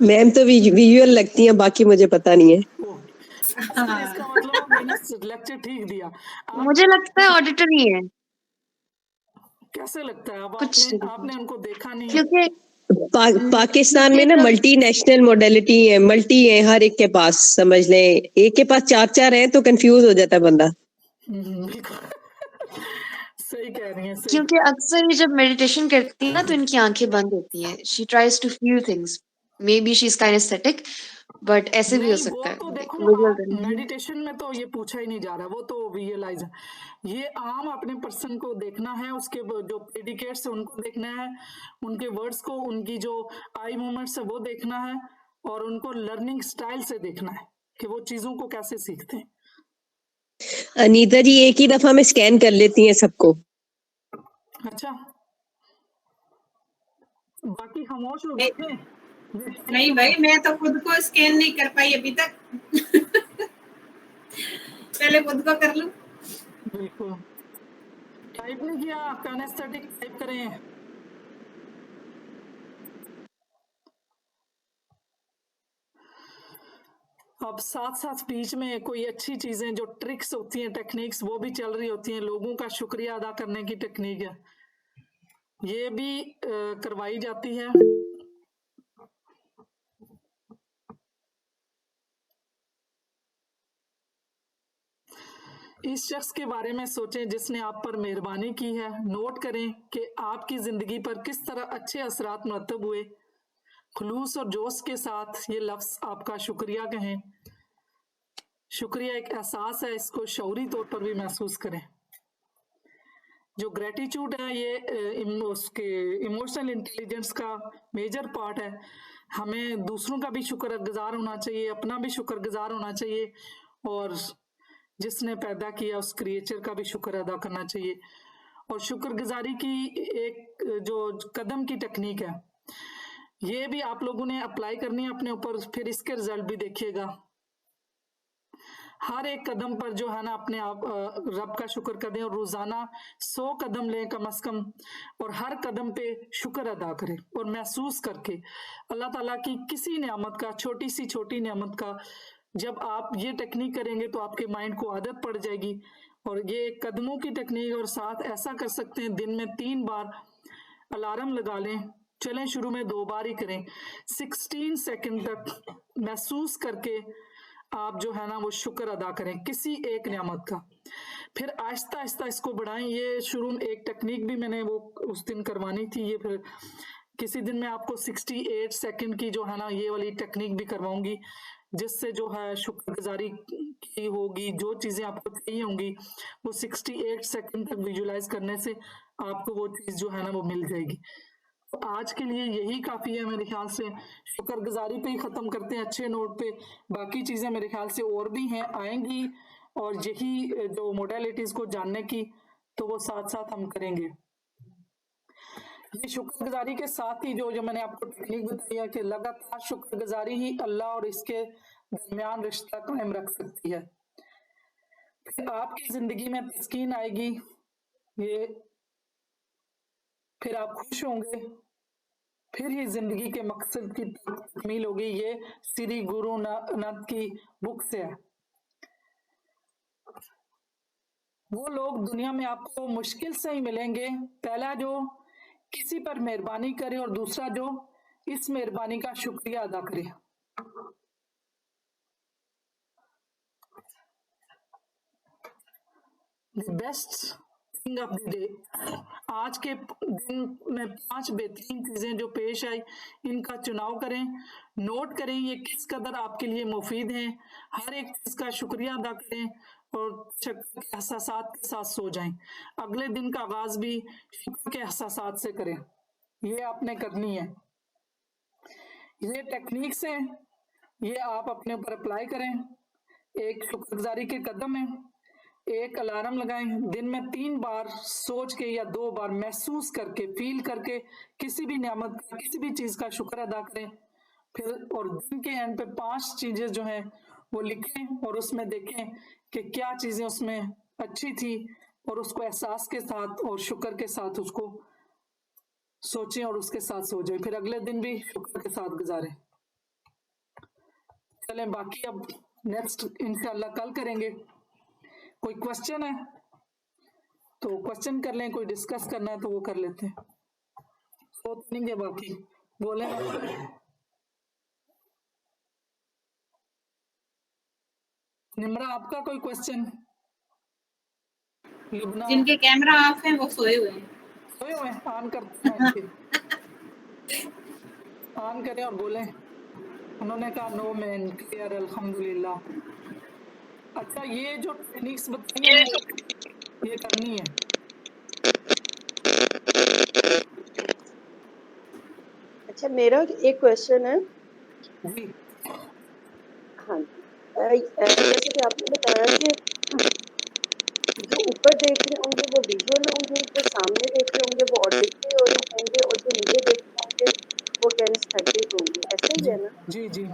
मैम तो विजुअल लगती हैं, बाकी मुझे पता नहीं है। इसका मतलब मैंने लेक्चर ठीक दिया। मुझे लगता है ऑडिटरी है। कैसे लगता है, अब कुछ आपने उनको देखा नहीं, क्योंकि पाकिस्तान में क्योंकि ना जब मल्टीनेशनल मोडेलिटी है, मल्टी है हर एक के पास, समझ लें एक के पास 4 हैं तो कंफ्यूज हो जाता है बंदा। बिल्कुल सही कह रही हैं, सही क्योंकि अक्सर ये जब मेडिटेशन करती है ना तो इनकी आंखें बंद होती हैं, she tries to feel things, maybe she is kinaesthetic, but ऐसे भी हो नहीं, वो सकता है तो देखो विजुअल आप करने में। मेडिटेशन में तो ये पूछा ही नहीं जा रहा, वो तो विजुअलाइज है। ये आम अपने पर्सन को देखना है, उसके जो प्रेडिकेट्स है उनको देखना है, उनके वर्ड्स को, उनकी जो आई मूवमेंट्स है वो देखना है, और उनको लर्निंग स्टाइल से देखना है कि वो चीजों को कैसे सीखते हैं। अनीता जी एक ही दफा में स्कैन कर लेती हैं सबको। अच्छा, बाकी खामोश हो गए थे। नहीं भाई, मैं तो खुद को स्कैन नहीं कर पाई अभी तक। पहले खुद को कर लूं। बिल्कुल, टाइप नहीं किया, काइनेस्थेटिक टाइप करें। अब साथ साथ बीच में कोई अच्छी चीजें जो ट्रिक्स होती हैं, टेक्निक्स, वो भी चल रही होती हैं, लोगों का शुक्रिया अदा करने की टेक्निक है, ये भी करवाई जाती है। इस शख्स के बारे में सोचें जिसने आप पर मेहरबानी की है। नोट करें कि आपकी जिंदगी पर किस तरह अच्छे असरात मुरतब हुए। खुलूस और जोश के साथ ये लफ्ज आपका शुक्रिया कहें। शुक्रिया एक एहसास है, इसको शऊरी तौर पर भी महसूस करें। जो ग्रेटिट्यूड है ये उसके इमोशनल इंटेलिजेंस का मेजर पार्ट है। हमें दूसरों का भी शुक्रगुजार होना चाहिए, अपना भी शुक्रगुजार होना चाहिए, और जिसने पैदा किया उस क्रिएचर का भी शुक्र अदा करना चाहिए। और शुक्रगुजारी की एक जो कदम की टेक्निक है, ये भी आप लोगों ने अप्लाई करनी है अपने ऊपर, फिर इसके रिजल्ट भी देखिएगा। हर एक कदम पर जो है ना अपने आप रब का शुक्र करें, और रोजाना 100 कदम लें कम से कम, और हर कदम पे शुक्र अदा करें, और महसूस करके अल्लाह ताला की किसी नेमत का, छोटी सी छोटी नेमत का, जब आप ये टेक्निक करेंगे तो आपके माइंड को आदत पड़ जाएगी। और ये कदमों की टेक्निक, और साथ ऐसा कर सकते हैं दिन में 3 बार अलार्म लगा लें, चलें शुरू में 2 बार ही करें, 16 सेकंड तक महसूस करके आप जो है ना वो शुक्र अदा करें किसी एक नियामत का। फिर आहिस्ता आहिस्ता इसको बढ़ाएं। ये शुरू में एक टेक्निक भी मैंने वो उस दिन करवानी थी, ये फिर किसी दिन मैं आपको 68 सेकंड की जो है ना ये वाली टेक्निक भी करवाऊंगी, जिससे जो है शुक्रगुजारी की होगी, जो चीजें आपको चाहिए होंगी वो 68 सेकंड तक विजुलाइज करने से आपको वो चीज जो है ना वो मिल जाएगी। तो आज के लिए यही काफी है मेरे ख्याल से। शुक्रगुजारी पे ही खत्म करते हैं अच्छे नोट पे। बाकी चीजें मेरे ख्याल से और भी हैं, आएंगी, और यही जो मोडेलिटीज को जानने की तो वो साथ साथ हम करेंगे। ये शुक्रगुजारी के साथ ही जो मैंने आपको टेक्निक बताई है कि लगातार शुक्रगुजारी ही अल्लाह और इसके दरमियान रिश्ता कायम रख सकती है। फिर आपकी जिंदगी में तस्कीन आएगी, ये फिर आप खुश होंगे, फिर ये जिंदगी के मकसद की तकमील होगी। ये श्री गुरु नानक की बुक से है। वो लोग दुनिया में आपको मुश्किल से ही मिलेंगे, पहला जो किसी पर मेहरबानी करे, और दूसरा जो इस मेहरबानी का शुक्रिया अदा करे। The best thing of the day, आज के दिन में 5 बेहतरीन चीजें जो पेश आई, इनका चुनाव करें, नोट करें ये किस कदर आपके लिए मुफीद हैं, हर एक चीज का शुक्रिया अदा करें, और शक्र के एहसासात के साथ सो जाएं। अगले दिन का आगाज भी शुक्र के एहसासात से करें, ये आपने करनी है। ये टेक्निक्स हैं, ये आप अपने ऊपर अप्लाई करें। एक शुक्रगुजारी के कदम है, एक अलार्म लगाएं, दिन में 3 बार सोच के या 2 बार महसूस करके, फील करके किसी भी नियामत का, किसी भी चीज का शुक्र अदा करें। फिर और दिन के एंड पे 5 चीजें जो हैं वो लिखें, और उसमें देखें कि क्या चीजें उसमें अच्छी थी, और उसको एहसास के साथ और शुक्र के साथ उसको सोचें और उसके साथ सो जाएं। फिर अगले दिन भी शुक्र के साथ गुजारें। चलें, बाकी अब नेक्स्ट इंशाल्लाह कल करेंगे। कोई क्वेश्चन है तो क्वेश्चन कर लें, कोई डिस्कस करना है तो वो कर लेते हैं। सोच लेंगे बाकी। बोले निम्रा, आपका कोई क्वेश्चन? लुबना जिनके कैमरा ऑफ है वो सोए हुए हैं। सोए हुए हैं? ऑन करते हैं फिर। ऑन करें और बोले। उन्होंने कहा नो मैन, क्लियर, अल्हम्दुलिल्लाह। अच्छा, ये जो टेक्निक्स बताई है ये करनी है। अच्छा, मेरा एक क्वेश्चन है। जी हाँ जी, जैसे कि आपने बताया कि जो ऊपर देख रहे होंगे वो विजुअल होंगे, जो सामने देख रहे होंगे वो ऑडिटरी होंगे, और जो नीचे देख रहे होंगे वो किनेस्थेटिक होंगे, ऐसा ही जी है ना? जी जी।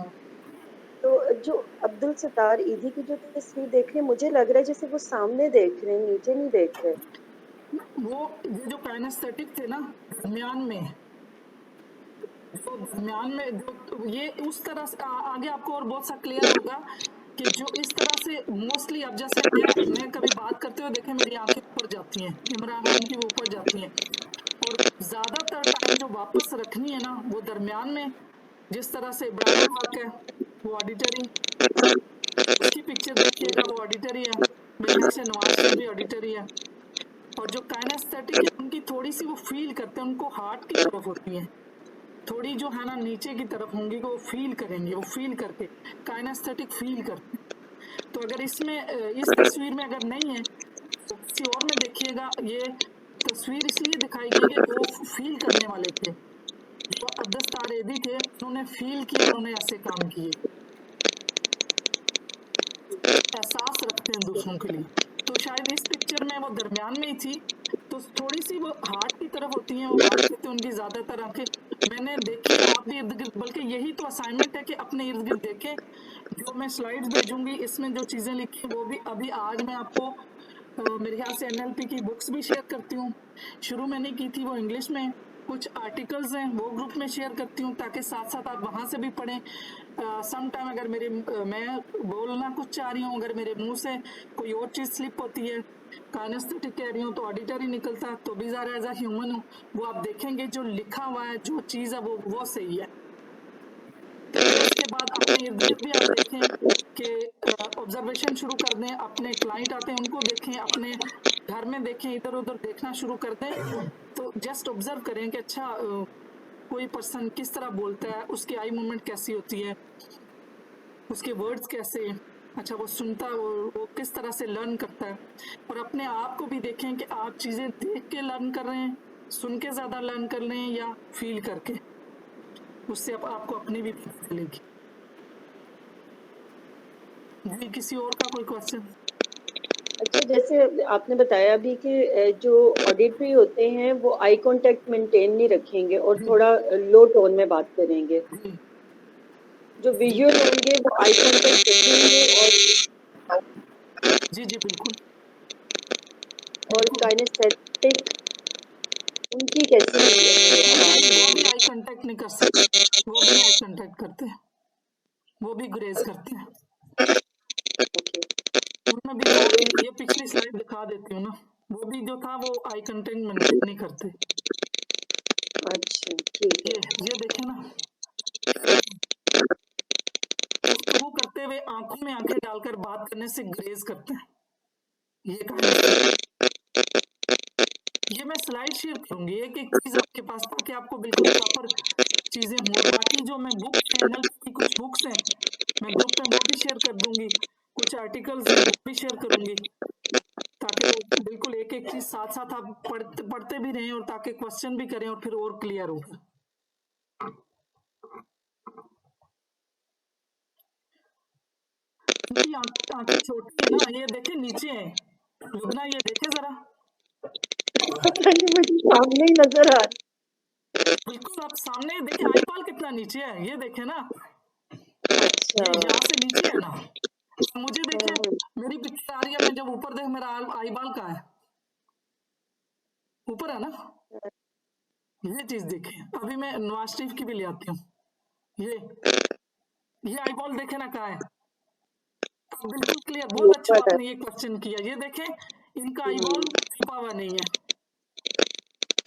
तो जो अब्दुल सत्तार ईदी की जो तस्वीर देख रहे हैं, मुझे लग रहा है जैसे वो सामने देख रहे हैं, नीचे नहीं देख रहे। वो ये जो काइनेस्थेटिक थे ना दरमियान में, जो दरमियान में जो ये उस तरह से आगे आपको और बहुत सा क्लियर होगा कि जो इस तरह से मोस्टली, अब जैसे मैं कभी बात करते हुए देखे मेरी आंखें ऊपर जाती हैं, इमरान खान की वो ऊपर जाती हैं, और ज्यादातर टाइम जो वापस रखनी है ना वो दरमियान में। जिस तरह से इब्राहिम हक है वो ऑडिटरी, उसकी पिक्चर देखिएगा वो ऑडिटरी है, मेरे ख्याल से नवाज शरीफ भी ऑडिटरी है। और जो काइनेस्थेटिक है उनकी थोड़ी सी वो फील करते हैं, उनको हार्ट की तरफ होती है, थोड़ी जो है ना नीचे की तरफ होंगी, वो फील करेंगे, वो फील करके काइनेस्थेटिक फील करते हैं। तो अगर इसमें इस तस्वीर में अगर नहीं है तो किसी और में देखिएगा, ये तस्वीर इसलिए दिखाई गई कि वो फील करने वाले थे, जो अब्दुल सत्तार ईदी थे उन्होंने फील किया, उन्होंने ऐसे काम किए, एहसास रखते हैं दूसरों के लिए। तो शायद इस पिक्चर में वो दरमियान में ही थी, तो थोड़ी सी वो हार्ट की तरफ होती हैं, वो बात करते हैं, उनकी ज्यादातर आंखें मैंने देखी है, आप भी इर्द गिर्द, बल्कि यही तो असाइनमेंट है कि अपने इर्द गिर्द देखें। जो मैं स्लाइड्स भेजूंगी इसमें जो चीजें लिखी हैं वो भी अभी आज मैं आपको मेरे ख्याल से एनएलपी की बुक्स भी शेयर करती हूँ। शुरू में नहीं की थी, वो इंग्लिश में कुछ आर्टिकल्स हैं वो ग्रुप में शेयर करती हूँ, ताकि साथ साथ आप वहां से भी पढ़ें। सम टाइम अगर मैं बोलना कुछ चाह रही हूँ, अगर मेरे मुंह से कोई और चीज स्लिप होती है, काइनेस्थेटिक कह रही हूँ तो ऑडिटरी निकलता, तो भी ज़रा एज अ ह्यूमन हूँ, वो आप देखेंगे जो लिखा हुआ है, जो चीज है वो सही है। फिर उसके बाद अपने इर्द गिर्द भी आप देखें कि ऑब्जर्वेशन शुरू कर दें, अपने क्लाइंट आते हैं उनको देखें, अपने घर में देखें, इधर उधर देखना शुरू कर दें। तो जस्ट ऑब्जर्व करें कि अच्छा कोई पर्सन किस तरह बोलता है, उसकी आई मूवमेंट कैसी होती है, उसके वर्ड्स कैसे, अच्छा वो सुनता है, वो किस तरह से लर्न करता है। और अपने आप को भी देखें कि आप चीजें देख के लर्न कर रहे हैं, सुन के ज्यादा लर्न कर रहे हैं, या फील करके, उससे आपको अपनी भी पता चलेगी। जी, किसी और का कोई क्वेश्चन? अच्छा, जैसे आपने बताया अभी कि जो ऑडिटरी होते हैं वो आई कांटेक्ट मेंटेन नहीं रखेंगे और थोड़ा लो टोन में बात करेंगे, जी जो विजुअल होंगे वो आई कांटेक्ट रखेंगे जी जी बिल्कुल। और काइनेस्थेटिक उनकी कैसी वो भी आई कांटेक्ट नहीं कर सकते, वो भी नहीं आई कांटेक्ट करते, वो भी ग्रेज करते हैं। उनमें भी ये पिछली स्लाइड दिखा देती हूँ ना, वो भी जो था वो आई कांटेक्ट मेंटेन नहीं करते। अच्छा, ठीक है। ये देखे ना, गुफ्तगू करते हुए आंखों में आंखें डालकर बात करने से ग्रेज करते हैं, ये कहा। ये मैं स्लाइड शेयर करूंगी एक एक चीज आपके पास, ताकि आपको बिल्कुल प्रॉपर चीजें हों। बाकी जो मैं बुक एनएलपी की कुछ बुक्स हैं मैं ग्रुप में वो भी शेयर कर दूंगी, कुछ आर्टिकल्स हैं वो भी शेयर करूंगी, ताकि वो बिल्कुल एक एक चीज साथ साथ आप पढ़ते भी रहें, और ताकि क्वेश्चन भी करें और फिर और क्लियर हो। इनकी आंखें छोटी है ना, ये देखे नीचे है, लुबना ये देखे जरा, पता नहीं मुझे सामने ही नजर आ रहा। बिल्कुल आप सामने देखे, आई बाल कितना नीचे है, ये देखे ना, अच्छा, ये यहाँ से नीचे है ना, मुझे देखे मेरी पिक्चर आ रही है, मैं जब ऊपर देख मेरा आई बाल कहाँ है, ऊपर है ना, ये चीज देखे। अभी मैं नवाज शरीफ की भी ले आती हूँ, ये आई बॉल देखे ना कहाँ है, बिल्कुल क्लियर, बहुत अच्छा ऊपर है। आपने ये क्वेश्चन किया। ये देखे इनका आई बॉल छुपा हुआ नहीं है,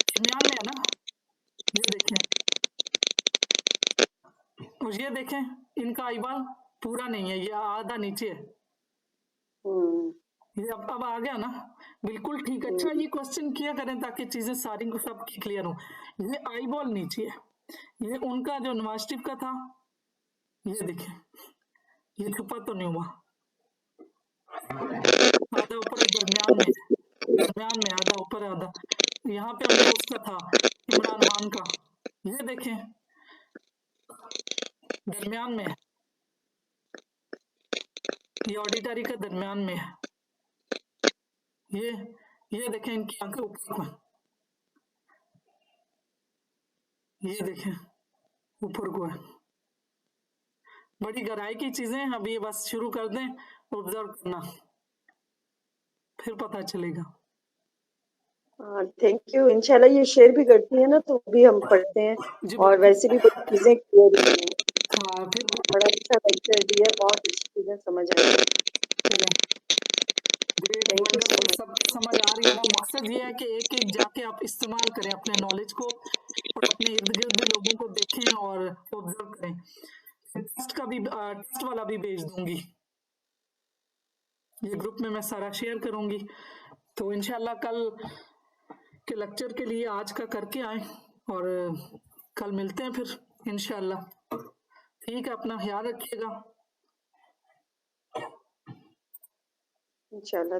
दरमियान में है ना, ये देखें, ये देखें, इनका आईबॉल पूरा नहीं है, ये आधा नीचे है। ये अब आ गया ना, बिल्कुल ठीक। अच्छा, ये क्वेश्चन किया करें ताकि चीजें सारी को सब क्लियर हो। ये आई बॉल नीचे है, ये उनका जो नवाज शरीफ का था, ये देखें, ये छुपा तो नहीं हुआ, आधा ऊपर दरमियान में आधा ऊपर आधा। यहाँ पे हमने उसका था इमरान खान का, ये देखें दरमियान में है, ये ऑडिटरी का दरमियान में है। ये देखें इनकी आंखें ऊपर को, ये देखें ऊपर को है। बड़ी गहराई की चीजें, अब ये बस शुरू कर दें, ऑब्जर्व करना, फिर पता चलेगा। Thank you. इंशाल्लाह ये शेयर भी करती है ना तो भी हम पढ़ते हैं, जी और वैसे भी कुछ चीजें क्लियर हुई हैं। हाँ, फिर बड़ा अच्छा लेक्चर दिया, बहुत अच्छी चीजें समझ आई। Great, Thank you so wonderful, much. सब समझ आ रही है ना। मकसद ये है कि एक एक जाके आप इस्तेमाल करें अपने नॉलेज को, और अपने इर्द गिर्द लोगों को देखें और ऑब्जर्व करें। टेस्ट का भी टेस्ट वाला भी भेज दूंगी, ये ग्रुप में मैं सारा शेयर करूंगी। तो इंशाल्लाह कल के लेक्चर के लिए आज का करके आए, और कल मिलते हैं फिर इंशाल्लाह। ठीक है, अपना ख्याल रखिएगा। इंशाल्लाह।